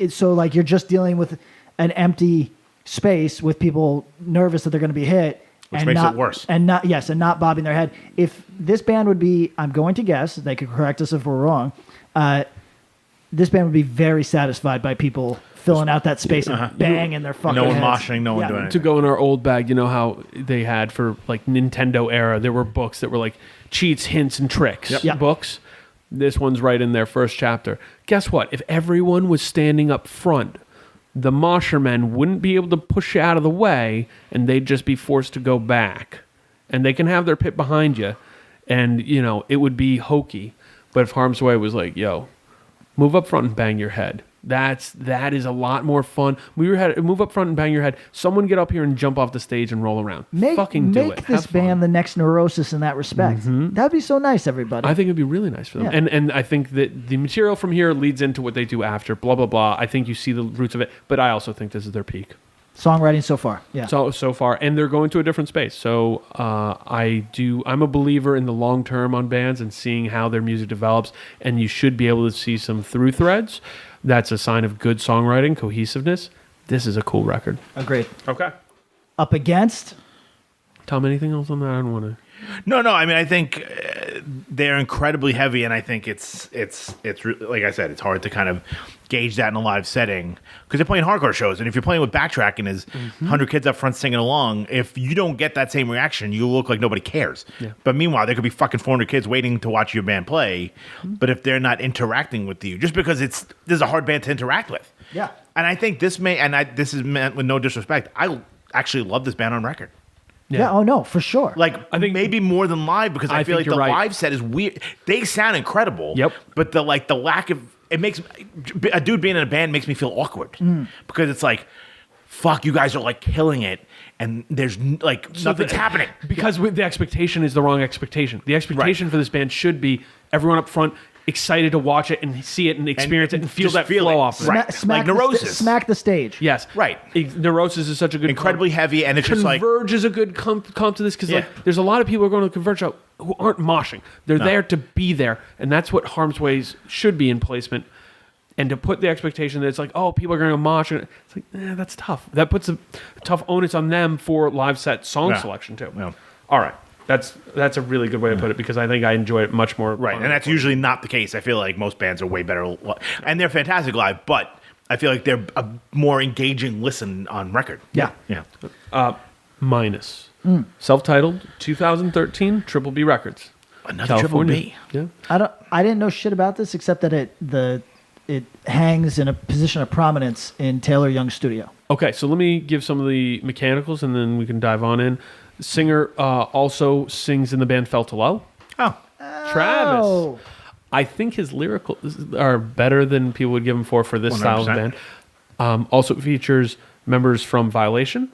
So like you're just dealing with an empty space with people nervous that they're going to be hit. Which makes it worse. And not bobbing their head. If this band would be, I'm going to guess, they could correct us if we're wrong, this band would be very satisfied by people filling out that space and banging their fucking No one heads. moshing, no one doing To anything. go in our old bag, you know how they had for like Nintendo era, there were books that were like cheats, hints, and tricks Yep. books. This one's right in their first chapter. Guess what? If everyone was standing up front, the moshermen wouldn't be able to push you out of the way, and they'd just be forced to go back. And they can have their pit behind you, and it would be hokey. But if Harm's Way was like, yo, move up front and bang your head. That is a lot more fun. Move up front and bang your head. Someone get up here and jump off the stage and roll around. Fucking do it. Make this Have fun. band the next Neurosis in that respect. That'd be so nice, everybody. I think it'd be really nice for them. Yeah. And I think that the material from here leads into what they do after, blah, blah, blah. I think you see the roots of it, but I also think this is their peak. Songwriting so far. Yeah. So far, and they're going to a different space. So I'm a believer in the long term on bands and seeing how their music develops, and you should be able to see some through threads. That's a sign of good songwriting, cohesiveness. This is a cool record. Agreed. Okay. Up against? Tom, anything else on that? I don't want to. No. I mean, I think they're incredibly heavy, and I think it's like I said, it's hard to kind of gauge that in a live setting because they're playing hardcore shows, and if you're playing with backtrack and there's 100 kids up front singing along, if you don't get that same reaction, you look like nobody cares. Yeah. But meanwhile, there could be fucking 400 kids waiting to watch your band play, but if they're not interacting with you, just because there's a hard band to interact with. Yeah. And I think this is meant with no disrespect. I actually love this band on record. Yeah. Oh, no, for sure. Like, I think maybe more than live because I feel think like the you're right. live set is weird. They sound incredible. Yep. But the lack of it makes a dude being in a band makes me feel awkward because it's like, fuck, you guys are like killing it, and there's nothing's happening. Because the expectation is the wrong expectation. The expectation for this band should be everyone up front excited to watch it and see it and experience it and feel just that feel flow it. off of it. Right. Like Neurosis. Smack the stage. Yes. Right. Neurosis is such a good Incredibly heavy, and it's just like Converge is a good comp to this because Yeah. there's a lot of people who are going to Converge show who aren't moshing. They're there to be there, and that's what Harm's Ways should be in placement. And to put the expectation that it's like, oh, people are going to mosh, and it's like, that's tough. That puts a tough onus on them for live set song selection too. Yeah. All right, that's a really good way to put it because I think I enjoy it much more. right, and that's usually not the case. I feel like most bands are way better, and they're fantastic live, but I feel like they're a more engaging listen on record. Yeah. Yeah. Minus. Self-titled 2013 Triple B Records. Another Triple B. Yeah. I didn't know shit about this except that it hangs in a position of prominence in Taylor Young's studio. Okay, so let me give some of the mechanicals and then we can dive on in. Singer also sings in the band Fell to Low. Oh. Travis. Oh. I think his lyricals are better than people would give him for this style of 100%. band. Also features members from Violation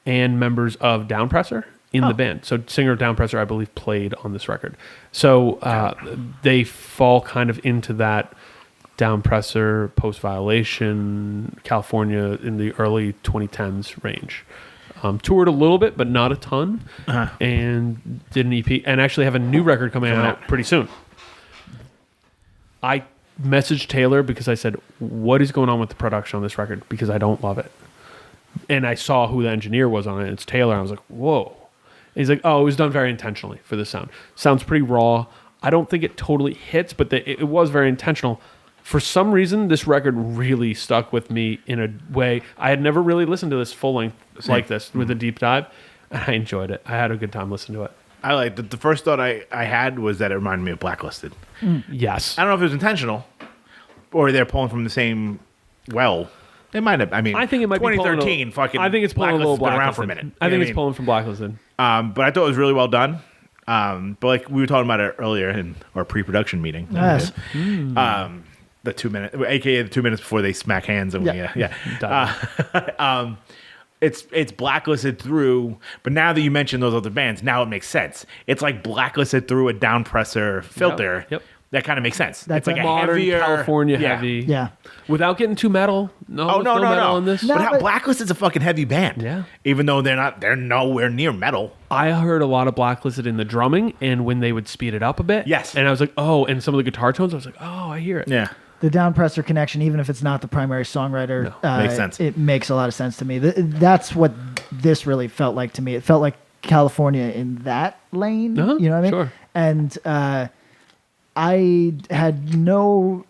and members of Downpresser in the band. So singer of Downpresser, I believe, played on this record. So they fall kind of into that Downpresser, post-Violation, California in the early 2010s range. Toured a little bit, but not a ton, and did an EP, and actually have a new record coming out pretty soon. I messaged Taylor because I said, what is going on with the production on this record? Because I don't love it. And I saw who the engineer was on it. It's Taylor. I was like, whoa. And he's like, oh, it was done very intentionally for this sound. Sounds pretty raw. I don't think it totally hits, but it was very intentional. For some reason, this record really stuck with me in a way. I had never really listened to this full length like this with a deep dive, and I enjoyed it. I had a good time listening to it. I like the first thought I had was that it reminded me of Blacklisted. Yes. I don't know if it was intentional or they're pulling from the same well. They might have. I mean, I think it might be 2013. Fucking. I think it's pulling a little Blacklisted's been around Blacklisted. for a minute. I You know think what it's pulling from Blacklisted. But I thought it was really well done. But like we were talking about it earlier in our pre-production meeting. Yes. The 2 minute, aka the 2 minutes before they smack hands and it's blacklisted through. But now that you mentioned those other bands, now it makes sense. It's like blacklisted through a downpresser filter. Yep. That kind of makes sense. That's it's like a Modern heavier California yeah. heavy. Yeah. Without getting too metal. No, No metal on this. No. But how but- Blacklisted's a fucking heavy band. Yeah. Even though they're nowhere near metal. I heard a lot of Blacklisted in the drumming and when they would speed it up a bit. Yes. And I was like, oh, and some of the guitar tones, I was like, oh, I hear it. Yeah. The downpresser connection, even if it's not the primary songwriter, Makes sense. It makes a lot of sense to me. That's what this really felt like to me. It felt like California in that lane. Uh-huh, You know what I mean? sure. And I had no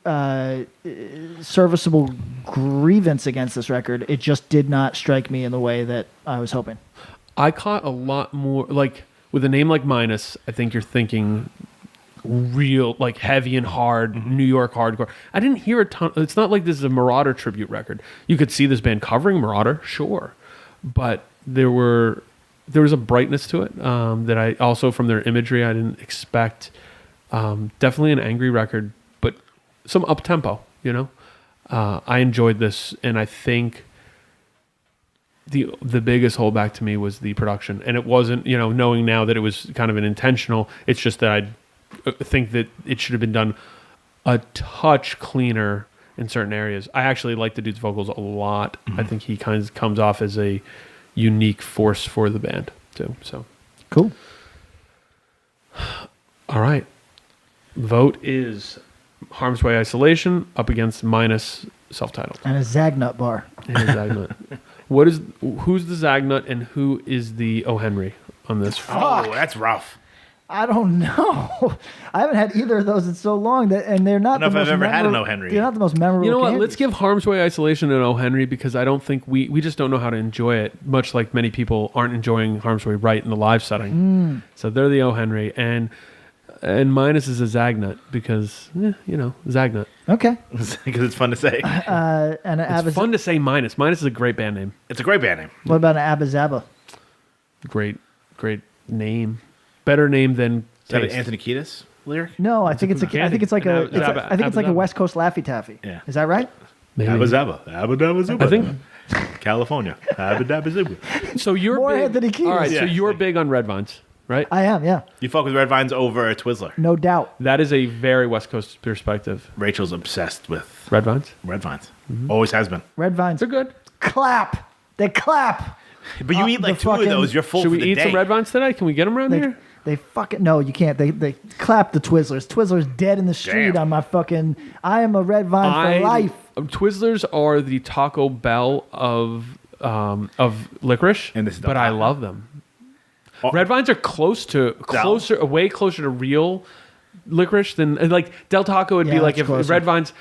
serviceable grievance against this record. It just did not strike me in the way that I was hoping. I caught a lot more, like, with a name like Minus, I think you're thinking real, like, heavy and hard, New York hardcore. I didn't hear a ton. It's not like this is a Marauder tribute record. You could see this band covering Marauder, sure. But there was a brightness to it that I also, from their imagery, I didn't expect. Definitely an angry record, but some up-tempo, you know? I enjoyed this, and I think the biggest holdback to me was the production. And it wasn't, you know, knowing now that it was kind of an intentional, it's just that I think that it should have been done a touch cleaner in certain areas. I actually like the dude's vocals a lot. I think he kind of comes off as a unique force for the band, too. So Cool. all right. Vote is Harm's Way Isolation up against Minus self-titled. And a Zagnut bar. And a Zagnut. Who's the Zagnut and who is the O. Henry on this? Oh, that's rough. I don't know. I haven't had either of those in so long and they're not. I don't know the if I've most ever had an memorable- O. Henry. They're not the most memorable. You know what? candies. Let's give Harm's Way Isolation an O. Henry because I don't think we just don't know how to enjoy it, much like many people aren't enjoying Harm's Way right in the live setting. So they're the O. Henry. And Minus is a Zagnut because, you know, Zagnut. Okay. Because it's fun to say. And an It's fun to say Minus. Minus is a great band name. It's a great band name. What about an Abba Zaba? Great name. Better name than Is that an taste. Anthony Kiedis lyric? No, I think it's a. candy. I think it's like An a. Abba Zaba. I think it's like a Abba Zaba. West Coast Laffy Taffy. Yeah. Is that right? Maybe. Abba Zaba. Abba Dabba Zuba. I think California. Abba Dabba Zuba. so. You're More big. Anthony Kiedis. All right, so Yeah. you're big on Red Vines, right? I am. Yeah. You fuck with Red Vines over Twizzler. No doubt. That is a very West Coast perspective. Rachel's obsessed with Red Vines. Red Vines. Always has been. Red Vines. They're good. Clap. They clap. But you eat like the two of fucking- those, you're full Should for we the eat day. some Red Vines today? Can we get them around They, here? they fucking no, you can't. They clap the Twizzlers. Twizzlers dead in the street Damn. on my fucking. I am a Red Vine for life. Twizzlers are the Taco Bell of licorice, And this is but I Taco. love them. Oh. Red Vines are way closer to real licorice than like Del Taco would Yeah, be like it's if closer. Red Vines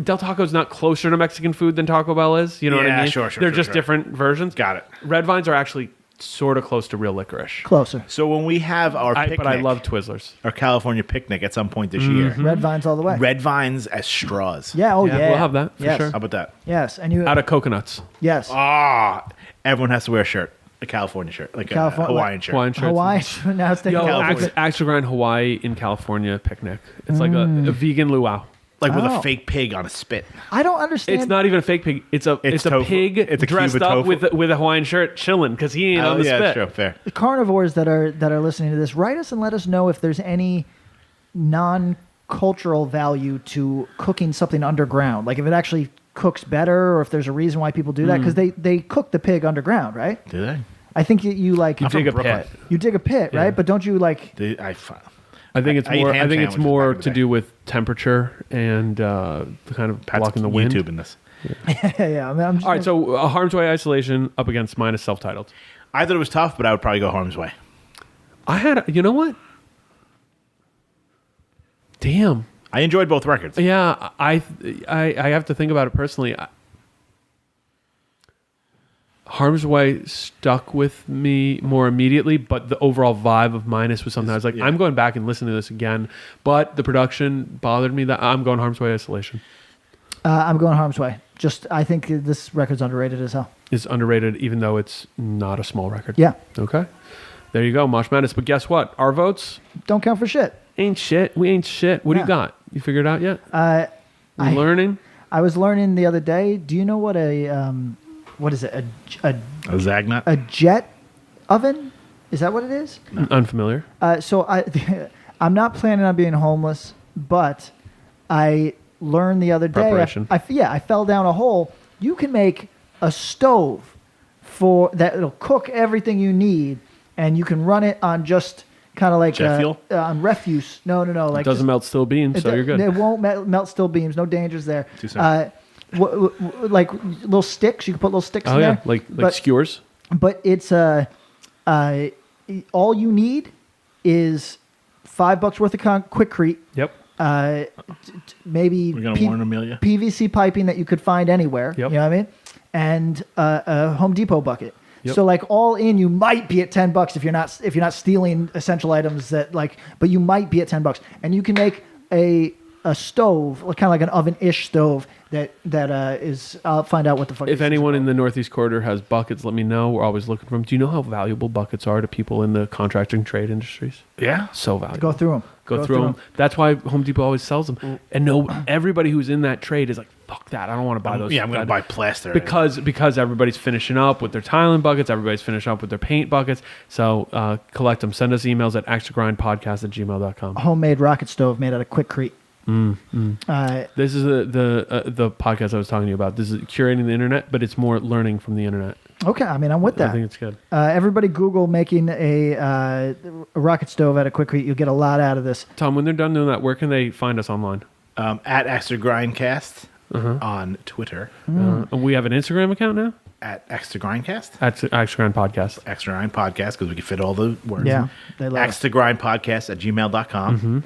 Del Taco's not closer to Mexican food than Taco Bell is. You know what I Yeah, mean? sure, They're sure, just sure. different versions. Got it. Red Vines are actually sort of close to real licorice. Closer. So when we have our picnic, But I love Twizzlers. our California picnic at some point this year, Red Vines all the way. Red Vines as straws. Yeah. Oh Yeah, yeah. we'll have that for yes. sure. How about that? Yes. And you. Out of coconuts. Yes. Ah, everyone has to wear a shirt, a California shirt, like California- a Hawaiian shirt. Hawaiian shirts. Hawaii. Now it's taking Yo, California. Axel Grind Hawaii in California picnic. It's like a vegan luau. Like with Oh. a fake pig on a spit. I don't understand. It's not even a fake pig. It's a tofu. pig It's a dressed cube of up tofu. with a Hawaiian shirt, chilling because he ain't on the yeah, spit. true, fair. carnivores that are listening to this. Write us and let us know if there's any non-cultural value to cooking something underground. Like if it actually cooks better, or if there's a reason why people do that. Because they cook the pig underground, right? Do they? I think you like You I'm from dig a Brooklyn. pit. you dig a pit, Yeah. right? But don't you like? I think it's I eat more. ham I think it's sandwiches more back in the to day. do with temperature and the kind of Pat's blocking the wind. YouTube in this. yeah. I mean, I'm just All right, so Harm's Way Isolation up against Minus self-titled. I thought it was tough, but I would probably go Harm's Way. I had, you know what? Damn. I enjoyed both records. Yeah, I have to think about it personally. Harm's Way stuck with me more immediately, but the overall vibe of Minus was something I was like, yeah. I'm going back and listening to this again. But the production bothered me. That I'm going Harm's Way Isolation. I'm going Harm's Way. Just I think this record's underrated as hell. It's underrated, even though it's not a small record. Yeah. Okay. There you go, Mosh Madness. But guess what? Our votes Don't count for shit. ain't shit. We ain't shit. What do Yeah. you got? You figured it out yet? I- Learning? I was learning the other day. Do you know what what is it? A A Zagnut? a jet oven? Is that what it is? Unfamiliar. So I'm not planning on being homeless, but I learned the other day. Preparation. I fell down a hole. You can make a stove for that. It'll cook everything you need, and you can run it on just kind of like Jet fuel? on refuse. No. Like It doesn't melt steel beams, so you're good. It won't melt steel beams. No dangers there. Too soon. Like little sticks. You can put little sticks Oh in yeah, there. like skewers. But it's all you need is $5 worth of Quickcrete. Yep. Maybe We're gonna warn Amelia. PVC piping that you could find anywhere. Yep. You know what I mean? And a Home Depot bucket. Yep. So like all in, you might be at $10 if you're not stealing essential items but you might be at $10, and you can make a stove, kind of like an oven-ish stove that is. I'll find out what the fuck. If anyone in the Northeast Corridor has buckets, let me know. We're always looking for them. Do you know how valuable buckets are to people in the contracting trade industries? Yeah. So valuable. Go through them. Go through them. That's why Home Depot always sells them. And everybody who's in that trade is like, fuck that. I don't want to buy those. Yeah, I'm going to buy plaster. Because everybody's finishing up with their tiling buckets. Everybody's finishing up with their paint buckets. So collect them. Send us emails at extragrindpodcast@gmail.com. Homemade rocket stove made out of Quickcrete. This is the podcast I was talking to you about. This is curating the internet, but it's more learning from the internet. Okay, I mean, I'm with that. I think it's good. Everybody Google making a rocket stove out of Quickcrete. You'll get a lot out of this. Tom, when they're done doing that, where can they find us online? At Extra Grindcast on Twitter. We have an Instagram account now? At Extra Grindcast. At Extra Grind Podcast. Extra Grind Podcast, because we can fit all the words. Yeah, they love it. Extra Grind Podcast at gmail.com.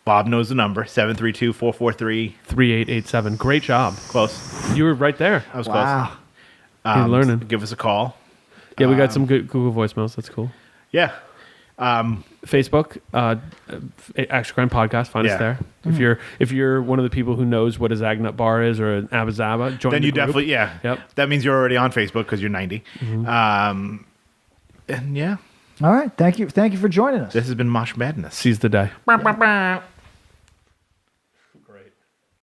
Bob knows the number, 732-443. 3887. Great job. Close. You were right there. I was Wow. close. You're learning. Give us a call. Yeah, we got some good Google voicemails. That's cool. Yeah. Facebook, Extra Grind Podcast. Find us Yeah. there. If you're one of the people who knows what a Zagnut bar is or an Abba Zaba, join Then the you group. definitely, yeah. Yep. That means you're already on Facebook because you're 90. And yeah, All right. Thank you for joining us. this has been Mosh Madness. Seize the day.